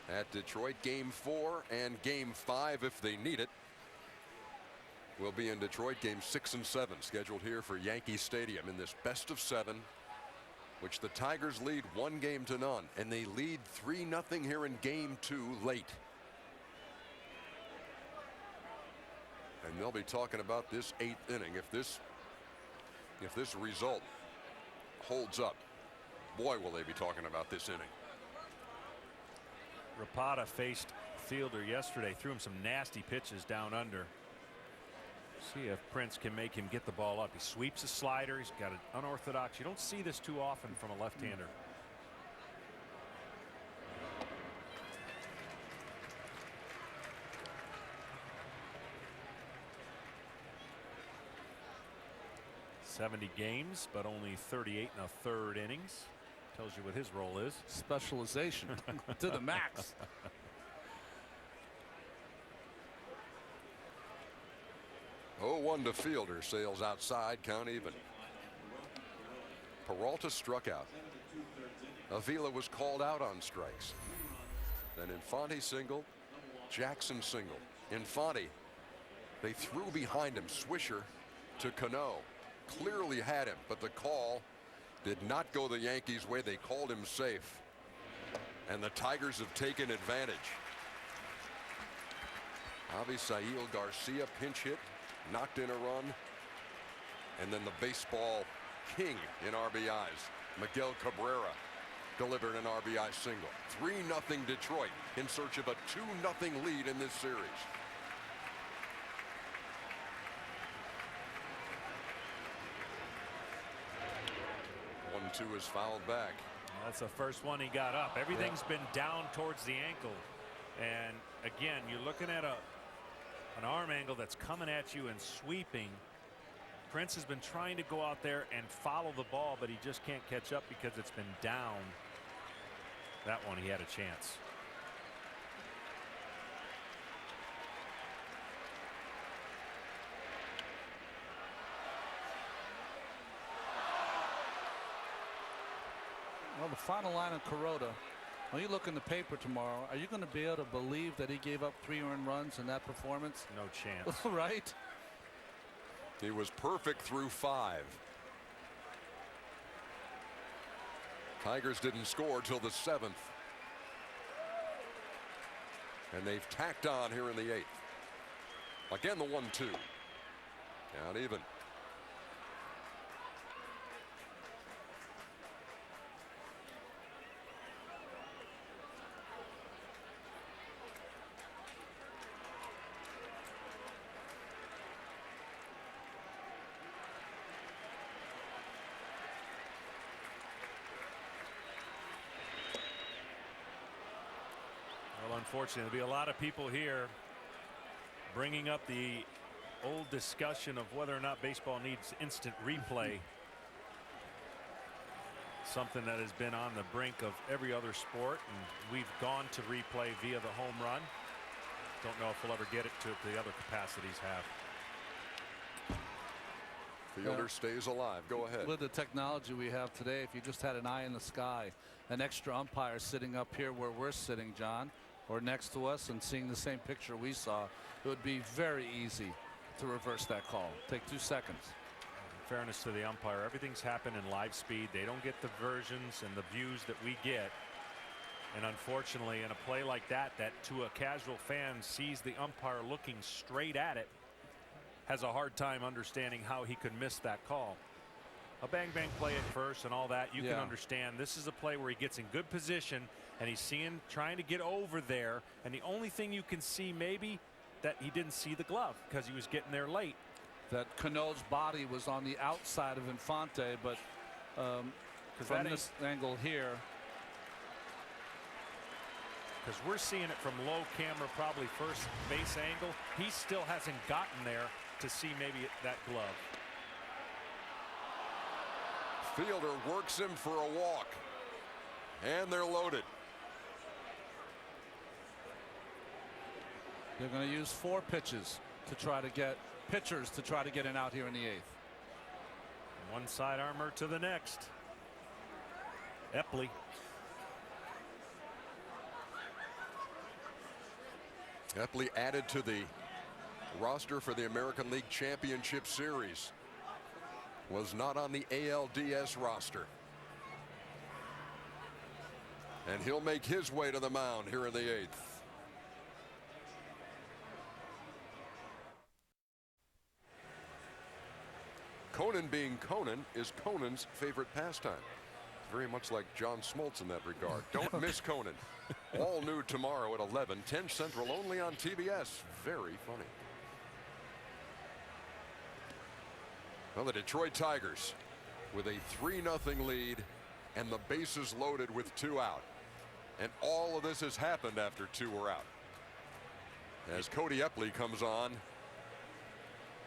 [SPEAKER 4] at Detroit. Game 4 and Game 5 if they need it. We'll be in Detroit. Game 6 and 7 scheduled here for Yankee Stadium in this best of 7. Which the Tigers lead 1-0 and they lead 3-0 here in Game 2 late. And they'll be talking about this 8th inning if this result holds up. Boy, will they be talking about this inning.
[SPEAKER 8] Rapata faced Fielder yesterday, threw him some nasty pitches down under. See if Prince can make him get the ball up. He sweeps a slider. He's got an unorthodox. You don't see this too often from a left-hander. .70 games, but only 38 1/3 innings. Tells you what his role is.
[SPEAKER 11] Specialization to the max.
[SPEAKER 4] 0-1 to Fielder. Sails outside. Count even. Peralta struck out. Avila was called out on strikes. Then Infante singled. Jackson singled. Infante, they threw behind him. Swisher to Cano. Clearly had him, but the call did not go the Yankees' way. They called him safe. And the Tigers have taken advantage. Avisail Garcia pinch hit. Knocked in a run. And then the baseball king in RBIs, Miguel Cabrera, delivered an RBI single. 3-0 Detroit in search of a 2-0 lead in this series. 1-2 is fouled back.
[SPEAKER 8] That's the first one he got up. Everything's been down towards the ankle. And again, you're looking at an arm angle that's coming at you and sweeping. Prince has been trying to go out there and follow the ball, but he just can't catch up because it's been down. That one he had a chance.
[SPEAKER 11] Well, the final line of Kuroda. When you look in the paper tomorrow, are you going to be able to believe that he gave up 3 earned runs in that performance?
[SPEAKER 8] No chance.
[SPEAKER 11] Right?
[SPEAKER 4] He was perfect through 5. Tigers didn't score till the 7th. And they've tacked on here in the 8th. Again, the 1-2. Count even.
[SPEAKER 8] Unfortunately, there'll be a lot of people here bringing up the old discussion of whether or not baseball needs instant replay. Something that has been on the brink of every other sport, and we've gone to replay via the home run. Don't know if we'll ever get it to the other capacities have.
[SPEAKER 4] Fielder stays alive. Go ahead.
[SPEAKER 11] With the technology we have today, if you just had an eye in the sky, an extra umpire sitting up here where we're sitting, John, or next to us, and seeing the same picture we saw, it would be very easy to reverse that call. Take 2 seconds.
[SPEAKER 8] In fairness to the umpire, everything's happened in live speed. They don't get the versions and the views that we get. And unfortunately, in a play like that, that to a casual fan sees the umpire looking straight at it, has a hard time understanding how he could miss that call. a bang-bang play at first and all that, you can understand. This is a play where he gets in good position, and he's trying to get over there. And the only thing you can see maybe that he didn't see the glove because he was getting there late.
[SPEAKER 11] That Cano's body was on the outside of Infante, but from this angle here.
[SPEAKER 8] Because we're seeing it from low camera, probably first base angle. He still hasn't gotten there to see maybe that glove.
[SPEAKER 4] Fielder works him for a walk. And they're loaded.
[SPEAKER 11] They're going to use 4 pitches to try to get an out here in the 8th.
[SPEAKER 8] One side armor to the next. Epley.
[SPEAKER 4] Epley added to the roster for the American League Championship Series. Was not on the ALDS roster. And he'll make his way to the mound here in the 8th. Conan being Conan is Conan's favorite pastime. Very much like John Smoltz in that regard. Don't miss Conan. All new tomorrow at 11, 10 Central, only on TBS. Very funny. Well, the Detroit Tigers with a 3-0 lead and the bases loaded with 2 out. And all of this has happened after 2 were out. As Cody Epley comes on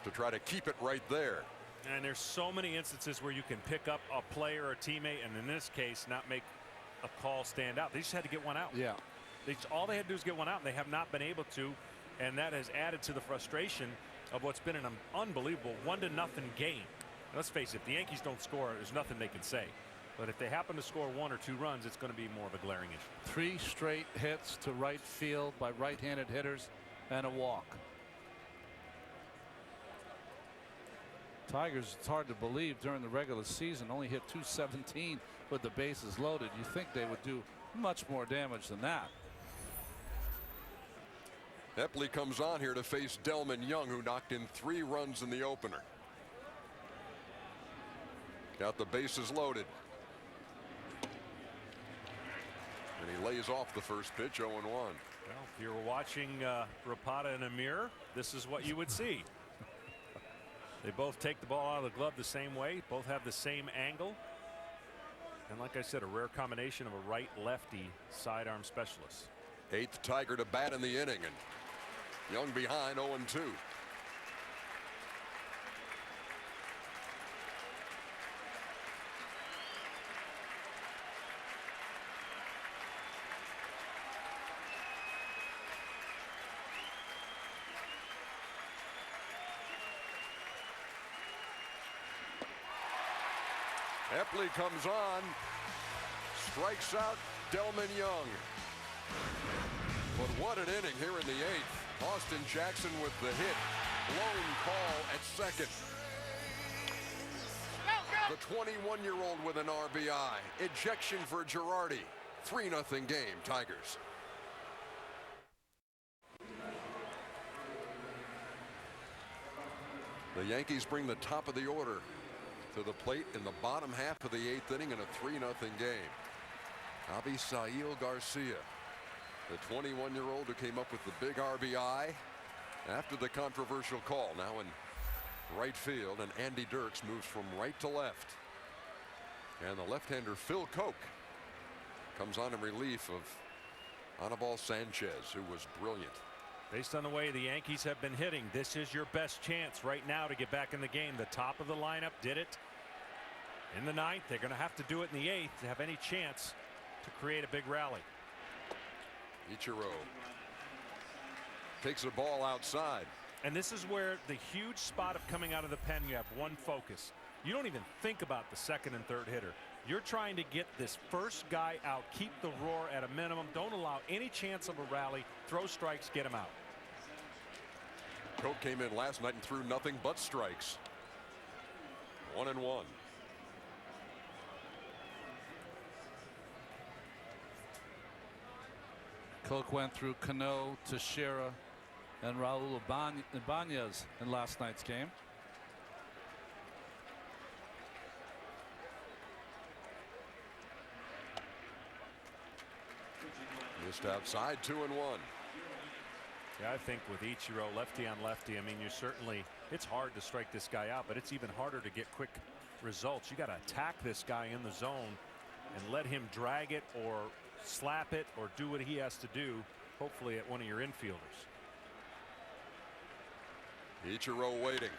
[SPEAKER 4] to try to keep it right there.
[SPEAKER 8] And there's so many instances where you can pick up a player or a teammate, and in this case, not make a call stand out. They just had to get one out.
[SPEAKER 11] Yeah.
[SPEAKER 8] All they had to do is get one out, and they have not been able to. And that has added to the frustration of what's been an unbelievable 1-0 game. And let's face it, if the Yankees don't score, there's nothing they can say. But if they happen to score 1 or 2 runs, it's going to be more of a glaring issue.
[SPEAKER 11] 3 straight hits to right field by right-handed hitters and a walk. Tigers, it's hard to believe, during the regular season only hit .217 with the bases loaded. You think they would do much more damage than that.
[SPEAKER 4] Epley comes on here to face Delman Young, who knocked in 3 runs in the opener. Got the bases loaded. And he lays off the first pitch, 0-1.
[SPEAKER 8] Well, if you're watching Rapata in a mirror, this is what you would see. They both take the ball out of the glove the same way. Both have the same angle. And like I said, a rare combination of a right-lefty sidearm specialist.
[SPEAKER 4] 8th Tiger to bat in the inning, and Young behind 0-2. Epley comes on, strikes out Delman Young. But what an inning here in the 8th. Austin Jackson with the hit. Blown call at second. The 21-year-old with an RBI. Ejection for Girardi. 3-0 game, Tigers. The Yankees bring the top of the order to the plate in the bottom half of the 8th inning in a 3-0 game. Abisail Garcia, the 21-year-old who came up with the big RBI after the controversial call, now in right field, and Andy Dirks moves from right to left. And the left-hander Phil Koch comes on in relief of Anibal Sanchez, who was brilliant.
[SPEAKER 8] Based on the way the Yankees have been hitting, this is your best chance right now to get back in the game. The top of the lineup did it in the 9th. They're going to have to do it in the 8th to have any chance to create a big rally.
[SPEAKER 4] Ichiro takes the ball outside.
[SPEAKER 8] And this is where the huge spot of coming out of the pen, you have one focus. You don't even think about the 2nd and 3rd hitter. You're trying to get this first guy out, keep the roar at a minimum. Don't allow any chance of a rally. Throw strikes, get him out.
[SPEAKER 4] Koch came in last night and threw nothing but strikes. 1-1.
[SPEAKER 11] Koch went through Cano, Teixeira, and Raul Ibanez in last night's game.
[SPEAKER 4] Just outside 2-1.
[SPEAKER 8] Yeah, I think with Ichiro lefty on lefty, I mean, it's hard to strike this guy out, but it's even harder to get quick results. You got to attack this guy in the zone and let him drag it or slap it or do what he has to do, hopefully at one of your infielders.
[SPEAKER 4] Ichiro waiting.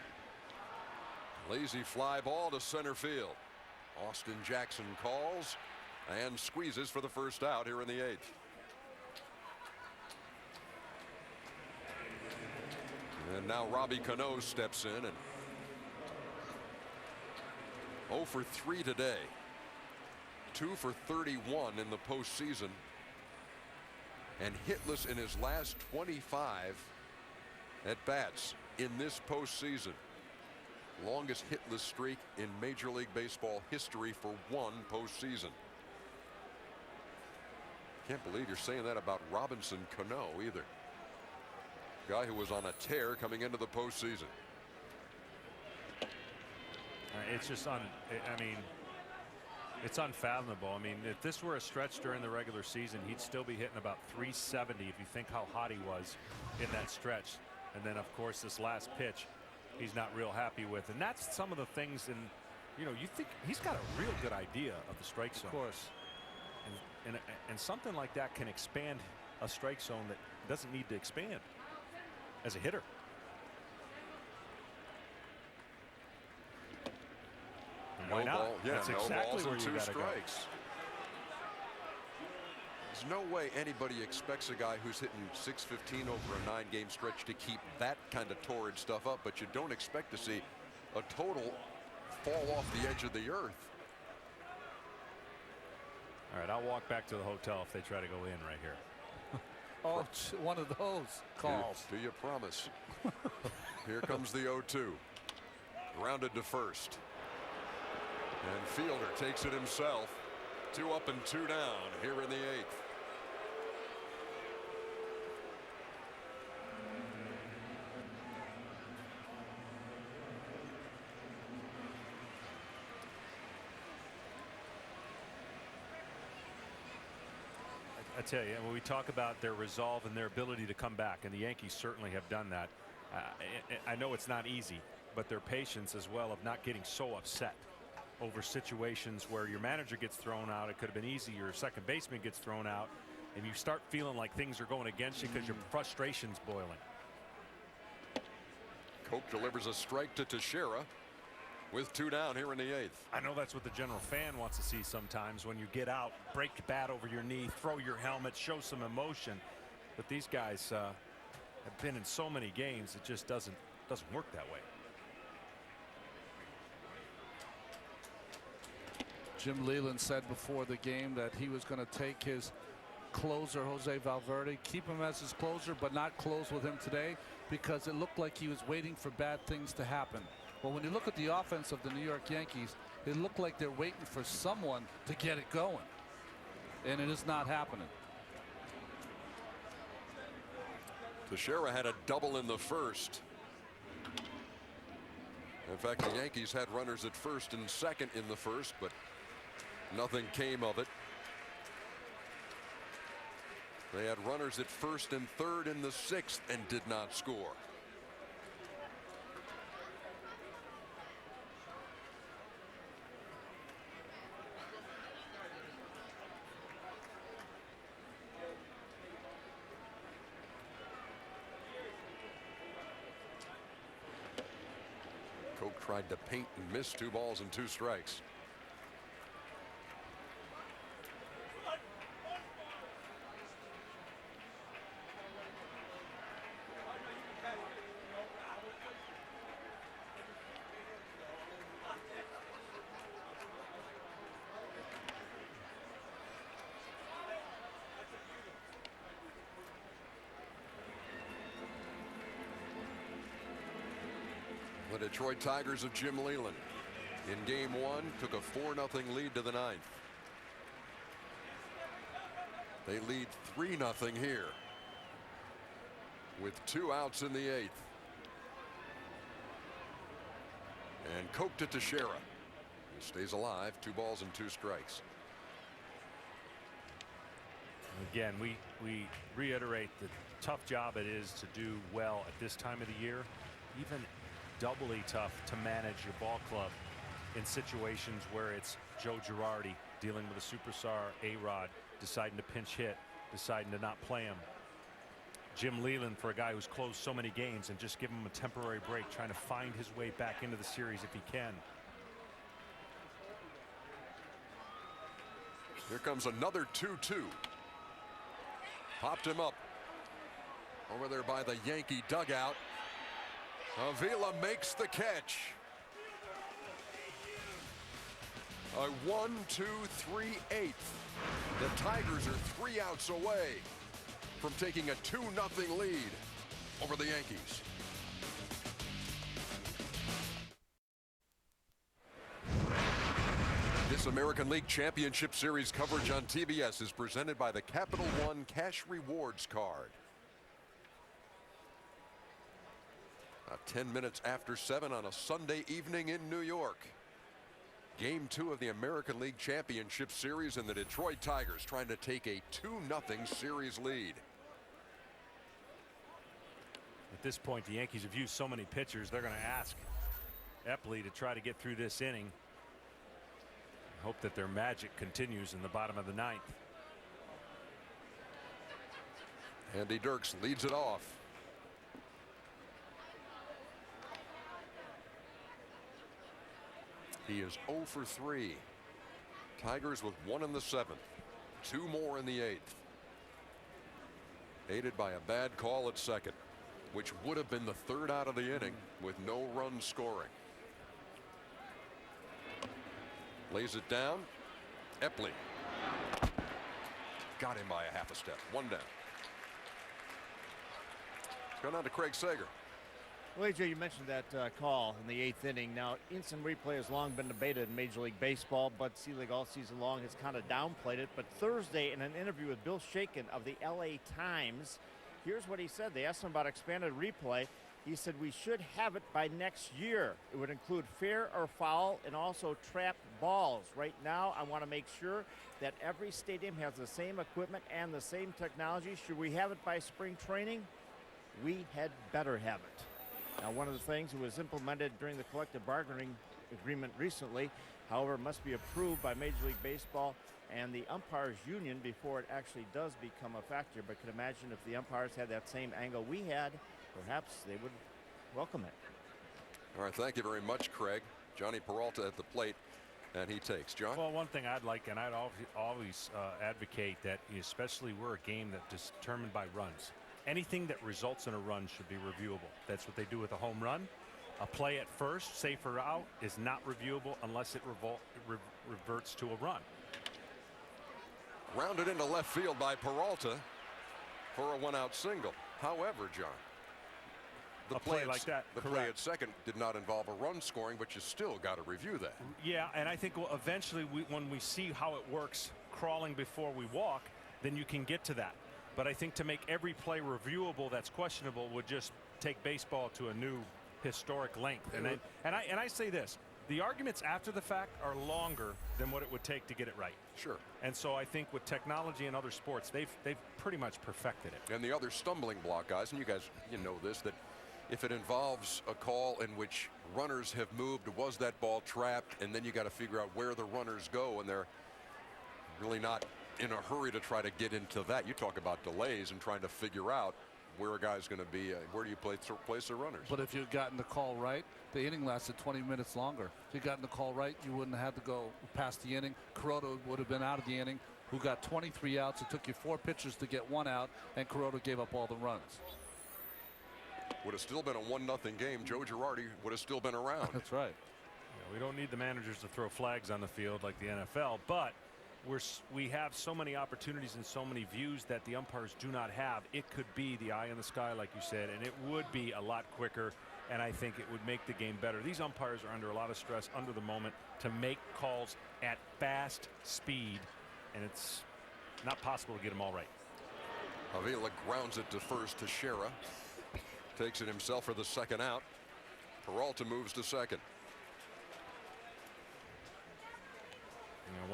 [SPEAKER 4] Lazy fly ball to center field. Austin Jackson calls and squeezes for the first out here in the 8th. And now Robbie Cano steps in, and 0 for 3 today. 2 for 31 in the postseason, and hitless in his last 25 at bats in this postseason. Longest hitless streak in Major League Baseball history for one postseason. Can't believe you're saying that about Robinson Cano either. Guy who was on a tear coming into the postseason.
[SPEAKER 8] It's just it's unfathomable. I mean, if this were a stretch during the regular season, he'd still be hitting about 370 if you think how hot he was in that stretch. And then, of course, this last pitch, he's not real happy with. And that's some of the things, you think he's got a real good idea of the strike zone.
[SPEAKER 11] Of course.
[SPEAKER 8] And something like that can expand a strike zone that doesn't need to expand as a hitter. And why not? That's exactly where you gotta go.
[SPEAKER 4] There's no way anybody expects a guy who's hitting .615 over a 9-game stretch to keep that kind of torrid stuff up, but you don't expect to see a total fall off the edge of the earth.
[SPEAKER 8] All right, I'll walk back to the hotel if they try to go in right here.
[SPEAKER 11] Oh, one of those calls.
[SPEAKER 4] Do you promise? Here comes the 0-2. Grounded to first. And Fielder takes it himself. 2 up and 2 down here in the 8th.
[SPEAKER 8] I tell you, when we talk about their resolve and their ability to come back, and the Yankees certainly have done that. I know it's not easy, but their patience as well of not getting so upset over situations where your manager gets thrown out. It could have been easy. Your second baseman gets thrown out, and you start feeling like things are going against you because your frustration's boiling.
[SPEAKER 4] Koch delivers a strike to Teixeira with 2 down here in the 8th.
[SPEAKER 8] I know that's what the general fan wants to see sometimes when you get out, break the bat over your knee, throw your helmet, show some emotion. But these guys have been in so many games, it just doesn't work that way.
[SPEAKER 11] Jim Leyland said before the game that he was going to take his closer, Jose Valverde, keep him as his closer, but not close with him today because it looked like he was waiting for bad things to happen. Well, when you look at the offense of the New York Yankees, it looked like they're waiting for someone to get it going. And it is not happening.
[SPEAKER 4] Teixeira had a double in the first. In fact, the Yankees had runners at first and second in the first, but nothing came of it. They had runners at first and third in the 6th and did not score. Koch tried to paint and missed 2 balls and 2 strikes. The Detroit Tigers of Jim Leyland in game 1 took a 4-0 lead to the 9th. They lead 3-0 here with 2 outs in the 8th. And Koch to Teixeira. He stays alive, 2 balls and 2 strikes.
[SPEAKER 8] Again, we reiterate the tough job it is to do well at this time of the year. Even doubly tough to manage your ball club in situations where it's Joe Girardi dealing with a superstar A-Rod, deciding to pinch hit, deciding to not play him. Jim Leland, for a guy who's closed so many games, and just give him a temporary break, trying to find his way back into the series if he can.
[SPEAKER 4] Here comes another 2-2. Popped him up over there by the Yankee dugout. Avila makes the catch. A 1-2-3-8. The Tigers are 3 outs away from taking a 2-0 lead over the Yankees. This American League Championship Series coverage on TBS is presented by the Capital One Cash Rewards Card. 10 minutes after 7 on a Sunday evening in New York. Game 2 of the American League Championship Series, and the Detroit Tigers trying to take a 2-0 series lead.
[SPEAKER 8] At this point, the Yankees have used so many pitchers, they're going to ask Epley to try to get through this inning. Hope that their magic continues in the bottom of the 9th.
[SPEAKER 4] Andy Dirks leads it off. He is 0 for 3. Tigers with 1 in the 7th. 2 more in the 8th. Aided by a bad call at second, which would have been the 3rd out of the inning with no run scoring. Lays it down. Epley. Got him by a half a step. 1 down. It's going on to Craig Sager.
[SPEAKER 7] Well, AJ, you mentioned that call in the 8th inning. Now, instant replay has long been debated in Major League Baseball, but C-League all season long has kind of downplayed it. But Thursday, in an interview with Bill Shaken of the LA Times, here's what he said. They asked him about expanded replay. He said, we should have it by next year. It would include fair or foul and also trapped balls. Right now, I want to make sure that every stadium has the same equipment and the same technology. Should we have it by spring training? We had better have it. Now, one of the things that was implemented during the collective bargaining agreement recently, however, must be approved by Major League Baseball and the umpires union before it actually does become a factor. But could imagine if the umpires had that same angle we had, perhaps they would welcome it.
[SPEAKER 4] All right, thank you very much, Craig. Johnny Peralta at the plate, and he takes. John?
[SPEAKER 8] Well, one thing I'd like, and I'd always advocate that, especially we're a game that's determined by runs. Anything that results in a run should be reviewable. That's what they do with a home run. A play at first, safe or out, is not reviewable unless it reverts to a run.
[SPEAKER 4] Rounded into left field by Peralta for a 1-out single. However, John, the play at second did not involve a run scoring, but you still got to review that.
[SPEAKER 8] Yeah, and I think eventually when we see how it works crawling before we walk, then you can get to that. But I think to make every play reviewable that's questionable would just take baseball to a new historic length. And I say this, the arguments after the fact are longer than what it would take to get it right.
[SPEAKER 4] Sure.
[SPEAKER 8] And so I think with technology and other sports, they've pretty much perfected it.
[SPEAKER 4] And the other stumbling block, guys, and you guys, you know this, that if it involves a call in which runners have moved, was that ball trapped? And then you got to figure out where the runners go, and they're really not in a hurry to try to get into that. You talk about delays and trying to figure out where a guy's going to be, where do you place the runners.
[SPEAKER 11] But if you'd gotten the call right, the inning lasted 20 minutes longer. If you'd gotten the call right, you wouldn't have had to go past the inning. Kuroda would have been out of the inning, who got 23 outs. It took you 4 pitchers to get 1 out, and Kuroda gave up all the runs.
[SPEAKER 4] Would have still been a 1-0 game. Joe Girardi would have still been around.
[SPEAKER 11] That's right.
[SPEAKER 8] We don't need the managers to throw flags on the field like the NFL, but we have so many opportunities and so many views that the umpires do not have. It could be the eye in the sky, like you said, and it would be a lot quicker, and I think it would make the game better. These umpires are under a lot of stress under the moment to make calls at fast speed, and it's not possible to get them all right.
[SPEAKER 4] Avila grounds it to first to Shera. Takes it himself for the 2nd out. Peralta moves to second.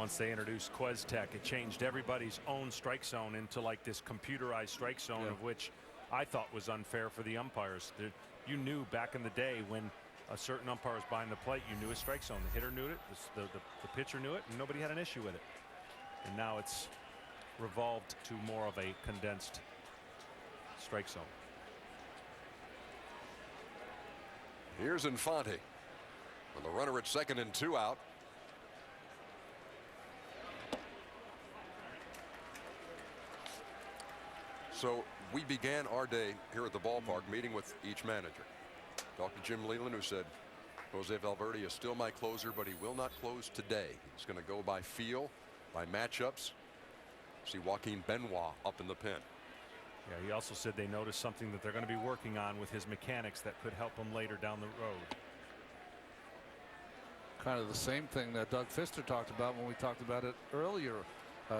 [SPEAKER 8] once they introduced Queztec, it changed everybody's own strike zone into like this computerized strike zone, of which I thought was unfair for the umpires. You knew back in the day when a certain umpire was behind the plate, you knew his strike zone. The hitter knew it, the pitcher knew it, and nobody had an issue with it. And now it's revolved to more of a condensed strike zone.
[SPEAKER 4] Here's Infante with the runner at second and 2 out. So we began our day here at the ballpark meeting with each manager. Talked to Jim Leland, who said Jose Valverde is still my closer, but he will not close today. He's going to go by feel, by matchups. See Joaquin Benoit up in the pen.
[SPEAKER 8] Yeah, he also said they noticed something that they're going to be working on with his mechanics that could help him later down the road.
[SPEAKER 11] Kind of the same thing that Doug Fister talked about when we talked about it earlier.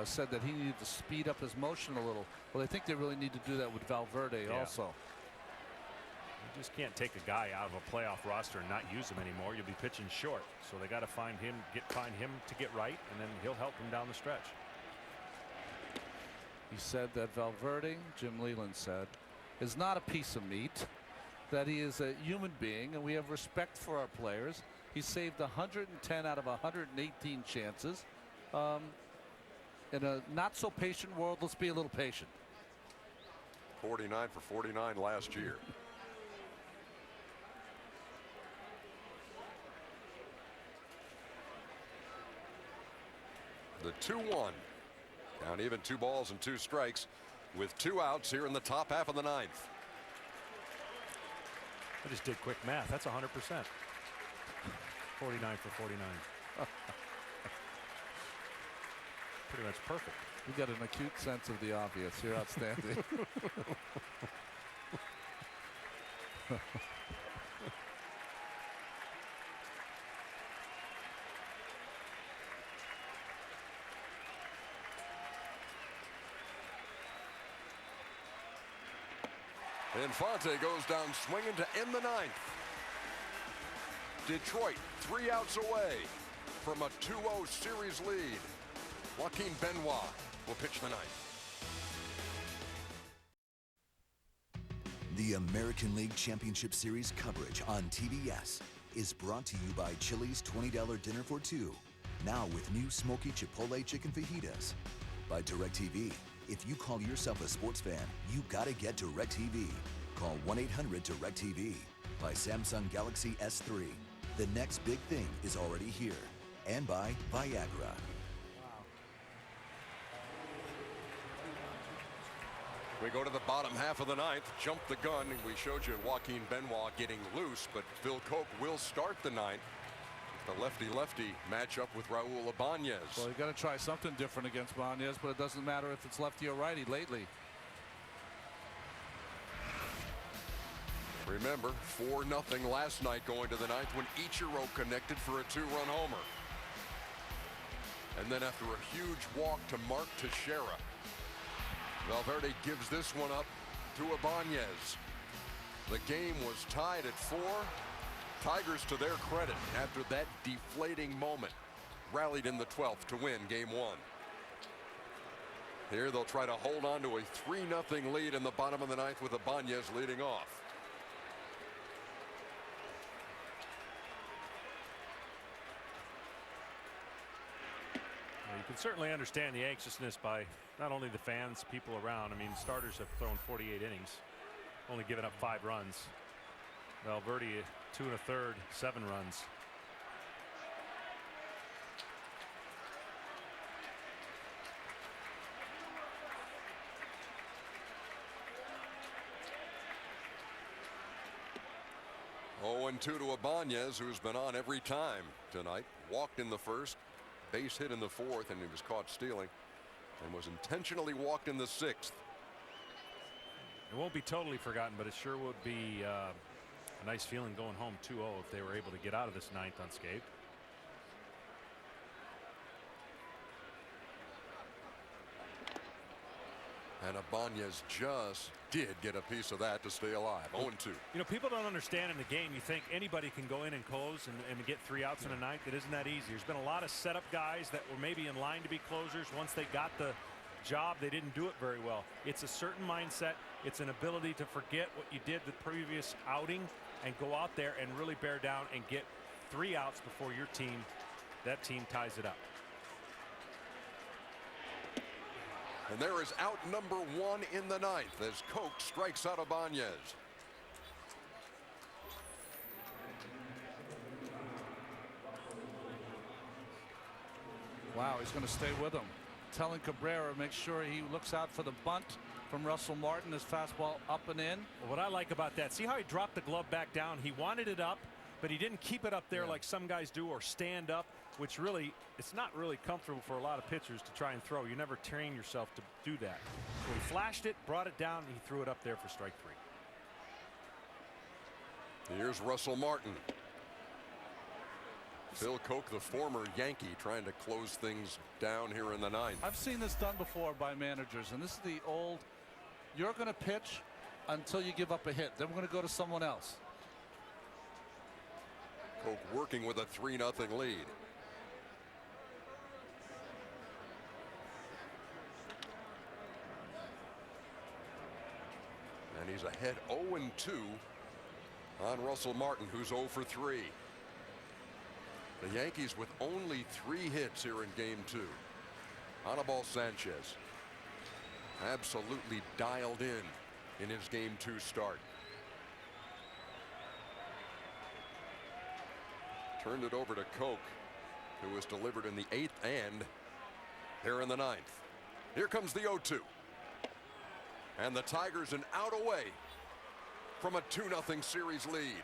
[SPEAKER 11] Said that he needed to speed up his motion a little. Well, I think they really need to do that with Valverde also.
[SPEAKER 8] You just can't take a guy out of a playoff roster and not use him anymore. You'll be pitching short. So they got to find him to get right, and then he'll help him down the stretch.
[SPEAKER 11] He said that Valverde, Jim Leland said, is not a piece of meat, that he is a human being, and we have respect for our players. He saved 110 out of 118 chances. In a not so patient world, let's be a little patient.
[SPEAKER 4] 49 for 49 last year. The 2-1. Down even, 2 balls and 2 strikes with 2 outs here in the top half of the 9th.
[SPEAKER 8] I just did quick math. That's 100%. 49 for 49. Pretty much perfect.
[SPEAKER 11] You got an acute sense of the obvious. You're outstanding.
[SPEAKER 4] Infante goes down swinging to end the 9th. Detroit 3 outs away from a 2-0 series lead. Joaquin Benoit will pitch the 9th.
[SPEAKER 1] The American League Championship Series coverage on TBS is brought to you by Chili's $20 dinner for 2. Now with new smoky Chipotle chicken fajitas. By DirecTV. If you call yourself a sports fan, you gotta get DirecTV. Call 1-800-DirecTV. By Samsung Galaxy S3. The next big thing is already here. And by Viagra.
[SPEAKER 4] We go to the bottom half of the 9th. Jump the gun. And we showed you Joaquin Benoit getting loose, but Phil Koch will start the 9th. The lefty-lefty matchup with Raul Ibanez.
[SPEAKER 11] Well, you got to try something different against Ibanez, but it doesn't matter if it's lefty or righty lately.
[SPEAKER 4] Remember, 4-0 last night going to the 9th when Ichiro connected for a 2-run homer. And then after a huge walk to Mark Teixeira, Valverde gives this one up to Ibanez. The game was tied at 4. Tigers, to their credit, after that deflating moment, rallied in the 12th to win Game 1. Here they'll try to hold on to a 3-0 lead in the bottom of the 9th with Ibanez leading off.
[SPEAKER 8] You can certainly understand the anxiousness by not only the fans, people around. I mean, starters have thrown 48 innings, only given up 5 runs. Valverde 2 1/3, 7 runs.
[SPEAKER 4] Oh, 2 to Ibanez, who's been on every time tonight. Walked in the 1st, base hit in the 4th, and he was caught stealing, and was intentionally walked in the 6th.
[SPEAKER 8] It won't be totally forgotten, but it sure would be a nice feeling going home 2-0 if they were able to get out of this 9th unscathed.
[SPEAKER 4] And Ibanez just did get a piece of that to stay alive. 0-2.
[SPEAKER 8] You know, people don't understand in the game. You think anybody can go in and close and get 3 outs in a ninth. It isn't that easy. There's been a lot of setup guys that were maybe in line to be closers. Once they got the job, they didn't do it very well. It's a certain mindset. It's an ability to forget what you did the previous outing and go out there and really bear down and get 3 outs before that team ties it up.
[SPEAKER 4] And there is out number 1 in the ninth as Koch strikes out Ibanez.
[SPEAKER 11] Wow, he's going to stay with him. Telling Cabrera, make sure he looks out for the bunt from Russell Martin. His fastball up and in.
[SPEAKER 8] Well, what I like about that, see how he dropped the glove back down? He wanted it up, but he didn't keep it up there like some guys do, or stand up, which really, it's not really comfortable for a lot of pitchers to try and throw. You never train yourself to do that. So he flashed it, brought it down, and he threw it up there for strike 3.
[SPEAKER 4] Here's Russell Martin. Phil Koch, the former Yankee, trying to close things down here in the ninth.
[SPEAKER 11] I've seen this done before by managers, and this is the old, you're going to pitch until you give up a hit. Then we're going to go to someone else.
[SPEAKER 4] Koch working with a 3-0 lead. And he's ahead 0-2 on Russell Martin, who's 0 for 3. The Yankees with only 3 hits here in game 2. Anibal Sanchez absolutely dialed in his game 2 start. Turned it over to Koch, who was delivered in the 8th and here in the 9th. Here comes the 0-2. And the Tigers an out away from a 2-0 series lead.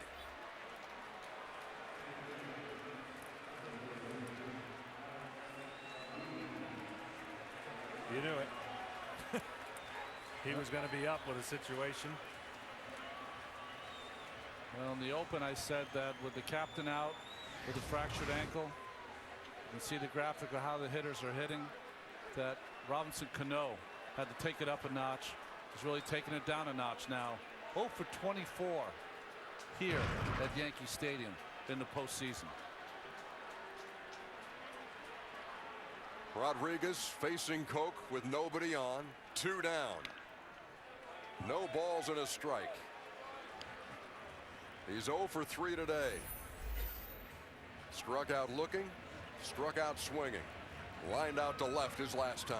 [SPEAKER 8] You knew it. He was going to be up with a situation.
[SPEAKER 11] Well, in the open, I said that with the captain out with a fractured ankle, you can see the graphic of how the hitters are hitting, that Robinson Cano had to take it up a notch. He's really taking it down a notch now. 0 for 24 here at Yankee Stadium in the postseason.
[SPEAKER 4] Rodriguez facing Koch with nobody on, 2 down. No balls and a strike. He's 0 for 3 today. Struck out looking, struck out swinging. Lined out to left his last time.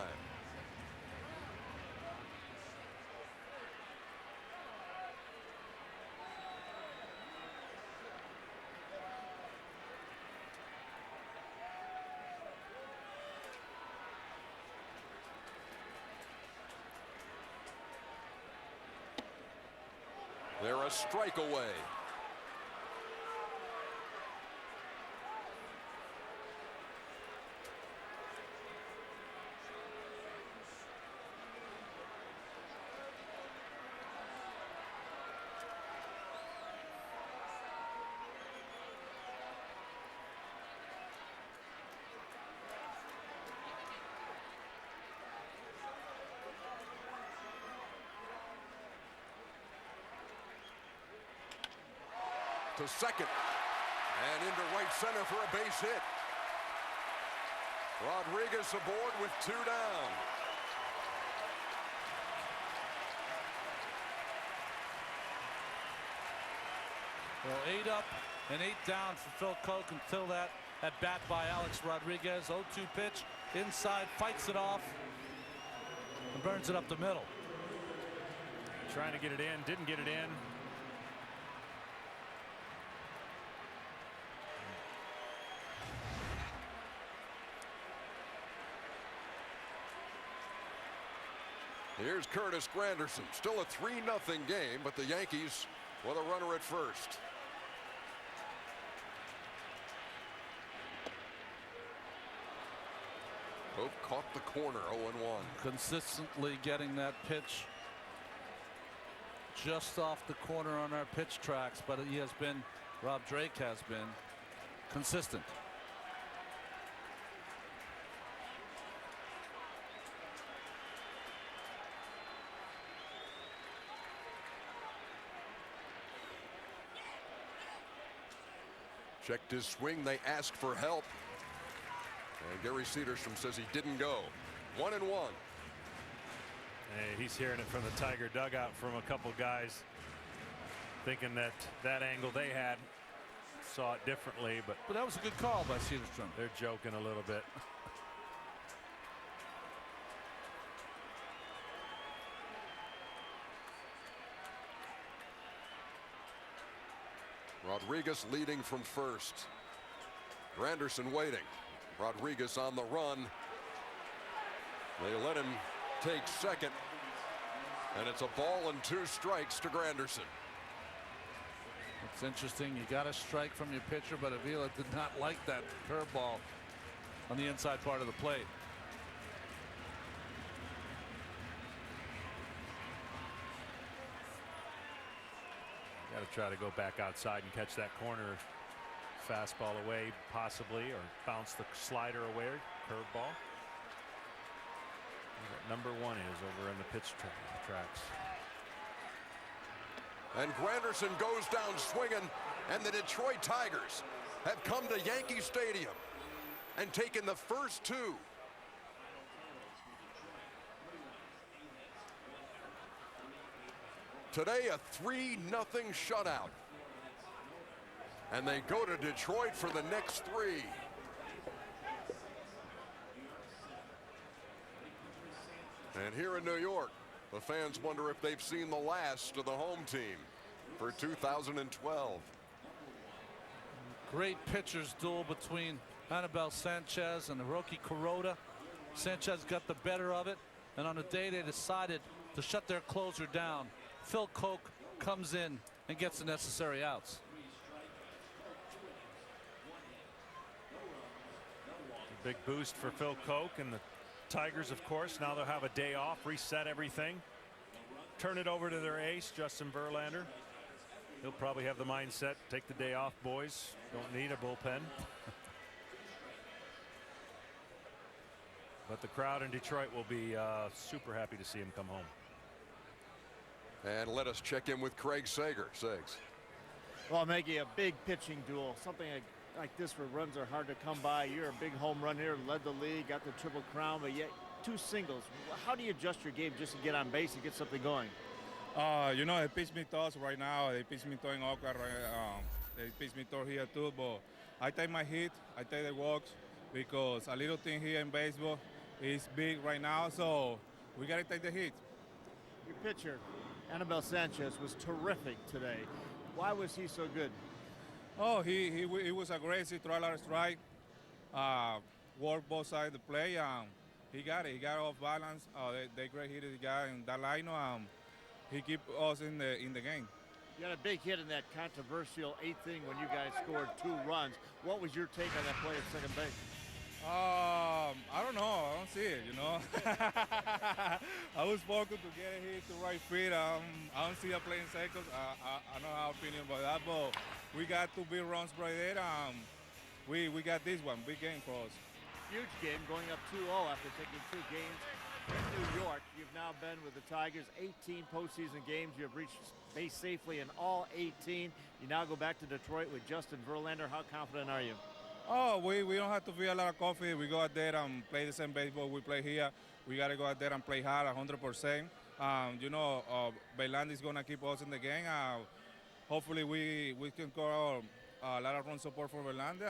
[SPEAKER 4] They're a strike away. To second and into right center for a base hit. Rodriguez aboard with 2 down.
[SPEAKER 11] Well, 8 up and 8 down for Phil Koch until that at bat by Alex Rodriguez. 0-2 pitch inside, fights it off and burns it up the middle.
[SPEAKER 8] Trying to get it in, didn't get it in.
[SPEAKER 4] Here's Curtis Granderson. Still a 3-0 game, but the Yankees with a runner at first. Hope caught the corner, 0-1.
[SPEAKER 11] Consistently getting that pitch just off the corner on our pitch tracks, but he has been, Rob Drake has been consistent.
[SPEAKER 4] Checked his swing. They asked for help. And Gary Cedarstrom says he didn't go. 1-1.
[SPEAKER 8] Hey, he's hearing it from the Tiger dugout from a couple guys thinking that that angle they had saw it differently, but
[SPEAKER 11] that was a good call by Cedarstrom.
[SPEAKER 8] They're joking a little bit.
[SPEAKER 4] Rodriguez leading from first. Granderson waiting. Rodriguez on the run. They let him take second. And it's a ball and 2 strikes to Granderson.
[SPEAKER 11] It's interesting. You got a strike from your pitcher, but Avila did not like that curveball on the inside part of the plate.
[SPEAKER 8] Got to try to go back outside and catch that corner fastball away, possibly, or bounce the slider away, curveball. Number 1 is over in the pitch tracks.
[SPEAKER 4] And Granderson goes down swinging, and the Detroit Tigers have come to Yankee Stadium and taken the first 2. Today, a 3-0 shutout. And they go to Detroit for the next 3. And here in New York, the fans wonder if they've seen the last of the home team for 2012.
[SPEAKER 11] Great pitchers duel between Anibal Sanchez and Hiroki Kuroda. Sanchez got the better of it, and on the day they decided to shut their closer down, Phil Koch comes in and gets the necessary outs.
[SPEAKER 8] A big boost for Phil Koch and the Tigers, of course. Now they'll have a day off, reset everything, turn it over to their ace, Justin Verlander. He'll probably have the mindset, take the day off, boys. Don't need a bullpen. But the crowd in Detroit will be super happy to see him come home.
[SPEAKER 4] And let us check in with Craig Sager. Segs.
[SPEAKER 7] Well, Maggie, a big pitching duel, something like this where runs are hard to come by. You're a big home run here, led the league, got the Triple Crown, but yet 2 singles. How do you adjust your game just to get on base and get something going?
[SPEAKER 13] You know, they pitch me toss right now. They pitch me to in Oakland. They pitch me to here too. But I take my hit. I take the walks because a little thing here in baseball is big right now. So we got to take the hit.
[SPEAKER 7] Your pitcher, Anibal Sanchez, was terrific today. Why was he so good?
[SPEAKER 13] Oh, he was aggressive, throw a lot of strike, work both sides of the play. He got it. He got off balance. They great hitter he got in that line. He keep us in the game.
[SPEAKER 7] You had a big hit in that controversial 8th inning when you guys scored 2 runs. What was your take on that play at second base?
[SPEAKER 13] I don't know. I don't see it, you know. I was focused to get a hit to right field. I don't see a play in second. I don't have opinion about that, but we got 2 big runs right there. We got this one, big game for us.
[SPEAKER 7] Huge game, going up 2-0 after taking 2 games in New York. You've now been with the Tigers 18 postseason games. You have reached base safely in all 18. You now go back to Detroit with Justin Verlander. How confident are you?
[SPEAKER 13] Oh, we don't have to feel a lot of confidence. We go out there and play the same baseball we play here. We got to go out there and play hard 100%. You know, Verlander is going to keep us in the game. Hopefully we can score a lot of run support for Verlander.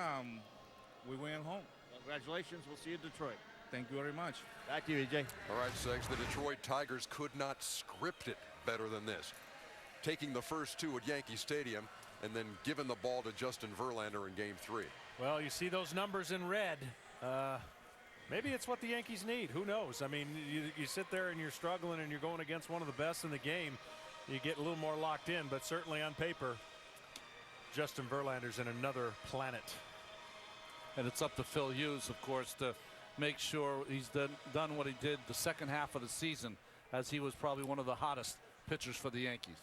[SPEAKER 13] We win at home.
[SPEAKER 7] Congratulations. We'll see you in Detroit.
[SPEAKER 13] Thank you very much.
[SPEAKER 7] Back to you, EJ.
[SPEAKER 4] All right, Segs. The Detroit Tigers could not script it better than this. Taking the first 2 at Yankee Stadium and then giving the ball to Justin Verlander in Game 3.
[SPEAKER 8] Well, you see those numbers in red. Maybe it's what the Yankees need. Who knows? I mean, you sit there and you're struggling and you're going against one of the best in the game. You get a little more locked in, but certainly on paper, Justin Verlander's in another planet.
[SPEAKER 11] And it's up to Phil Hughes, of course, to make sure he's done what he did the second half of the season, as he was probably one of the hottest pitchers for the Yankees.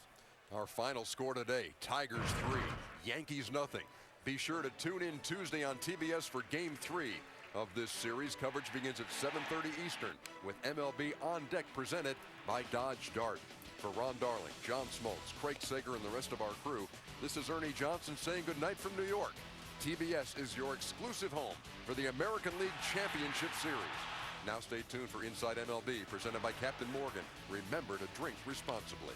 [SPEAKER 4] Our final score today, Tigers 3, Yankees nothing. Be sure to tune in Tuesday on TBS for Game 3 of this series. Coverage begins at 7:30 Eastern with MLB On Deck presented by Dodge Dart. For Ron Darling, John Smoltz, Craig Sager, and the rest of our crew, this is Ernie Johnson saying good night from New York. TBS is your exclusive home for the American League Championship Series. Now stay tuned for Inside MLB, presented by Captain Morgan. Remember to drink responsibly.